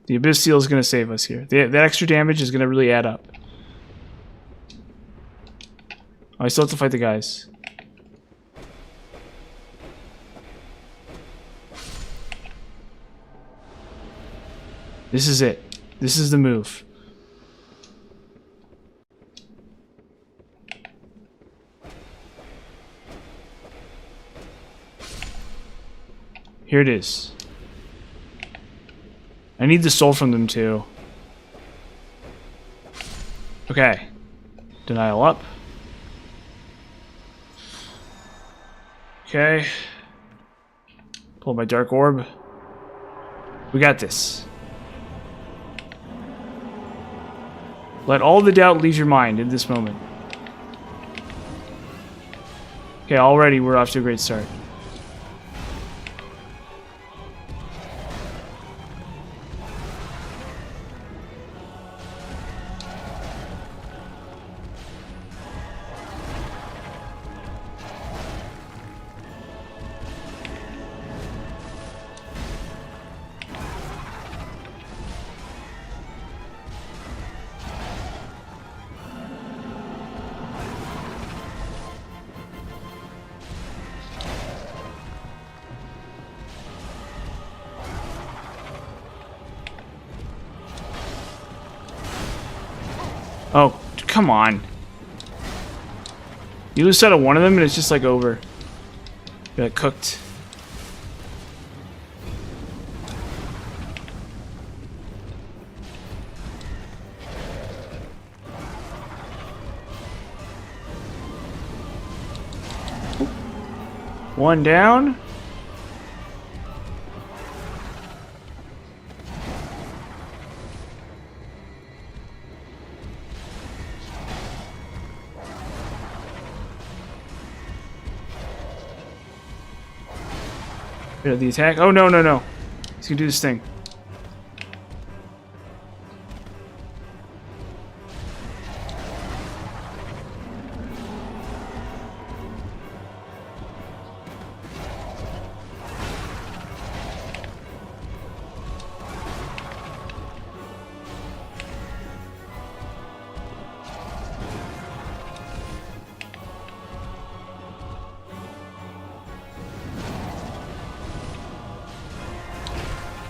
The Abyss Seal is gonna save us here. That extra damage is gonna really add up. I still have to fight the guys. This is it. This is the move. Here it is. I need the soul from them too. Okay. Denial up. Okay. Pull my Dark Orb. We got this. Let all the doubt leave your mind in this moment. Okay, already we're off to a great start. Oh, come on. You lose sight of one of them and it's just like over. Got cooked. One down. Rid of the attack. Oh, no, no, no. He's gonna do this thing.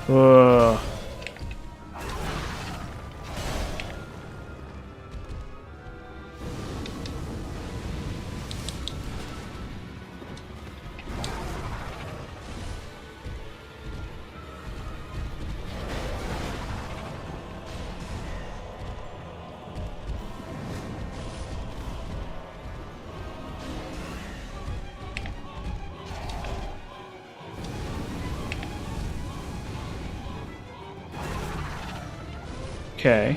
Ugh. Okay.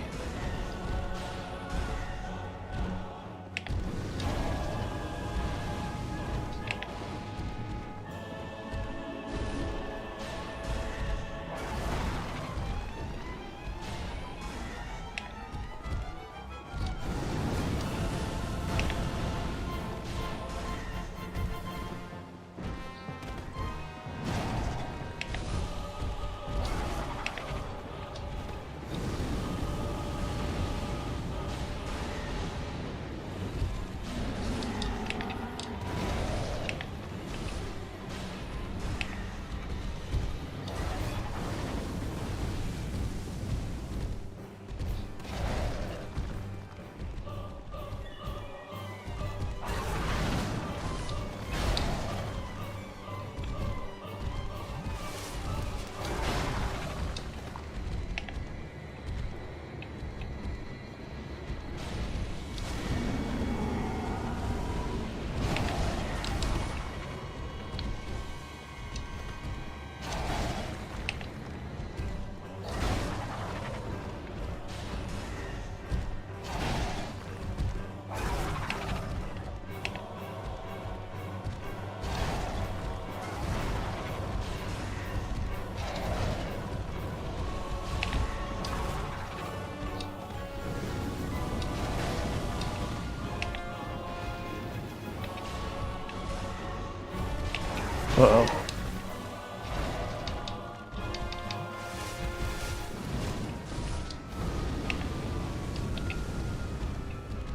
Uh-oh.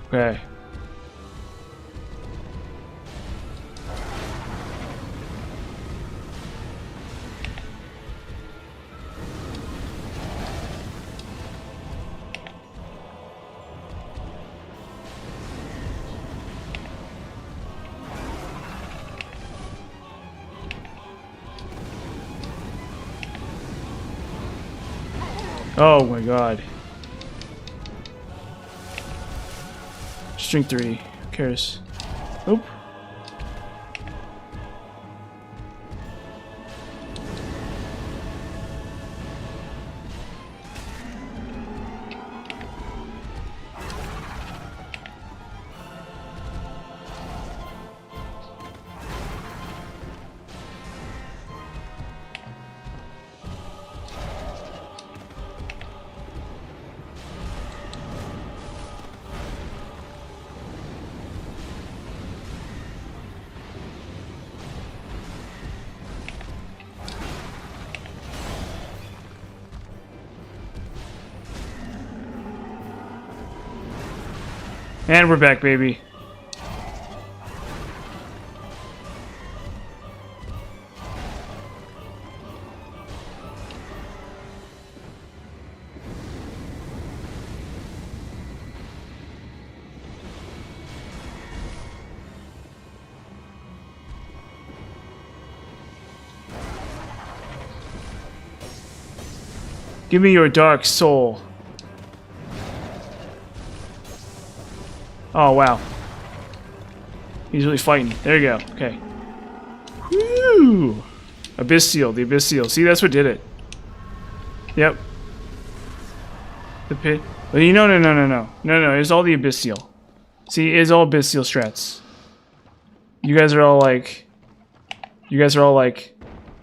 Okay. Oh my god. String 3. Who cares? Oop. And we're back, baby. Give me your dark soul. Oh, wow. He's really fighting. There you go. Okay. Woo! Abyssial. The Abyssial. See, that's what did it. Yep. The pit. But you know, no. It's all the Abyssial. See, it's all Abyssial strats. You guys are all like...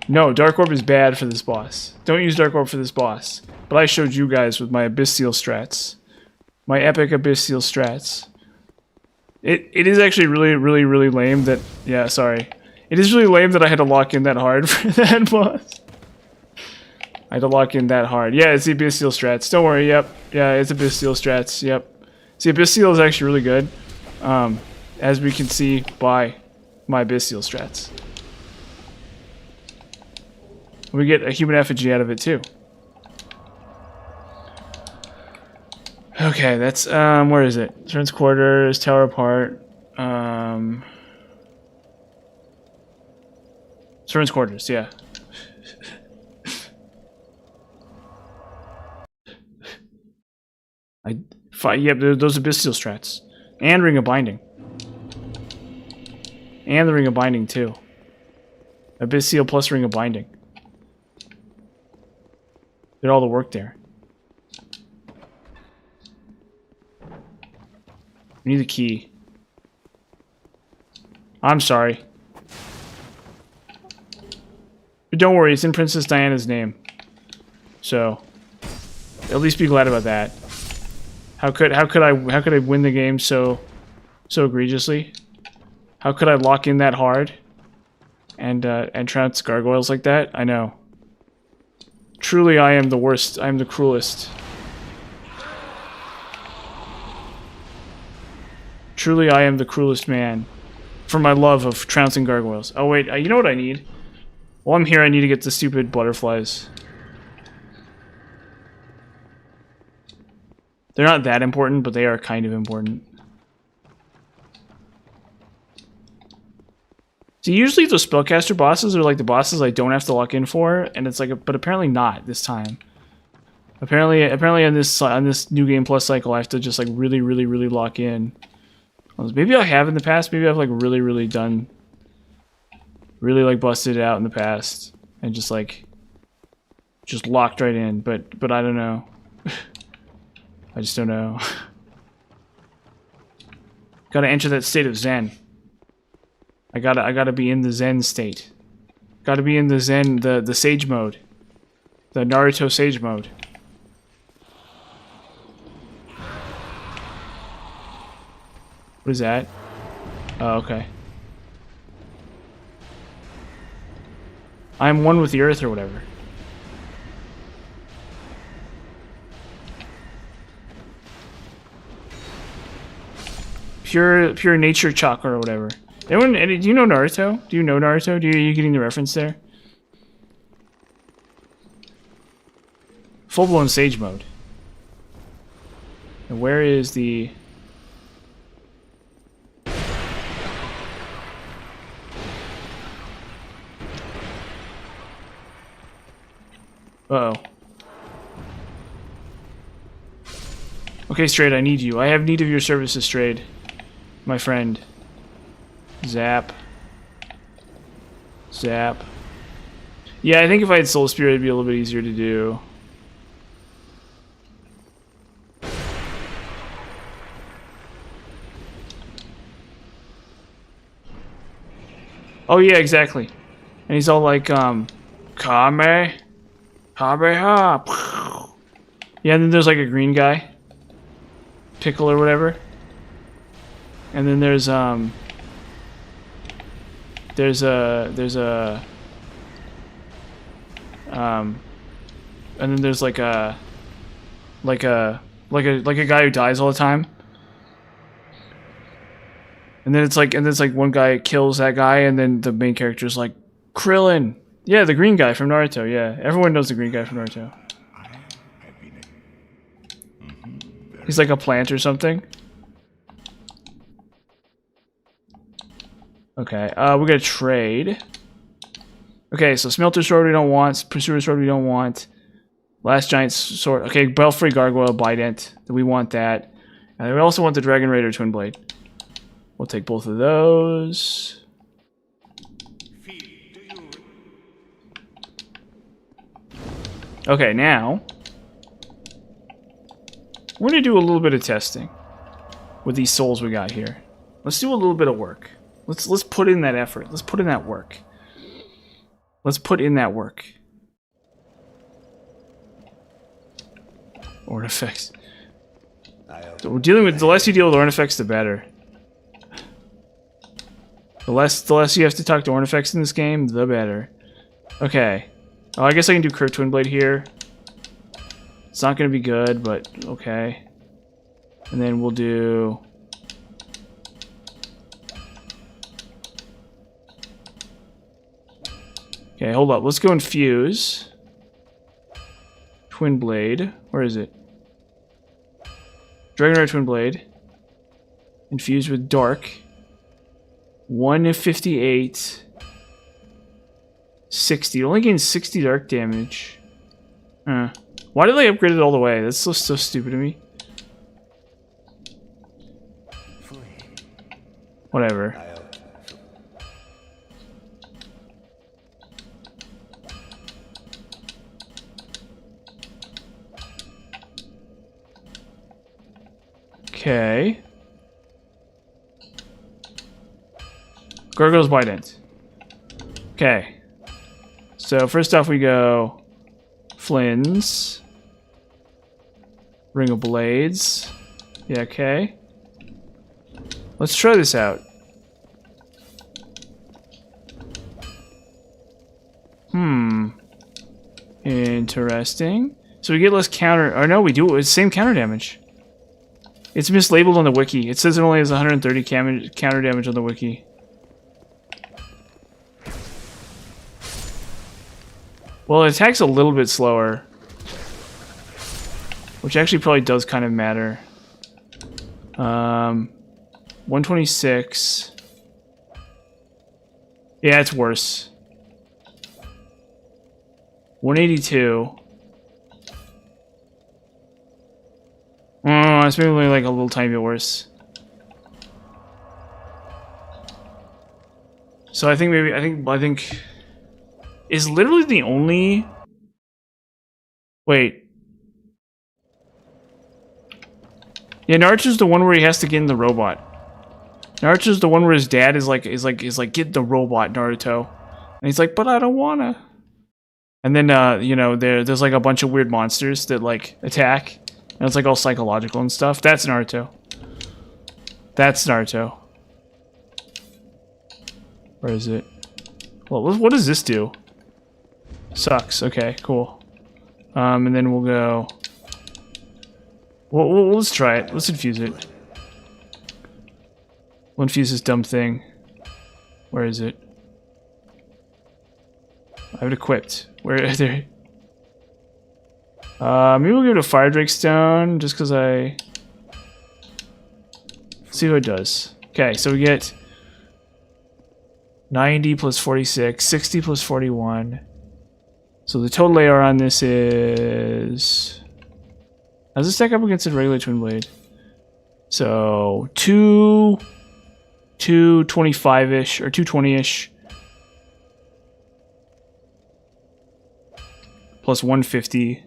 No, Dark Orb is bad for this boss. Don't use Dark Orb for this boss. But I showed you guys with my Abyssial strats. My epic Abyssial strats. It is actually really lame that... Yeah, sorry. It is really lame that I had to lock in that hard for that boss. I had to lock in that hard. Yeah, it's the Abyssial strats. Don't worry, yep. Yeah, it's Abyssial strats, yep. See, Abyssial is actually really good. As we can see by my Abyssial strats. We get a human effigy out of it too. Okay, that's where is it? Servant's quarters, tower apart. Servant's quarters, yeah. Yep, those Abyssial strats. And Ring of Binding. And the Ring of Binding too. Abyssial plus Ring of Binding. Did all the work there. We need the key. I'm sorry. But don't worry, it's in Princess Diana's name. So, at least be glad about that. How could I win the game so egregiously? How could I lock in that hard? And trounce gargoyles like that? I know. Truly, I am the worst. I am the cruelest. Truly, I am the cruelest man. For my love of trouncing gargoyles. Oh wait, you know what I need? While I'm here, I need to get the stupid butterflies. They're not that important, but they are kind of important. So usually the spellcaster bosses are like the bosses I don't have to lock in for, and it's like, but apparently not this time. Apparently on this new game plus cycle, I have to just like really lock in. Maybe I have in the past. Maybe I've like really like busted it out in the past and just locked right in. But I don't know. I just don't know. Gotta enter that state of Zen. I gotta be in the Zen state. Gotta be in the Zen, the Sage mode. The Naruto Sage mode. What is that? Oh, okay. I'm one with the earth or whatever. Pure nature chakra or whatever. Anyone, do you know Naruto? Do you know Naruto? Are you getting the reference there? Full-blown Sage mode. And where is the... Uh-oh. Okay, Strayed, I need you. I have need of your services, Strayed. My friend. Zap. Zap. Yeah, I think if I had Soul Spear, it'd be a little bit easier to do. Oh yeah, exactly. And he's all like, Kame. Kameha. Yeah, and then there's like a green guy. Pickle or whatever. And then there's and then there's like a guy who dies all the time. And then it's like one guy kills that guy, and then the main character's like, Krillin. Yeah, the green guy from Naruto. Yeah, everyone knows the green guy from Naruto. He's like a plant or something. Okay, we gotta trade. Okay, so Smelter Sword we don't want, Pursuer Sword we don't want. Last giant sword. Okay, Belfry Gargoyle Bident. We want that. And we also want the Dragon Raider Twin Blade. We'll take both of those. Okay, now we're gonna do a little bit of testing with these souls we got here. Let's do a little bit of work. Let's put in that effort. Let's put in that work. Let's put in that work. Artifacts. So we're dealing with, the less you deal with artifacts, the better. The less you have to talk to artifacts in this game, the better. Okay. Oh, I guess I can do Curved Twin Blade here. It's not going to be good, but okay. And then we'll do... Okay, hold up. Let's go infuse. Twin Blade. Where is it? Dragon Raider Twin Blade. Infused with Dark. 158. 60. It only gains 60 dark damage. Why did they upgrade it all the way? That's so stupid to me. Whatever. Okay. Gargoyle's Bident. Okay. So first off we go Flynn's. Ring of Blades. Yeah, okay. Let's try this out. Interesting. So we get less counter... Or no, we do it. It's the same counter damage. It's mislabeled on the wiki. It says it only has 130 counter damage on the wiki. Well, it attacks a little bit slower. Which actually probably does kind of matter. 126. Yeah, it's worse. 182. Oh, it's maybe only like a little tiny bit worse. So I think is literally the only... Wait. Yeah, Naruto's the one where he has to get in the robot. Naruto's the one where his dad is like get the robot, Naruto. And he's like, but I don't wanna. And then you know, there's like a bunch of weird monsters that like attack. And it's like all psychological and stuff. That's Naruto. That's Naruto. Where is it? Well, what does this do? Sucks. Okay, cool. And then we'll go... Well, let's try it. Let's infuse it. We'll infuse this dumb thing. Where is it? I have it equipped. Where are they? Maybe we'll give it a Fire Drake Stone, just because I... see what it does. Okay, so we get 90 plus 46, 60 plus 41. So the total AR on this is... How does this stack up against a regular Twin Blade? So 225-ish, or 220-ish. Plus 150.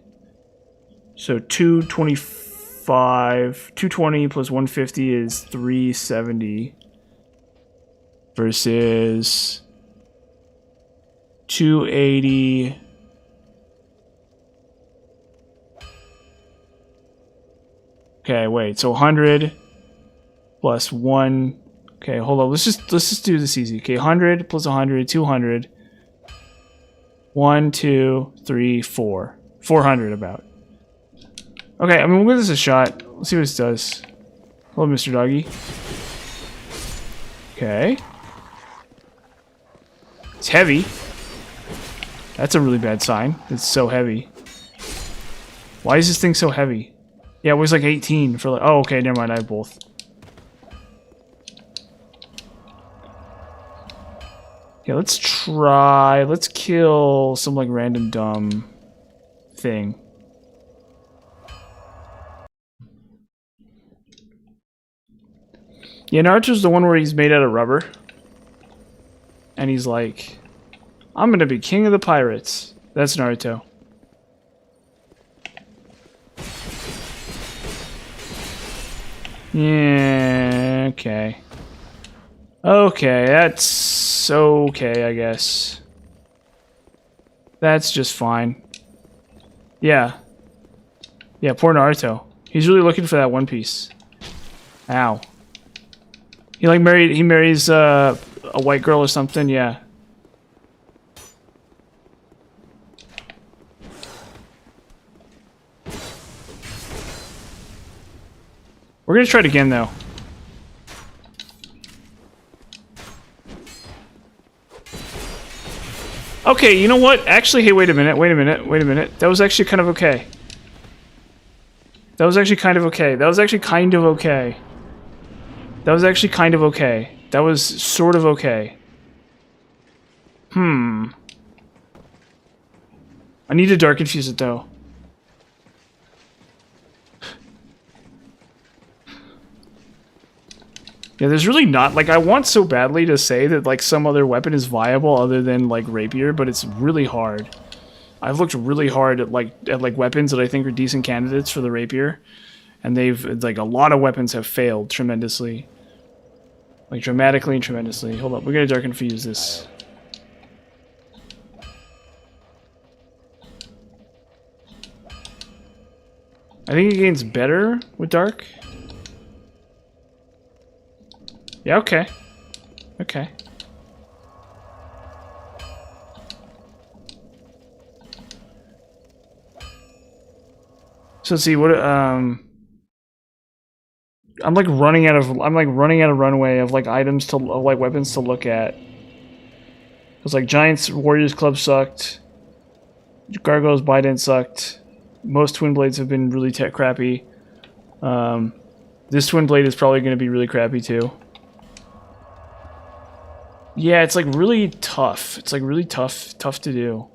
So 225, 220 plus 150 is 370 versus 280. Okay, wait. So 100 plus 1. Okay, hold on. Let's just do this easy. Okay, 100 plus 100, 200. 1, 2, 3, 4. 400 about. Okay, I mean, we'll give this a shot. Let's see what this does. Hello, Mr. Doggy. Okay. It's heavy. That's a really bad sign. It's so heavy. Why is this thing so heavy? Yeah, it was like 18 for like... Oh, okay, never mind. I have both. Okay, let's try... Let's kill some, like, random dumb thing. Yeah, Naruto's the one where he's made out of rubber. And he's like, I'm gonna be king of the pirates. That's Naruto. Yeah, okay. Okay, that's okay, I guess. That's just fine. Yeah. Yeah, poor Naruto. He's really looking for that One Piece. Ow. He marries a white girl or something, yeah. We're gonna try it again though. Okay, you know what? Actually, hey, wait a minute. That was actually kind of okay. That was actually kind of okay. That was actually kind of okay. That was actually kind of okay. That was sort of okay. I need to dark infuse it though. Yeah, there's really not, like, I want so badly to say that, like, some other weapon is viable other than, like, rapier, but it's really hard. I've looked really hard at weapons that I think are decent candidates for the rapier, and like, a lot of weapons have failed tremendously. Like, dramatically and tremendously. Hold up, we're gonna dark infuse this. I think it gains better with dark. Yeah, okay. Okay. So let's see what I'm like running out of runway of like items to like weapons to look at. Cuz like Giants Warriors Club sucked. Gargoyles Biden sucked. Most twin blades have been really crappy. This twin blade is probably going to be really crappy too. Yeah, it's like really tough. It's like really tough to do.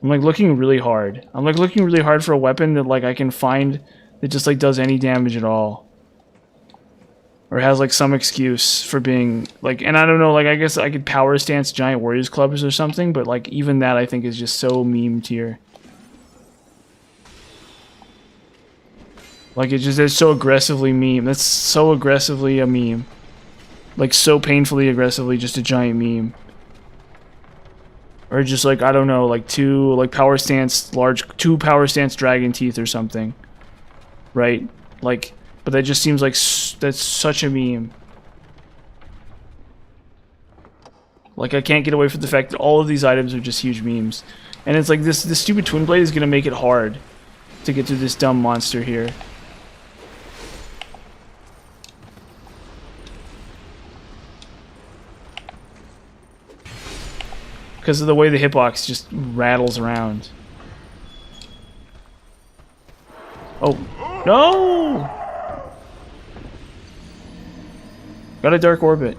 I'm like looking really hard. I'm like looking really hard for a weapon that like I can find that just like does any damage at all. Or has like some excuse for being like, and I don't know, like I guess I could power stance Giant Warriors Clubs or something, but like even that I think is just so meme tier. Like it's so aggressively meme. That's so aggressively a meme. Like so painfully aggressively just a giant meme. Or just like, I don't know, like two power stance power stance dragon teeth or something. Right? Like, but that just seems like that's such a meme. Like I can't get away from the fact that all of these items are just huge memes. And it's like this stupid twin blade is gonna make it hard to get through this dumb monster here. Because of the way the hitbox just rattles around. Oh. No! Got a dark orbit.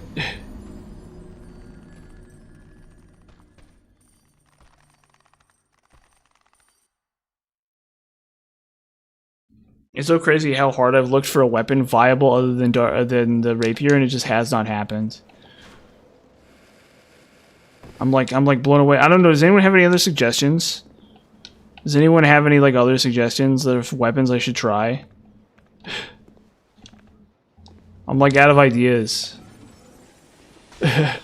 It's so crazy how hard I've looked for a weapon viable other than the rapier, and it just has not happened. I'm like blown away. I don't know. Does anyone have any other suggestions? Does anyone have any like other suggestions of weapons I should try? I'm like out of ideas. I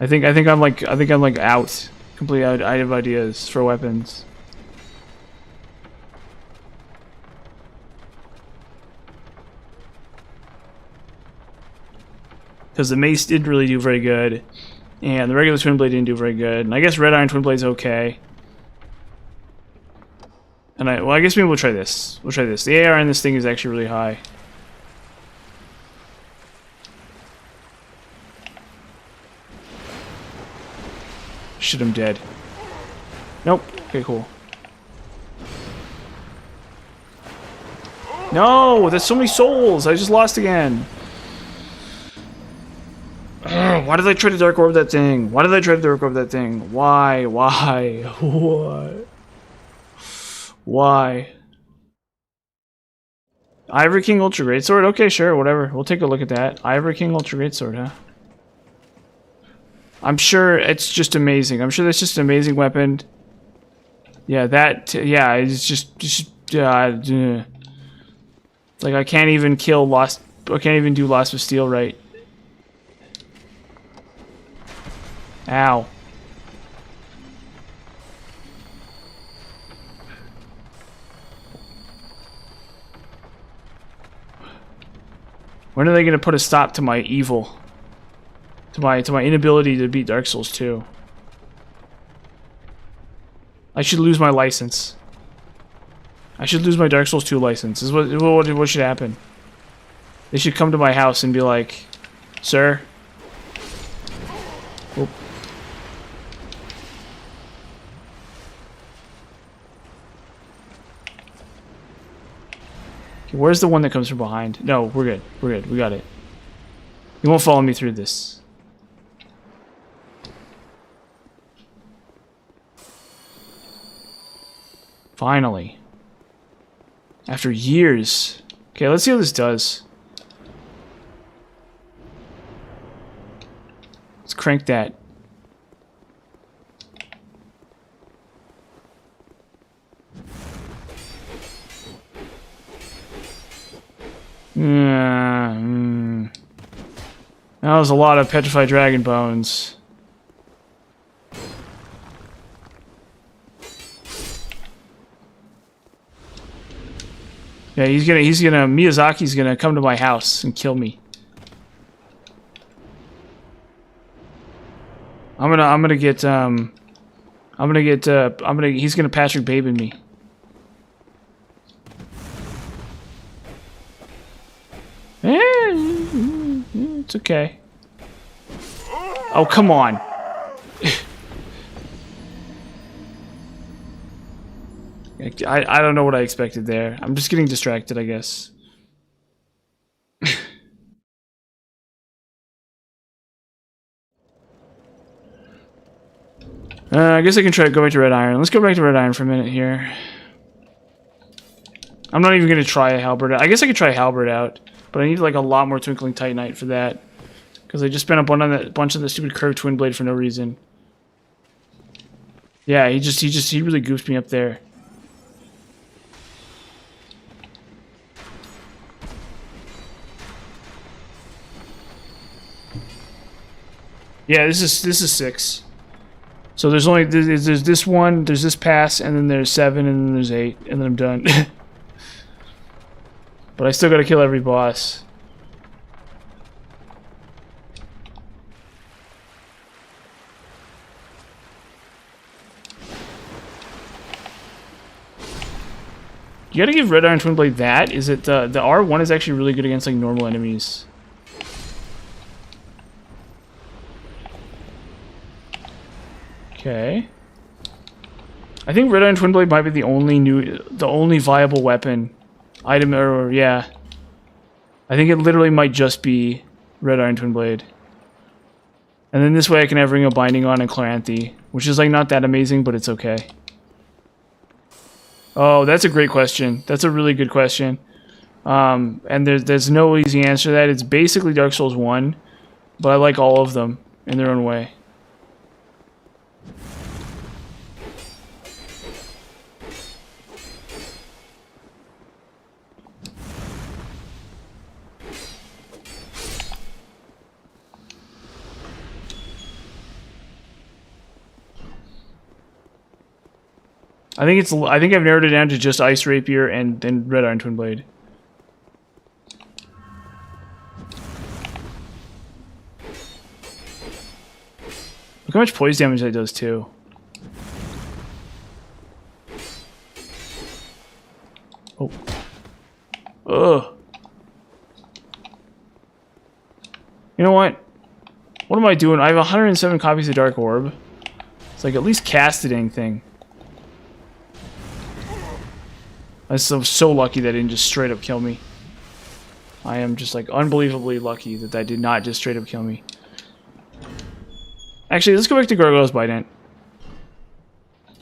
think I'm like out, completely out of ideas for weapons. Because the mace didn't really do very good, and the regular twin blade didn't do very good, and I guess red iron twin blade's okay. And I guess maybe we'll try this. We'll try this. The AR in this thing is actually really high. Shit, I'm dead. Nope. Okay, cool. No, there's so many souls. I just lost again. Why did I try to dark orb that thing? Why did I try to dark orb that thing? Why? Why? What? Why? Ivory King Ultra Greatsword? Okay, sure, whatever. We'll take a look at that. Ivory King Ultra Greatsword, huh? I'm sure it's just amazing. I'm sure that's just an amazing weapon. Yeah, yeah, it's just like I can't even kill Lost. I can't even do Lost Bastille right. Ow. When are they gonna put a stop to my evil? To my inability to beat Dark Souls 2? I should lose my license. I should lose my Dark Souls 2 license. This is what should happen. They should come to my house and be like, "Sir." Oop. Okay, where's the one that comes from behind? No, we're good. We're good. We got it. You won't follow me through this. Finally. After years. Okay, let's see how this does. Let's crank that. That was a lot of petrified dragon bones. Yeah, Miyazaki's gonna come to my house and kill me. He's gonna Patrick Babe in me. It's okay. Oh, come on. I don't know what I expected there. I'm just getting distracted, I guess. I guess I can try to go back to Red Iron. Let's go back to Red Iron for a minute here. I'm not even going to try a Halberd. I guess I could try Halberd out, but I need like a lot more Twinkling Titanite for that. Because I just spent a bunch on the stupid curved twin blade for no reason. Yeah, he really goofed me up there. Yeah, this is 6. So there's this one, there's this pass, and then there's 7, and then there's 8, and then I'm done. But I still gotta kill every boss. You gotta give Red Iron Twin Blade that. Is it the R1 is actually really good against like normal enemies. Okay. I think Red Iron Twin Blade might be the only viable weapon item, or yeah. I think it literally might just be Red Iron Twin Blade. And then this way I can have Ring of Binding on and Chloranthy, which is like not that amazing, but it's okay. Oh, that's a great question. That's a really good question. And there's no easy answer to that. It's basically Dark Souls 1, but I like all of them in their own way. I think I've narrowed it down to just Ice Rapier and then Red Iron Twin Blade. Look how much poise damage that does too. Oh. Ugh. You know what? What am I doing? I have 107 copies of Dark Orb. It's like at least cast the dang thing. I'm so lucky that didn't just straight up kill me. I am just like unbelievably lucky that did not just straight up kill me. Actually, let's go back to Gargoyle's Bident.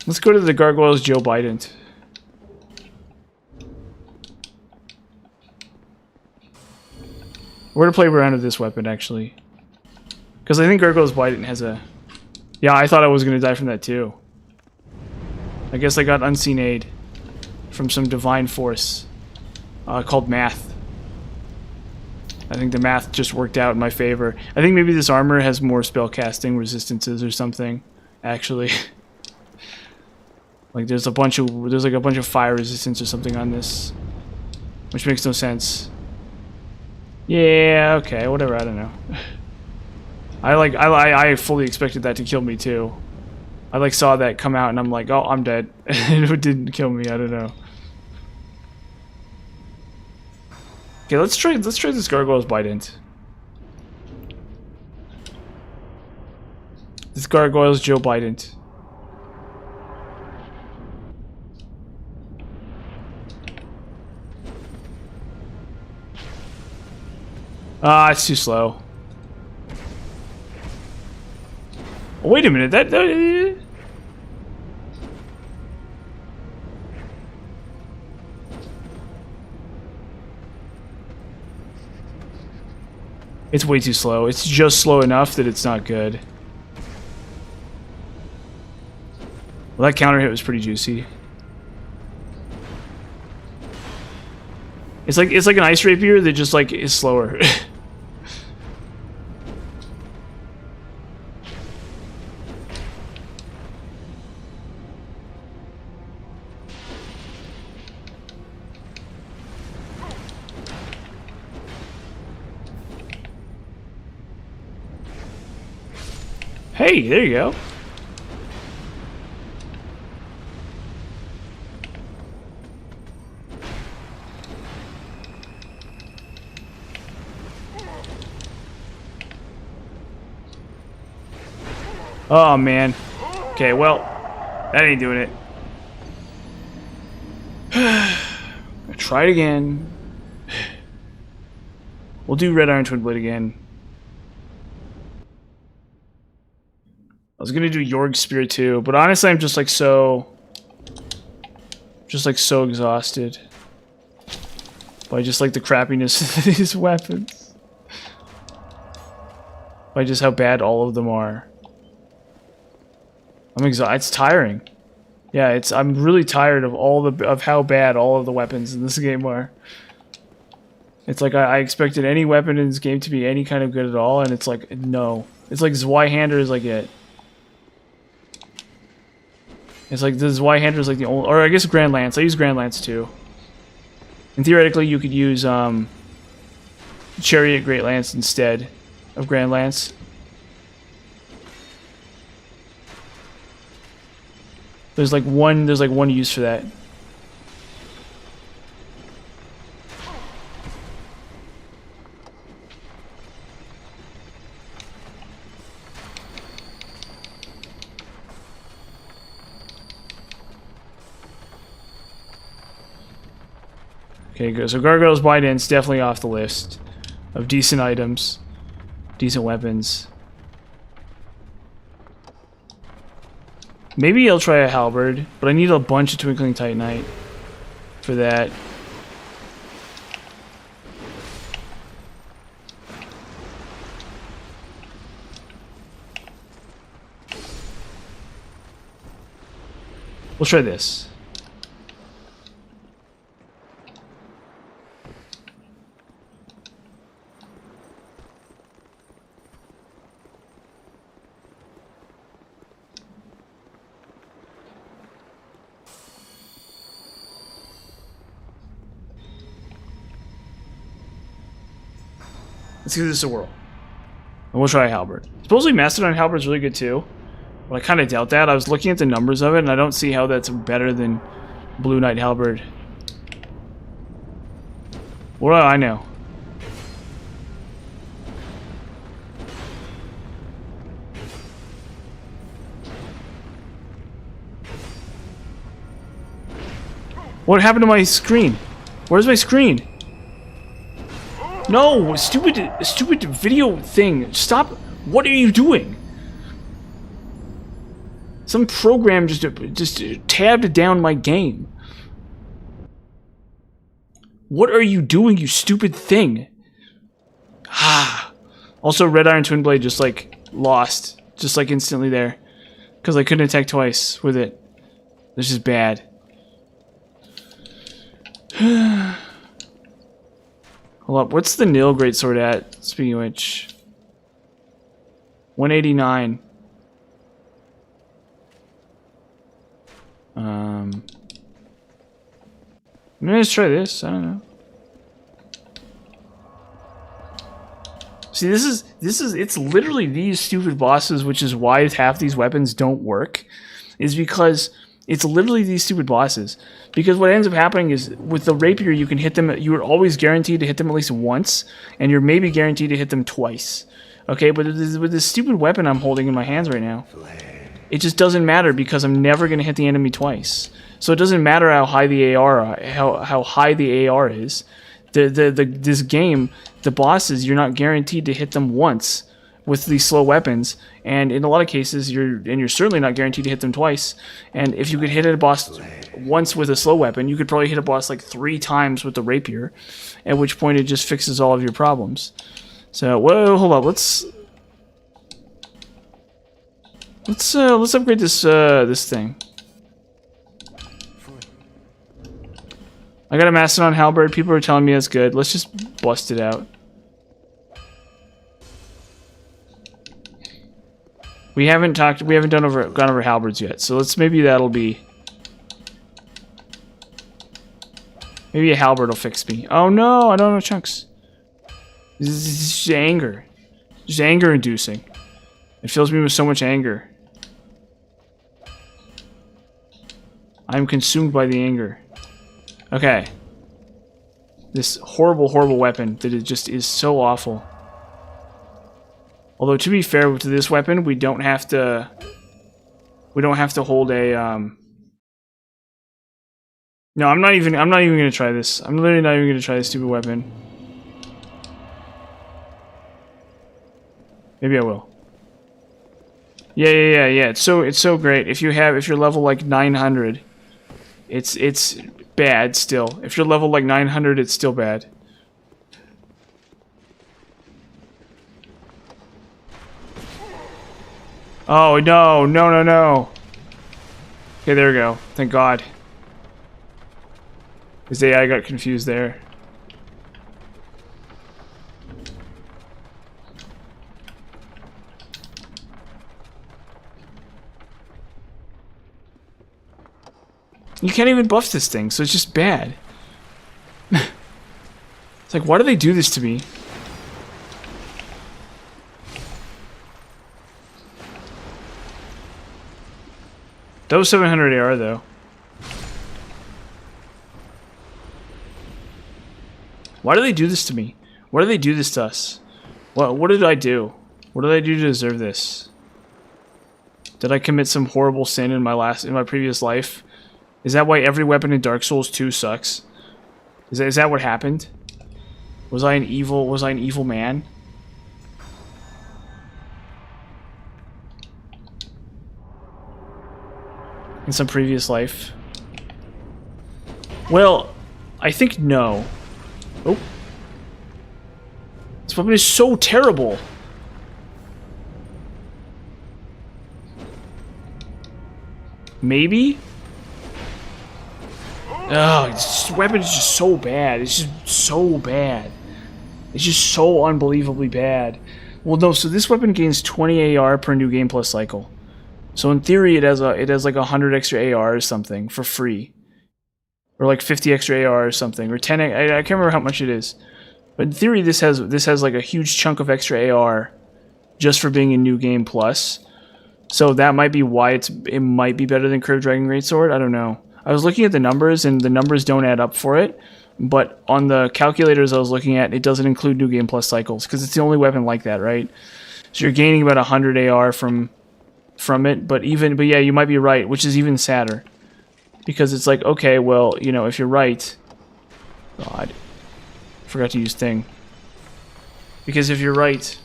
Let's go to the Gargoyle's Joe Bident. We're gonna play around with this weapon, actually. Because I think Gargoyle's Bite has a... Yeah, I thought I was gonna die from that, too. I guess I got unseen aid from some divine force called math. I think the math just worked out in my favor. I think maybe this armor has more spellcasting resistances or something, actually. Like there's like a bunch of fire resistance or something on this, which makes no sense. Yeah, okay, whatever, I don't know. I fully expected that to kill me too. I like saw that come out and I'm like, oh, I'm dead. And it didn't kill me, I don't know. Okay, let's try this Gargoyle's Bident. This Gargoyle's Joe Bident. Ah, it's too slow. Oh, wait a minute, that it's way too slow. It's just slow enough that it's not good. Well, that counter hit was pretty juicy. It's like an ice rapier that just like is slower. Hey, there you go. Oh man. Okay, well, that ain't doing it. I'll try it again. We'll do Red Iron Twin Blade again. I was gonna do Yorg's Spear too, but honestly I'm just like so exhausted by just like the crappiness of these weapons. By just how bad all of them are. I'm exhausted. It's tiring. Yeah, I'm really tired of how bad all of the weapons in this game are. It's like I expected any weapon in this game to be any kind of good at all, and it's like no. It's like Zweihander is like it. It's like the Zweihander is like the only, or I guess Grand Lance. I use Grand Lance too. And theoretically, you could use Chariot Great Lance instead of Grand Lance. There's like one use for that. Okay, good. So Gargoyle's Bident's definitely off the list of decent items, decent weapons. Maybe I'll try a halberd, but I need a bunch of Twinkling Titanite for that. We'll try this. Let's give this a whirl. And we'll try a halberd. Supposedly Mastodon halberd is really good too. But I kind of doubt that. I was looking at the numbers of it and I don't see how that's better than Blue Knight halberd. What do I know? What happened to my screen? Where's my screen? No, stupid video thing. Stop. What are you doing? Some program just tabbed down my game. What are you doing, you stupid thing? Also, Red Iron Twin Blade just like lost, just like instantly there, because I couldn't attack twice with it. This is bad. Hold up, what's the Nil Greatsword at? Speaking of which, 189. Maybe let's try this. I don't know. See, it's literally these stupid bosses, which is why half these weapons don't work, is because it's literally these stupid bosses. Because what ends up happening is, with the rapier, you can hit them, you're always guaranteed to hit them at least once, and you're maybe guaranteed to hit them twice. Okay, but with this stupid weapon I'm holding in my hands right now, it just doesn't matter because I'm never going to hit the enemy twice. So it doesn't matter how high the AR, how high the AR is. This game, the bosses, you're not guaranteed to hit them once with these slow weapons, and in a lot of cases, you're certainly not guaranteed to hit them twice. And if you could hit a boss once with a slow weapon, you could probably hit a boss like 3 times with the rapier, at which point it just fixes all of your problems. So, whoa, hold up, let's upgrade this thing. I got a Mastodon Halberd. People are telling me that's good. Let's just bust it out. We haven't gone over halberds yet. So maybe that'll be. Maybe a halberd will fix me. Oh no, I don't know chunks. This is just anger. Just anger inducing. It fills me with so much anger. I'm consumed by the anger. Okay. This horrible, horrible weapon that it just is so awful. Although, to be fair to this weapon, we don't have to hold a No, I'm not even gonna try this. I'm literally not even gonna try this stupid weapon. Maybe I will. Yeah. It's so great. If you're level like 900, it's bad still. If you're level like 900, it's still bad. Oh no. Okay, there we go. Thank God. His AI got confused there. You can't even buff this thing, so it's just bad. It's like, why do they do this to me? That was 700 AR though. Why do they do this to me? Why do they do this to us? What did I do? What did I do to deserve this? Did I commit some horrible sin in my previous life? Is that why every weapon in Dark Souls 2 sucks? Is that what happened? Was I an evil man? In some previous life? Well, I think no. Oh. This weapon is so terrible. Maybe? Oh, this weapon is just so bad. It's just so bad. It's just so unbelievably bad. Well, no, so this weapon gains 20 AR per new game plus cycle. So in theory, it has like 100 extra AR or something for free. Or like 50 extra AR or something. Or 10, I can't remember how much it is. But in theory, this has like a huge chunk of extra AR just for being a new game plus. So that might be why it might be better than Curved Dragon Greatsword. I don't know. I was looking at the numbers, and the numbers don't add up for it. But on the calculators I was looking at, it doesn't include New Game Plus cycles, because it's the only weapon like that, right? So you're gaining about 100 AR from it, but yeah, you might be right, which is even sadder. Because it's like, okay, well, you know, if you're right... God. I forgot to use thing. Because if you're right...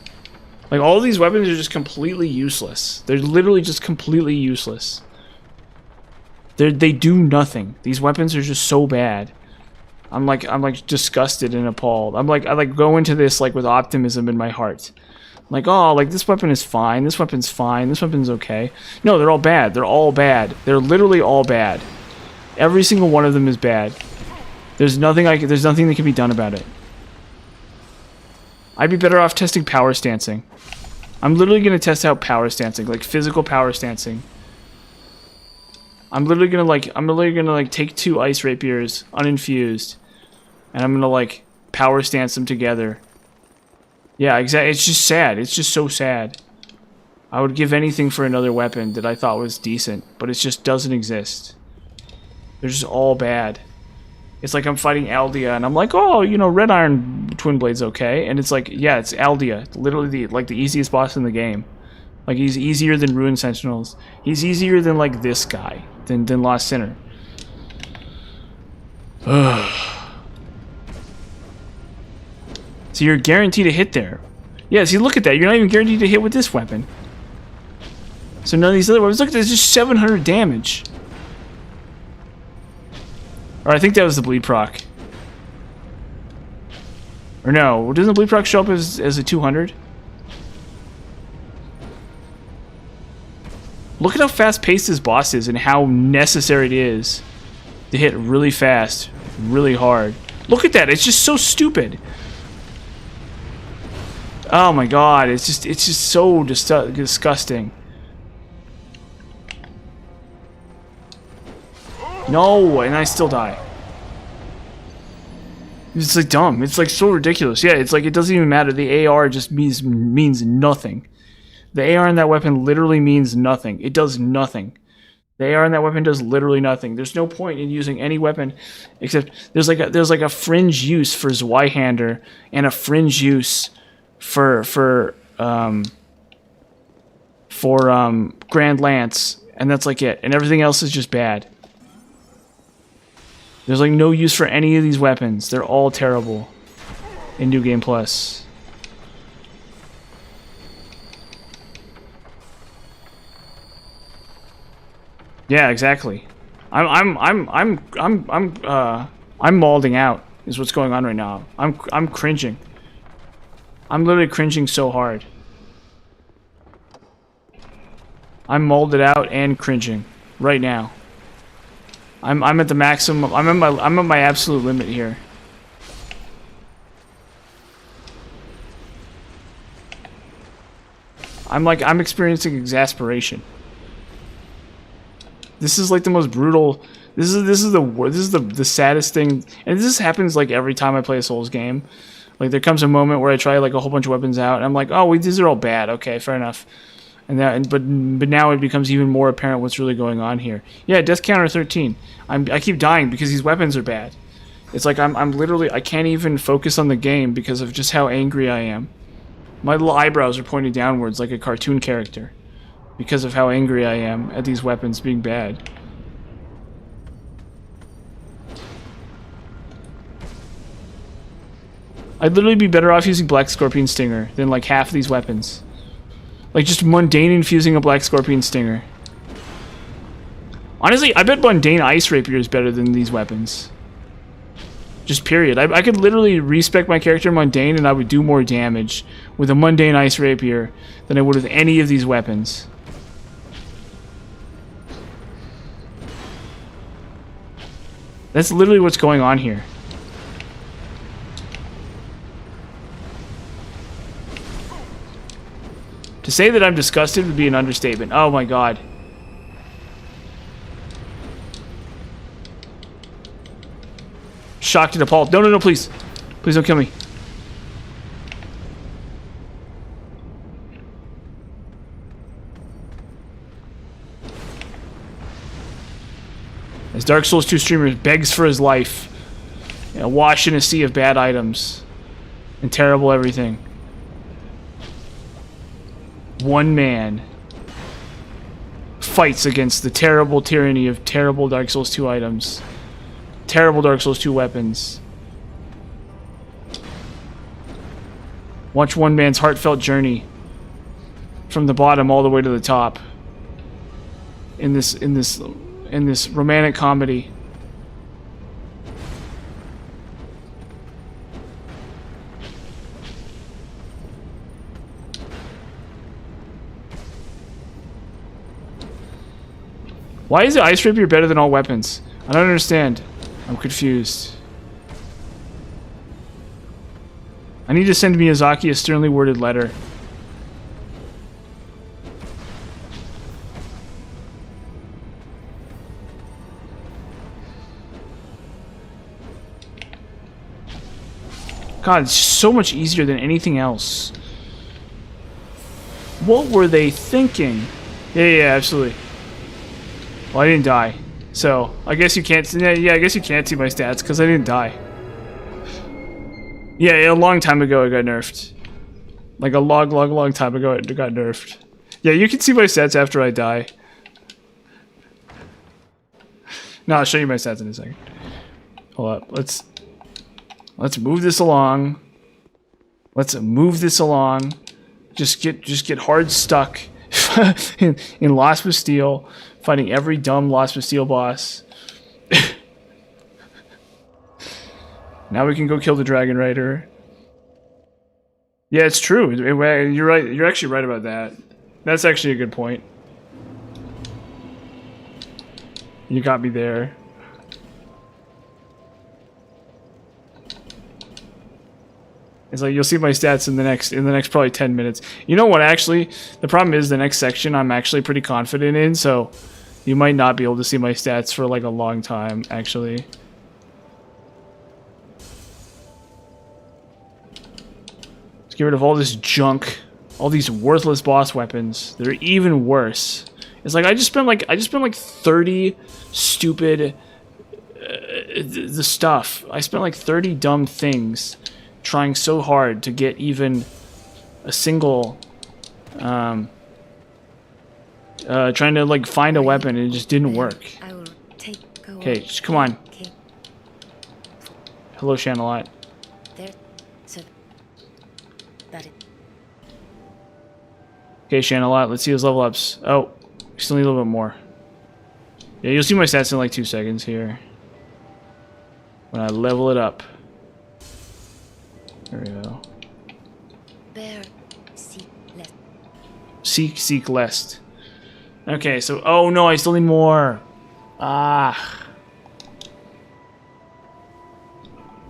Like, all these weapons are just completely useless. They're literally just completely useless. They do nothing. These weapons are just so bad. I'm like disgusted and appalled. I like go into this like with optimism in my heart. Like, oh, like this weapon is fine. This weapon's fine. This weapon's okay. No, they're all bad. They're all bad. They're literally all bad. Every single one of them is bad. There's nothing that can be done about it. I'd be better off testing power stancing. I'm literally going to test out power stancing, like physical power stancing. I'm literally going to like take 2 ice rapiers uninfused and I'm going to like power stance them together. Yeah, exactly. It's just sad. It's just so sad. I would give anything for another weapon that I thought was decent, but it just doesn't exist. They're just all bad. It's like I'm fighting Aldea, and I'm like, oh, you know, Red Iron Twin Blade's okay. And it's like, yeah, it's Aldea. Literally the easiest boss in the game. Like, he's easier than Ruined Sentinels. He's easier than, like, this guy. Than Lost Sinner. Ugh. So you're guaranteed to hit there. Yeah, see, look at that. You're not even guaranteed to hit with this weapon. So none of these other weapons. Look, there's just 700 damage. Or I think that was the bleed proc. Or no, doesn't the bleed proc show up as a 200? Look at how fast-paced this boss is and how necessary it is to hit really fast, really hard. Look at that, it's just so stupid. Oh my god, it's just so disgusting. No, and I still die. It's like dumb. It's like so ridiculous. Yeah, it's like it doesn't even matter. The AR just means nothing. The AR in that weapon literally means nothing. It does nothing. The AR in that weapon does literally nothing. There's no point in using any weapon except there's like a fringe use for Zweihander and a fringe use for Grand Lance, and that's like it. And everything else is just bad. There's like no use for any of these weapons. They're all terrible in New Game Plus. Yeah, exactly. I'm maulding out is what's going on right now. I'm cringing. I'm literally cringing so hard. I'm molded out and cringing right now. I'm at the maximum. I'm at my absolute limit here. I'm experiencing exasperation. This is like the most brutal. This is the saddest thing, and this happens like every time I play a Souls game. Like there comes a moment where I try like a whole bunch of weapons out, and I'm like, oh, wait, these are all bad. Okay, fair enough. But now it becomes even more apparent what's really going on here. Yeah, death counter 13. I keep dying because these weapons are bad. It's like I'm literally, I can't even focus on the game because of just how angry I am. My little eyebrows are pointed downwards like a cartoon character because of how angry I am at these weapons being bad. I'd literally be better off using Black Scorpion Stinger than like half of these weapons. Like, just mundane infusing a Black Scorpion Stinger. Honestly, I bet mundane Ice Rapier is better than these weapons. Just period. I could literally respec my character mundane and I would do more damage with a mundane Ice Rapier than I would with any of these weapons. That's literally what's going on here. To say that I'm disgusted would be an understatement. Oh my god. Shocked and appalled. No, please. Please don't kill me. As Dark Souls 2 streamer begs for his life, you know, washed in a sea of bad items and terrible everything. One man fights against the terrible tyranny of terrible Dark Souls 2 items. Terrible Dark Souls 2 weapons. Watch one man's heartfelt journey from the bottom all the way to the top. In this romantic comedy. Why is the ice rapier better than all weapons? I don't understand. I'm confused. I need to send Miyazaki a sternly worded letter. God, it's so much easier than anything else. What were they thinking? Yeah, absolutely. Well, I didn't die. So, I guess you can't... Yeah, I guess you can't see my stats, because I didn't die. Yeah, a long time ago it got nerfed. Like a long time ago it got nerfed. Yeah, you can see my stats after I die. No, I'll show you my stats in a second. Hold up, let's move this along. Let's move this along. Just get hard stuck in Lost Bastille, fighting every dumb Lost Bastille boss. Now we can go kill the Dragon Rider. Yeah, it's true. You're right. You're actually right about that. That's actually a good point. You got me there. It's like you'll see my stats in the next probably 10 minutes. You know what, actually? The problem is the next section I'm actually pretty confident in, so you might not be able to see my stats for like a long time, actually. Let's get rid of all this junk, all these worthless boss weapons. They're even worse. It's like I just spent like 30 stupid the stuff. I spent like 30 dumb things trying so hard to get even a single trying to like find a weapon and it just didn't work. Okay, just come on. Hello, Shanalot. Okay, Shanalot, let's see his level ups. Oh, we still need a little bit more. Yeah, you'll see my stats in like 2 seconds here when I level it up. There we go. Bear, seek less. Seek lest. Okay, so oh no, I still need more. Ah.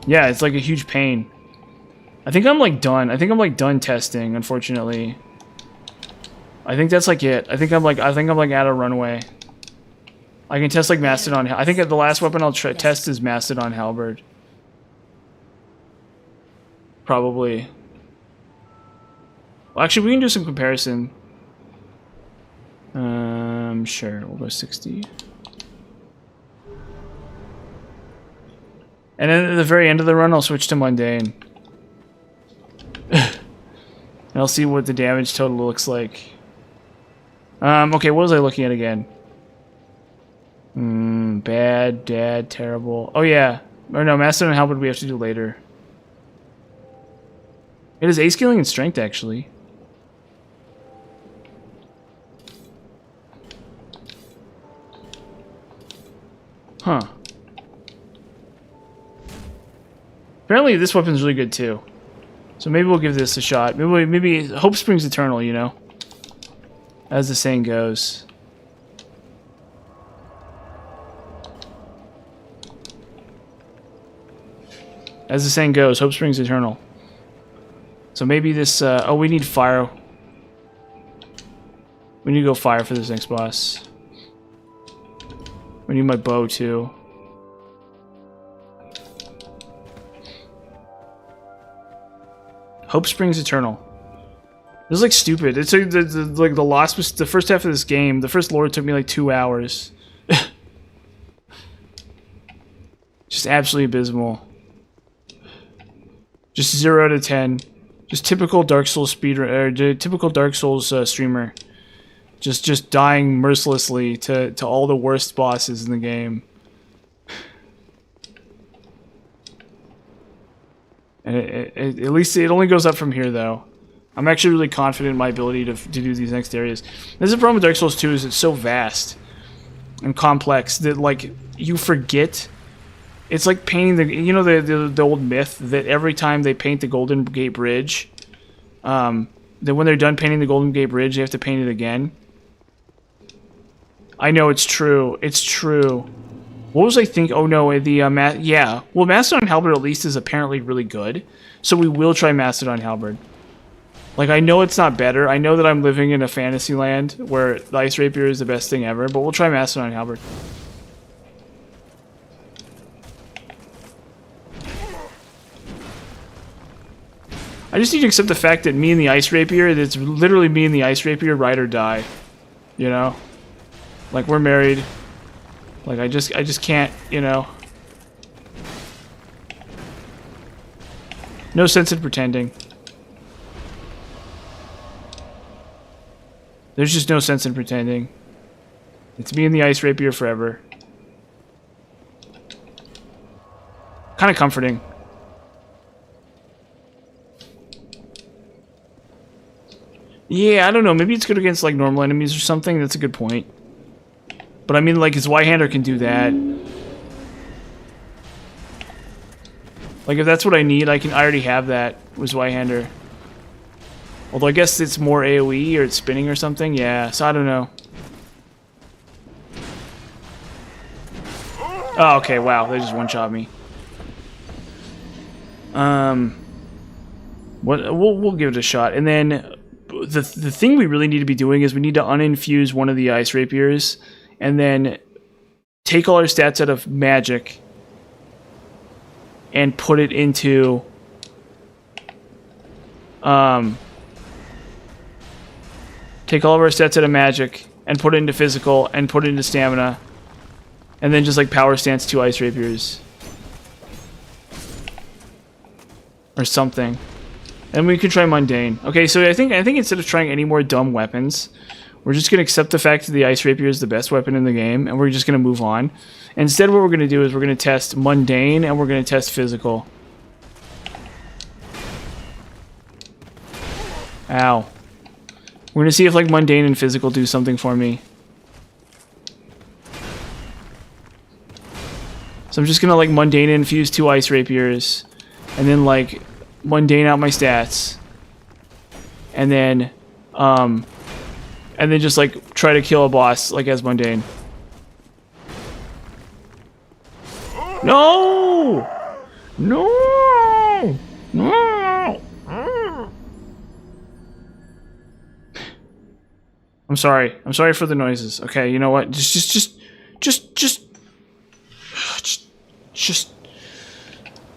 Yeah, it's like a huge pain. I think I'm like done. I think I'm like done testing, unfortunately. I think that's like it. I think I'm like out of runway. I can test like Mastodon. I think the last weapon I'll test is Mastodon Halberd. Probably. Well, actually, we can do some comparison. Sure, we'll go 60. And then at the very end of the run, I'll switch to Mundane. And I'll see what the damage total looks like. Okay, what was I looking at again? Bad, dad, terrible. Oh yeah. Or no, Mastodon Halberd we have to do later. It is A scaling and strength, actually. Huh. Apparently this weapon's really good too. So maybe we'll give this a shot. Maybe hope springs eternal, you know? As the saying goes. As the saying goes, hope springs eternal. So maybe this, oh, we need fire. We need to go fire for this next boss. We need my bow, too. Hope springs eternal. This is like stupid. It's like the first half of this game, the first lore took me like 2 hours. Just absolutely abysmal. Just 0 out of 10. Just typical Dark Souls typical Dark Souls streamer. Just dying mercilessly to all the worst bosses in the game. And at least it only goes up from here, though. I'm actually really confident in my ability to do these next areas. This is the problem with Dark Souls 2 is it's so vast and complex that like you forget. It's like painting the old myth that every time they paint the Golden Gate Bridge, that when they're done painting the Golden Gate Bridge, they have to paint it again. I know, it's true. It's true. What was I think? Oh no, the yeah. Well, Mastodon Halberd at least is apparently really good, so we will try Mastodon Halberd. Like, I know it's not better. I know that I'm living in a fantasy land where the Ice Rapier is the best thing ever, but we'll try Mastodon Halberd. I just need to accept the fact that me and the Ice Rapier, it's literally me and the Ice Rapier, ride or die. You know? Like, we're married. Like, I just can't, you know. No sense in pretending. There's just no sense in pretending. It's me and the Ice Rapier forever. Kind of comforting. Yeah, I don't know. Maybe it's good against, like, normal enemies or something. That's a good point. But, I mean, like, his Y-hander can do that. Like, if that's what I need, I already have that, was Y-hander. Although, I guess it's more AoE, or it's spinning or something. Yeah, so I don't know. Oh, okay, wow. They just one-shot me. We'll give it a shot. And then... The thing we really need to be doing is we need to uninfuse one of the Ice Rapiers and then take all our stats out of magic and put it into take all of our stats out of magic and put it into physical and put it into stamina and then just like power stance 2 Ice Rapiers or something. And we could try mundane. Okay, so I think instead of trying any more dumb weapons, we're just gonna accept the fact that the Ice Rapier is the best weapon in the game, and we're just gonna move on. Instead, what we're gonna do is we're gonna test mundane and we're gonna test physical. Ow. We're gonna see if like mundane and physical do something for me. So I'm just gonna like mundane infuse 2 Ice Rapiers, and then like mundane out my stats, and then just like try to kill a boss like as mundane. No! No! No! I'm sorry. I'm sorry for the noises. Okay, you know what? Just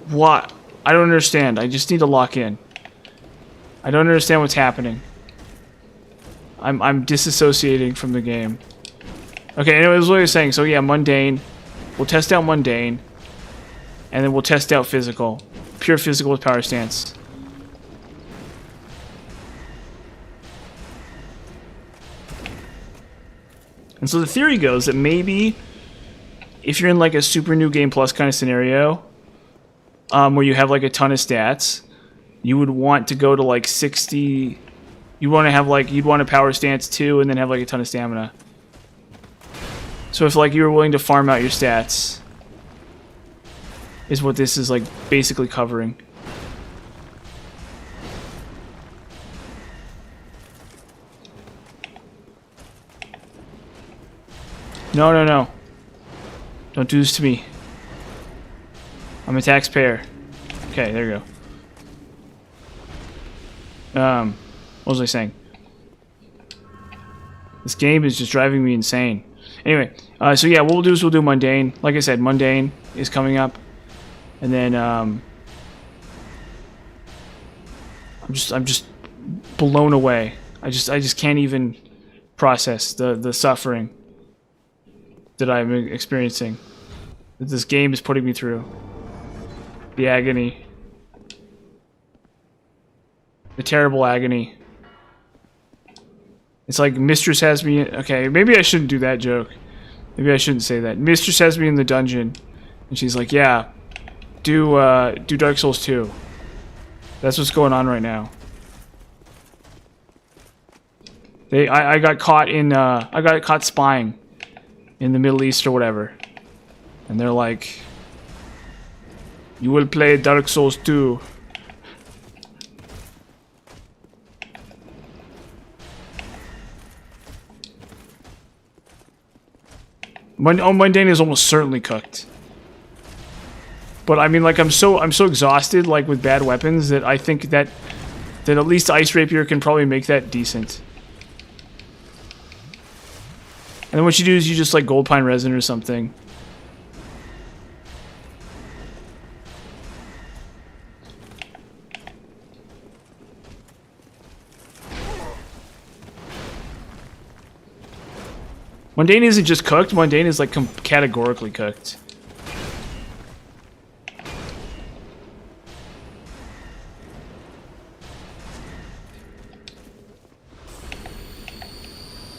what? I don't understand. I just need to lock in. I don't understand what's happening. I'm disassociating from the game. Okay, anyways, what I was saying. So yeah, mundane. We'll test out mundane. And then we'll test out physical. Pure physical with power stance. And so the theory goes that maybe if you're in like a super new game plus kind of scenario, where you have like a ton of stats, you would want to go to like 60. You want to have like, you'd want a power stance 2 and then have like a ton of stamina. So if like you were willing to farm out your stats, is what this is like basically covering. No, no, no. Don't do this to me. I'm a taxpayer. Okay, there you go. What was I saying? This game is just driving me insane. Anyway, so yeah, what we'll do is we'll do mundane. Like I said, mundane is coming up, and then I'm just blown away. I just can't even process the suffering that I'm experiencing, that this game is putting me through. The agony. The terrible agony. It's like Mistress has me... Okay, maybe I shouldn't do that joke. Maybe I shouldn't say that. Mistress has me in the dungeon. And she's like, yeah, do Dark Souls 2. That's what's going on right now. I got caught in... I got caught spying in the Middle East or whatever. And they're like... You will play Dark Souls 2. Mundane is almost certainly cooked. But I mean, like, I'm so exhausted, like, with bad weapons that I think that at least Ice Rapier can probably make that decent. And then what you do is you just like Gold Pine Resin or something. Mundane isn't just cooked, Mundane is like categorically cooked.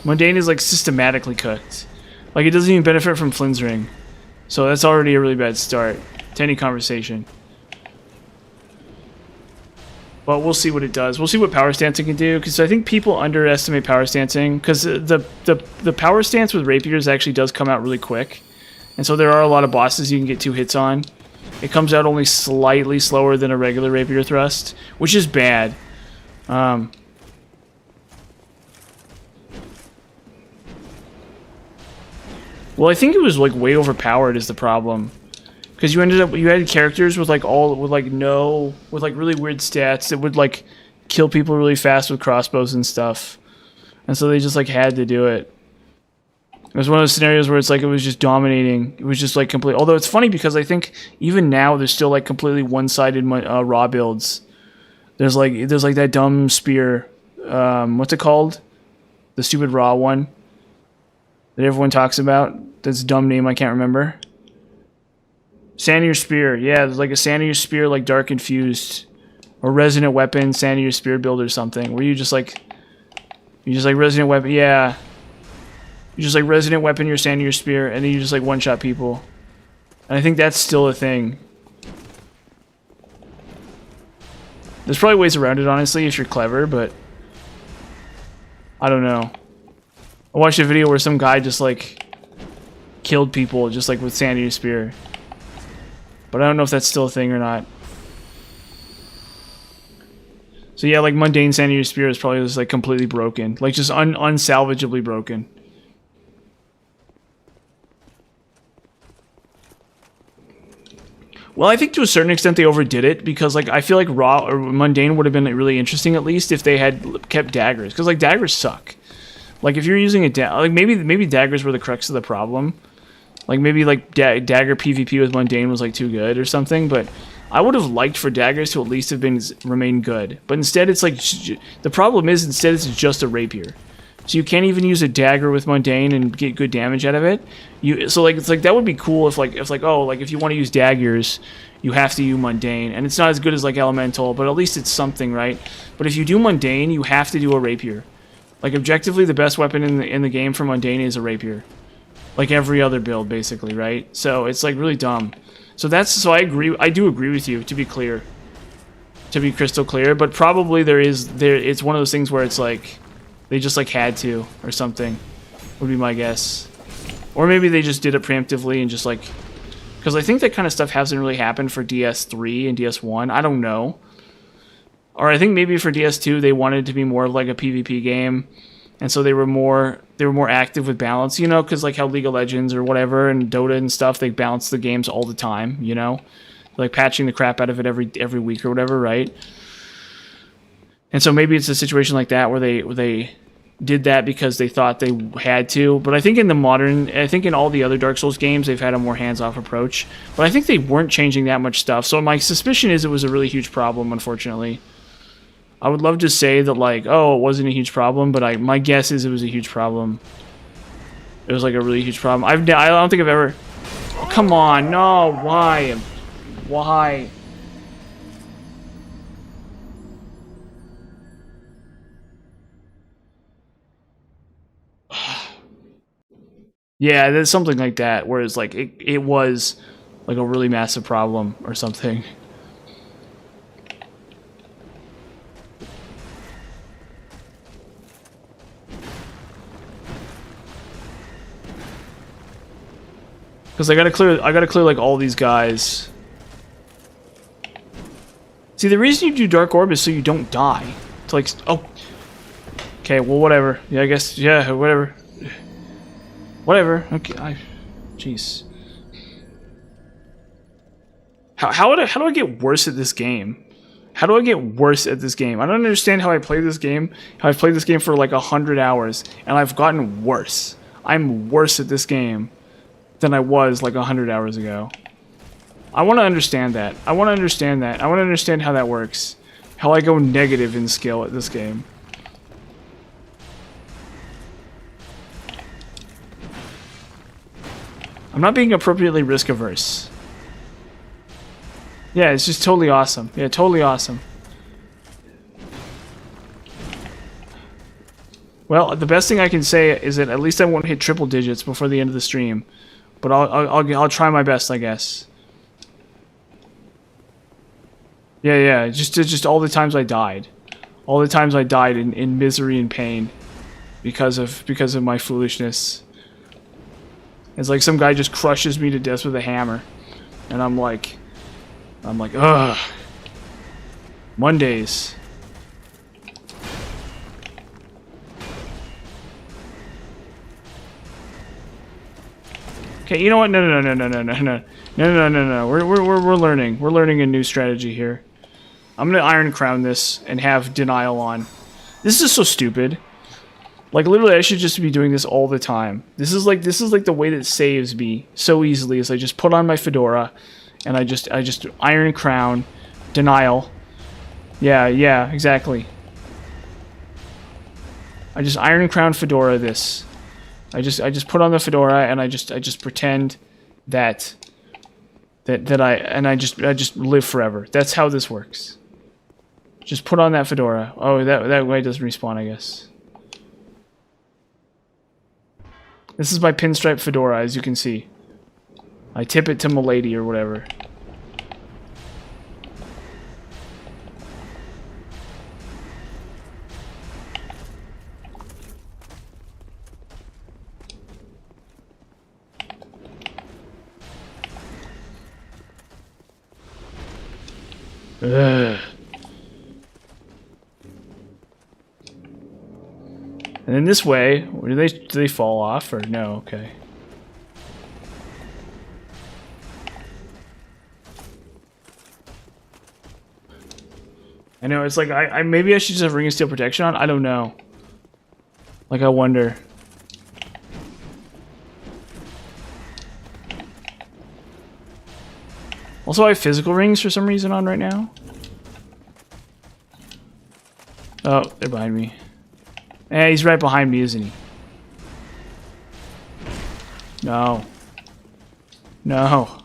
Mundane is like systematically cooked. Like it doesn't even benefit from Flynn's Ring. So that's already a really bad start to any conversation. But we'll see what it does. We'll see what power stancing can do, because I think people underestimate power stancing, because the power stance with rapiers actually does come out really quick. And so there are a lot of bosses you can get 2 hits on. It comes out only slightly slower than a regular rapier thrust, which is bad. Well, I think it was like way overpowered is the problem, because you had characters with like with like really weird stats that would like kill people really fast with crossbows and stuff, and so they just like had to do it. It was one of those scenarios where it's like it was just dominating. It was just like complete. Although it's funny because I think even now there's still like completely one-sided raw builds. There's like that dumb spear. What's it called? The stupid raw one that everyone talks about. That's a dumb name I can't remember. Sandier Spear. Yeah, there's like a Sandier Spear, like Dark Infused. Or Resonant Weapon, Sandier Spear build or something. Where you just like Resonant Weapon. Yeah. You just like Resonant Weapon your Sandier Spear, and then you just like one-shot people. And I think that's still a thing. There's probably ways around it, honestly, if you're clever, but I don't know. I watched a video where some guy just like killed people just like with Sandier Spear, but I don't know if that's still a thing or not. So yeah, like Mundane Sandier Spear is probably just like completely broken, like just unsalvageably broken. Well, I think to a certain extent they overdid it, because like I feel like raw or Mundane would have been like, really interesting at least if they had kept daggers, because like daggers suck. Like if you're using a like maybe daggers were the crux of the problem. Like maybe like dagger PvP with Mundane was like too good or something, but I would have liked for daggers to at least have remained good. But instead it's like the problem is instead it's just a rapier. So you can't even use a dagger with Mundane and get good damage out of it. So like it's like that would be cool if if you want to use daggers, you have to use Mundane, and it's not as good as like Elemental, but at least it's something, right? But if you do Mundane, you have to do a rapier. Like objectively, the best weapon in the game for Mundane is a rapier, like every other build, basically, right? So it's like really dumb. So I do agree with you, to be clear, to be crystal clear. But probably it's one of those things where it's like they just like had to or something, would be my guess, or maybe they just did it preemptively and just like, because I think that kind of stuff hasn't really happened for DS3 and DS1. I don't know. Or I think maybe for DS2 they wanted to be more of like a PvP game, and so they were more active with balance, you know, because like how League of Legends or whatever and Dota and stuff, they balance the games all the time, you know, like patching the crap out of it every week or whatever, right? And so maybe it's a situation like that where they did that because they thought they had to. But I think in all the other Dark Souls games they've had a more hands-off approach. But I think they weren't changing that much stuff. So my suspicion is it was a really huge problem, unfortunately. I would love to say that, like, oh, it wasn't a huge problem, but my guess is it was a huge problem. It was, like, a really huge problem. I don't think I've ever... Oh, come on, no, why? Why? Yeah, there's something like that, where it's, like, it was, like, a really massive problem or something. Because I gotta clear like all these guys. See, the reason you do Dark Orb is so you don't die. It's like, oh, okay, well, whatever. Yeah, I guess, yeah, whatever. Whatever. Okay, Jeez. How do I get worse at this game? How do I get worse at this game? I don't understand how I play this game. How I've played this game for like 100 hours, and I've gotten worse. I'm worse at this game than I was like 100 hours ago. I want to understand that. I want to understand that. I want to understand how that works. How I go negative in skill at this game. I'm not being appropriately risk averse. Yeah, it's just totally awesome. Yeah, totally awesome. Well, the best thing I can say is that at least I won't hit triple digits before the end of the stream. But I'll try my best, I guess. Yeah, just all the times I died. All the times I died in misery and pain because of my foolishness. It's like some guy just crushes me to death with a hammer. And I'm like, ugh. Mondays. Okay, you know what? No. We're learning. We're learning a new strategy here. I'm gonna Iron Crown this and have denial on. This is so stupid. Like literally, I should just be doing this all the time. This is like the way that saves me so easily. Is I just put on my fedora, and I just Iron Crown, denial. Yeah, exactly. I just Iron Crown fedora this. I just put on the fedora and I just pretend that I just live forever. That's how this works. Just put on that fedora. Oh, that way doesn't respawn, I guess. This is my pinstripe fedora, as you can see. I tip it to Milady or whatever. Ugh. And then this way, do they fall off or no? Okay. I know it's like I maybe I should just have Ring of Steel protection on. I don't know. Like I wonder. Also, I have physical rings for some reason on right now. Oh, they're behind me. Eh, he's right behind me, isn't he? No. No.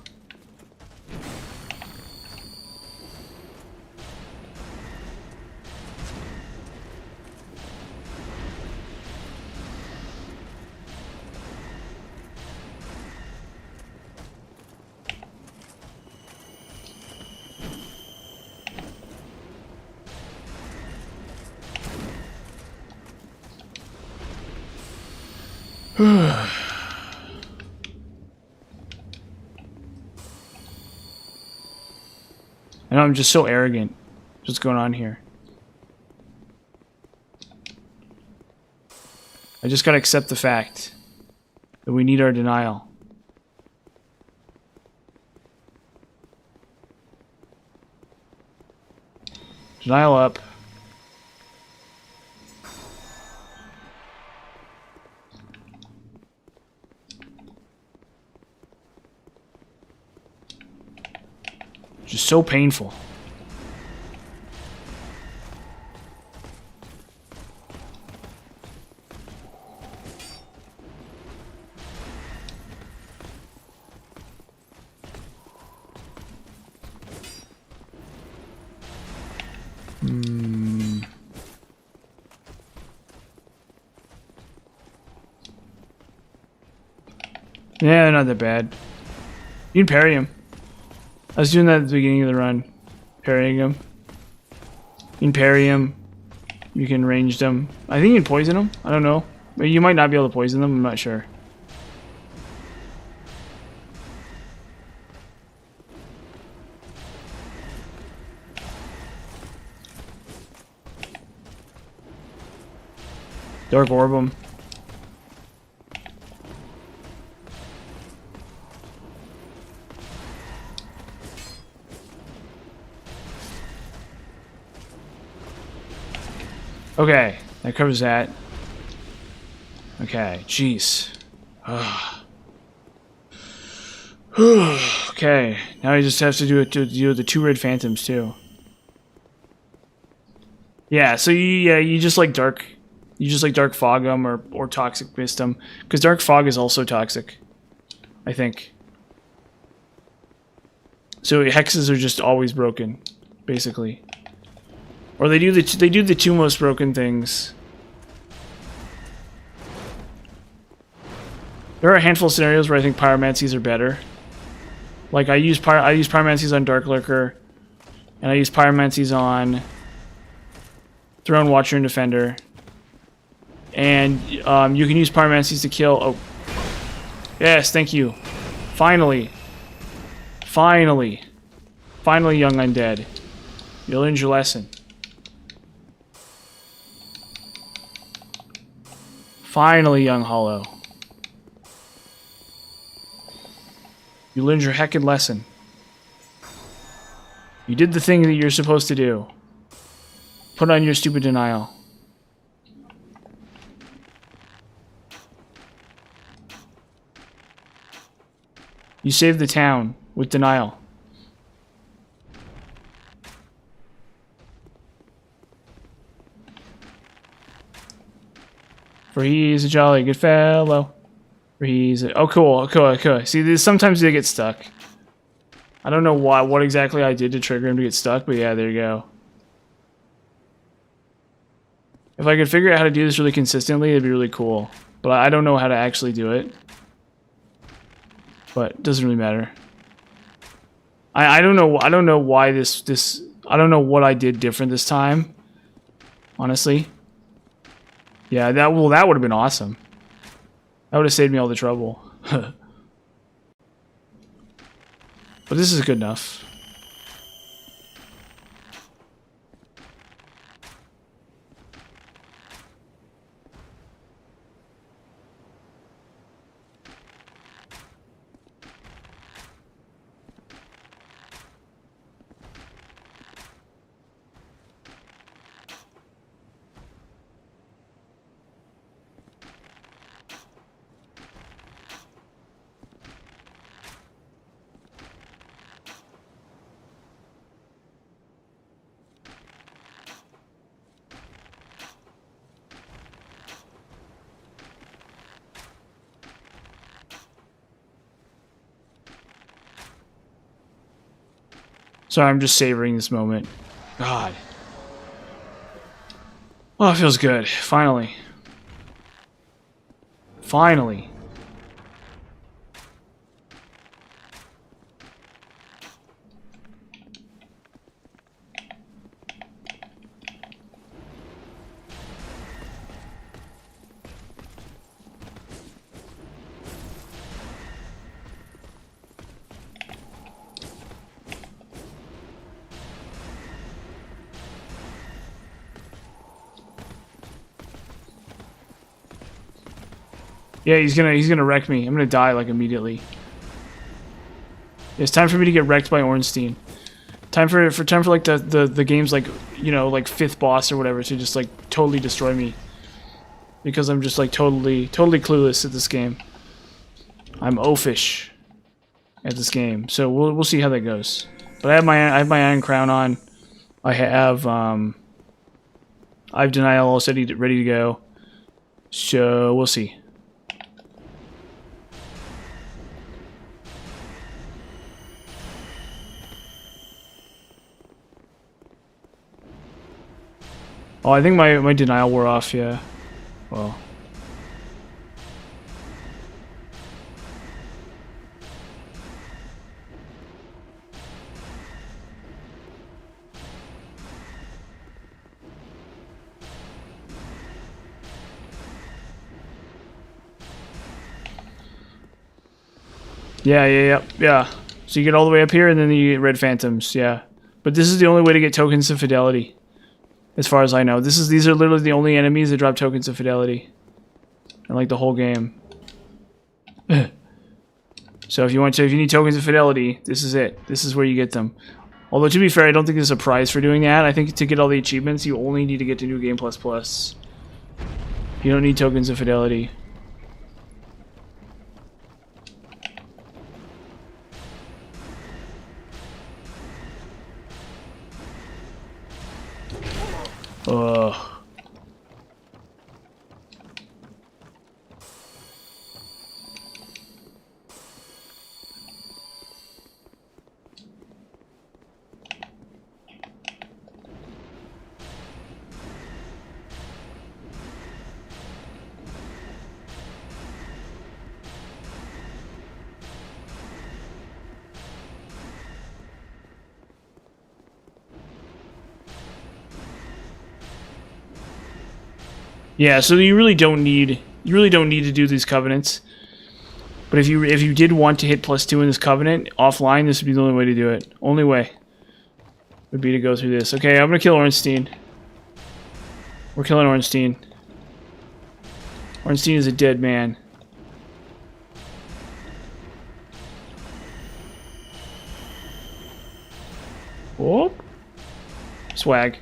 I know I'm just so arrogant. What's going on here? I just gotta accept the fact that we need our denial. Denial up. Just so painful. Yeah, not that bad. You can parry him. I was doing that at the beginning of the run. Parrying him. You can parry him. You can range them. I think you can poison them. I don't know. You might not be able to poison them. I'm not sure. Dark Orb him. Okay, that covers that. Okay, jeez. Okay, now I just have to do it to deal with the 2 red phantoms too. Yeah, so you just like dark fog them or toxic mist them, because dark fog is also toxic, I think. So hexes are just always broken, basically. Or they do the 2 most broken things. There are a handful of scenarios where I think pyromancies are better. Like I use pyromancies on Dark Lurker, and I use pyromancies on Throne Watcher and Defender. And you can use pyromancies to kill. Oh, yes, thank you. Finally, young undead, you learned your lesson. Finally, young hollow. You learned your heckin' lesson. You did the thing that you're supposed to do. Put on your stupid denial. You saved the town with denial. For he is a jolly good fellow. For he's a... Oh, cool. See, sometimes they get stuck. I don't know what exactly I did to trigger him to get stuck, but yeah, there you go. If I could figure out how to do this really consistently, it'd be really cool. But I don't know how to actually do it. But it doesn't really matter. I don't know why this I don't know what I did different this time. Honestly. Yeah, that would have been awesome. That would have saved me all the trouble. But this is good enough. Sorry, I'm just savoring this moment. God. Oh, it feels good. Finally. Finally. Yeah, he's gonna wreck me. I'm gonna die like immediately. It's time for me to get wrecked by Ornstein. Time for like the game's like, you know, like 5th boss or whatever to just like totally destroy me. Because I'm just like totally clueless at this game. I'm oafish at this game. So we'll see how that goes. But I have my Iron Crown on. I have Denial all ready to go. So we'll see. Oh, I think my denial wore off, yeah. Well. Yeah. So you get all the way up here and then you get red phantoms, yeah. But this is the only way to get tokens of fidelity. As far as I know. These are literally the only enemies that drop tokens of fidelity. In like the whole game. So if you need tokens of fidelity, this is it. This is where you get them. Although, to be fair, I don't think there's a prize for doing that. I think to get all the achievements, you only need to get to New Game Plus Plus. You don't need tokens of fidelity. Ugh. Yeah, so you really don't need to do these covenants. But if you did want to hit +2 in this covenant offline, this would be the only way to do it. Only way would be to go through this. Okay, I'm gonna kill Ornstein. We're killing Ornstein. Ornstein is a dead man. Whoop. Swag.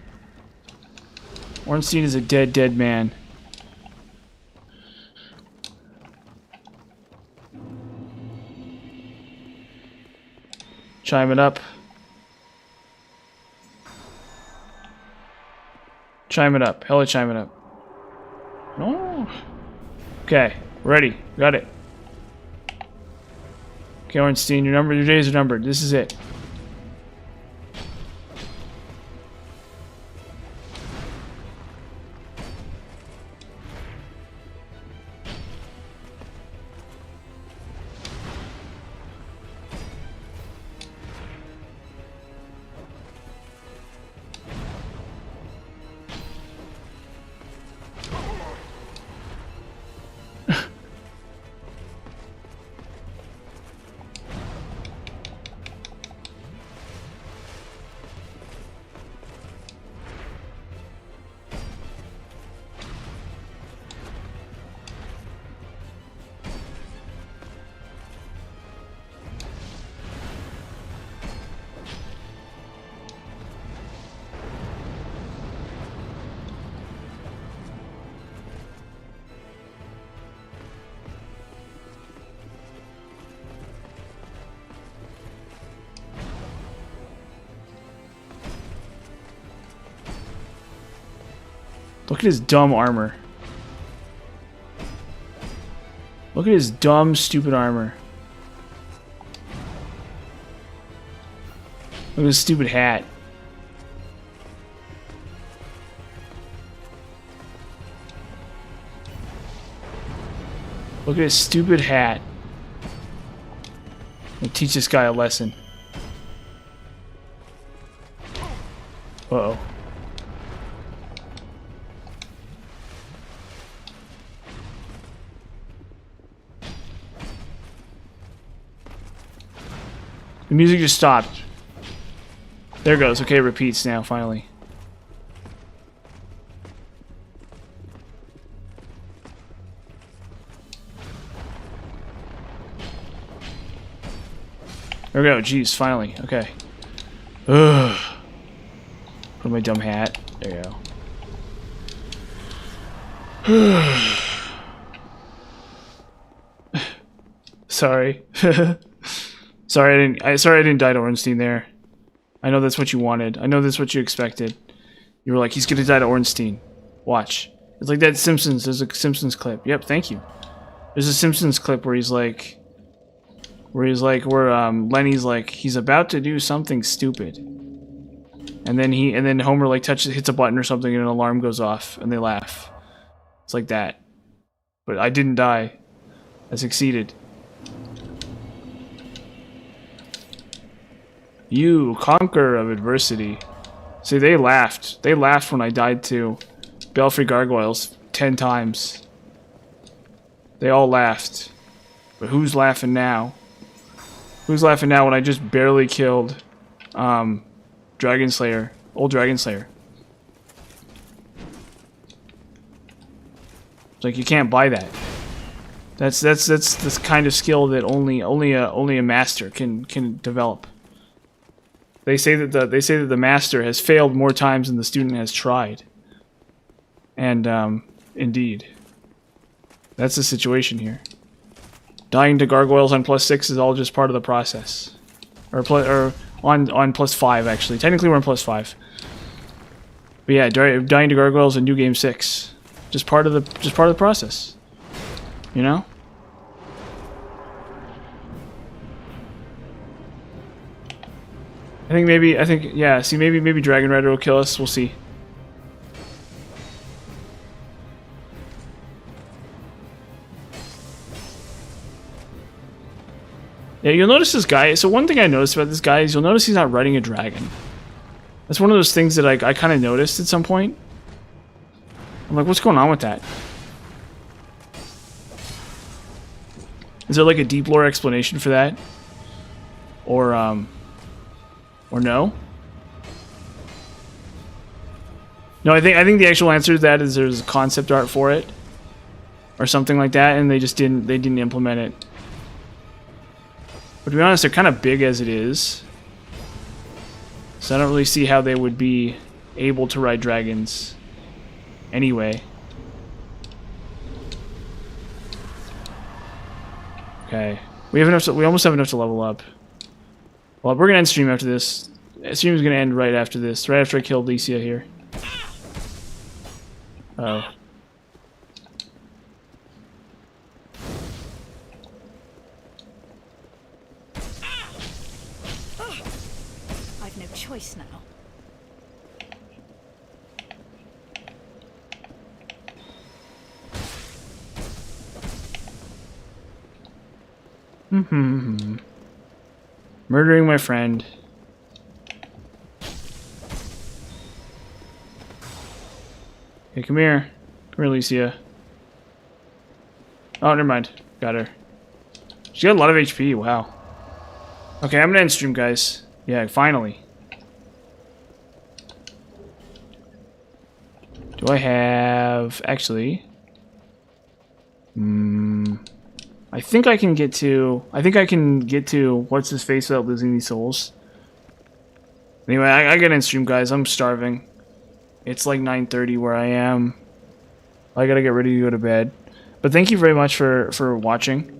Ornstein is a dead man. Chime it up. Chime it up. Hella chime it up. No. Okay, ready. Got it. Okay, Ornstein, your days are numbered. This is it. Look at his dumb armor. Look at his dumb, stupid armor. Look at his stupid hat. Look at his stupid hat. I'll teach this guy a lesson. Uh-oh. The music just stopped. There it goes. Okay, it repeats now, finally. There we go. Jeez, finally. Okay. Ugh. Put on my dumb hat. There you go. Sorry. Sorry I didn't die to Ornstein there. I know that's what you wanted. I know that's what you expected. You were like, he's gonna die to Ornstein. Watch. It's like that Simpsons. There's a Simpsons clip. Yep, thank you. There's a Simpsons clip where Lenny's like, he's about to do something stupid. And then Homer like hits a button or something and an alarm goes off and they laugh. It's like that. But I didn't die. I succeeded. You, conqueror of adversity. See, they laughed. They laughed when I died to Belfry Gargoyles 10 times. They all laughed. But who's laughing now? Who's laughing now when I just barely killed Dragon Slayer, old Dragon Slayer? It's like you can't buy that. That's this kind of skill that only a master can develop. They say that the master has failed more times than the student has tried. And indeed, that's the situation here. Dying to gargoyles on +6 is all just part of the process, or on +5 actually. Technically, we're on +5. But yeah, dying to gargoyles in New Game 6, just part of the process. You know. Yeah. See, maybe Dragon Rider will kill us. We'll see. Yeah, you'll notice this guy. So one thing I noticed about this guy is you'll notice he's not riding a dragon. That's one of those things that I kind of noticed at some point. I'm like, what's going on with that? Is there like a deep lore explanation for that? Or no? No, I think the actual answer to that is there's concept art for it, or something like that, and they didn't implement it. But to be honest, they're kind of big as it is, so I don't really see how they would be able to ride dragons anyway. Okay, we almost have enough to level up. Well, we're gonna end stream after this. Stream is gonna end right after this, right after I kill Licia here. Oh. I've no choice now. Murdering my friend. Hey, come here. Come here, Licia. Oh, never mind. Got her. She got a lot of HP. Wow. Okay, I'm gonna end stream, guys. Yeah, finally. Do I have... Actually... I think I can get to... What's his face without losing these souls. Anyway, I gotta end stream, guys. I'm starving. It's like 9:30 where I am. I gotta get ready to go to bed. But thank you very much for watching.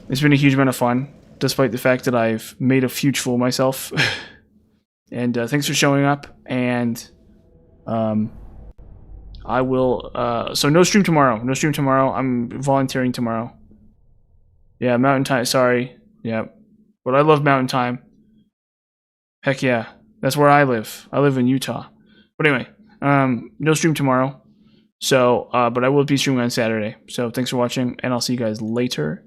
It's been a huge amount of fun, despite the fact that I've made a huge fool of myself. And thanks for showing up. And I will... so no stream tomorrow. No stream tomorrow. I'm volunteering tomorrow. Yeah, Mountain Time. Sorry. Yeah. But I love Mountain Time. Heck yeah. That's where I live. I live in Utah. But anyway, no stream tomorrow. So, but I will be streaming on Saturday. So thanks for watching, and I'll see you guys later.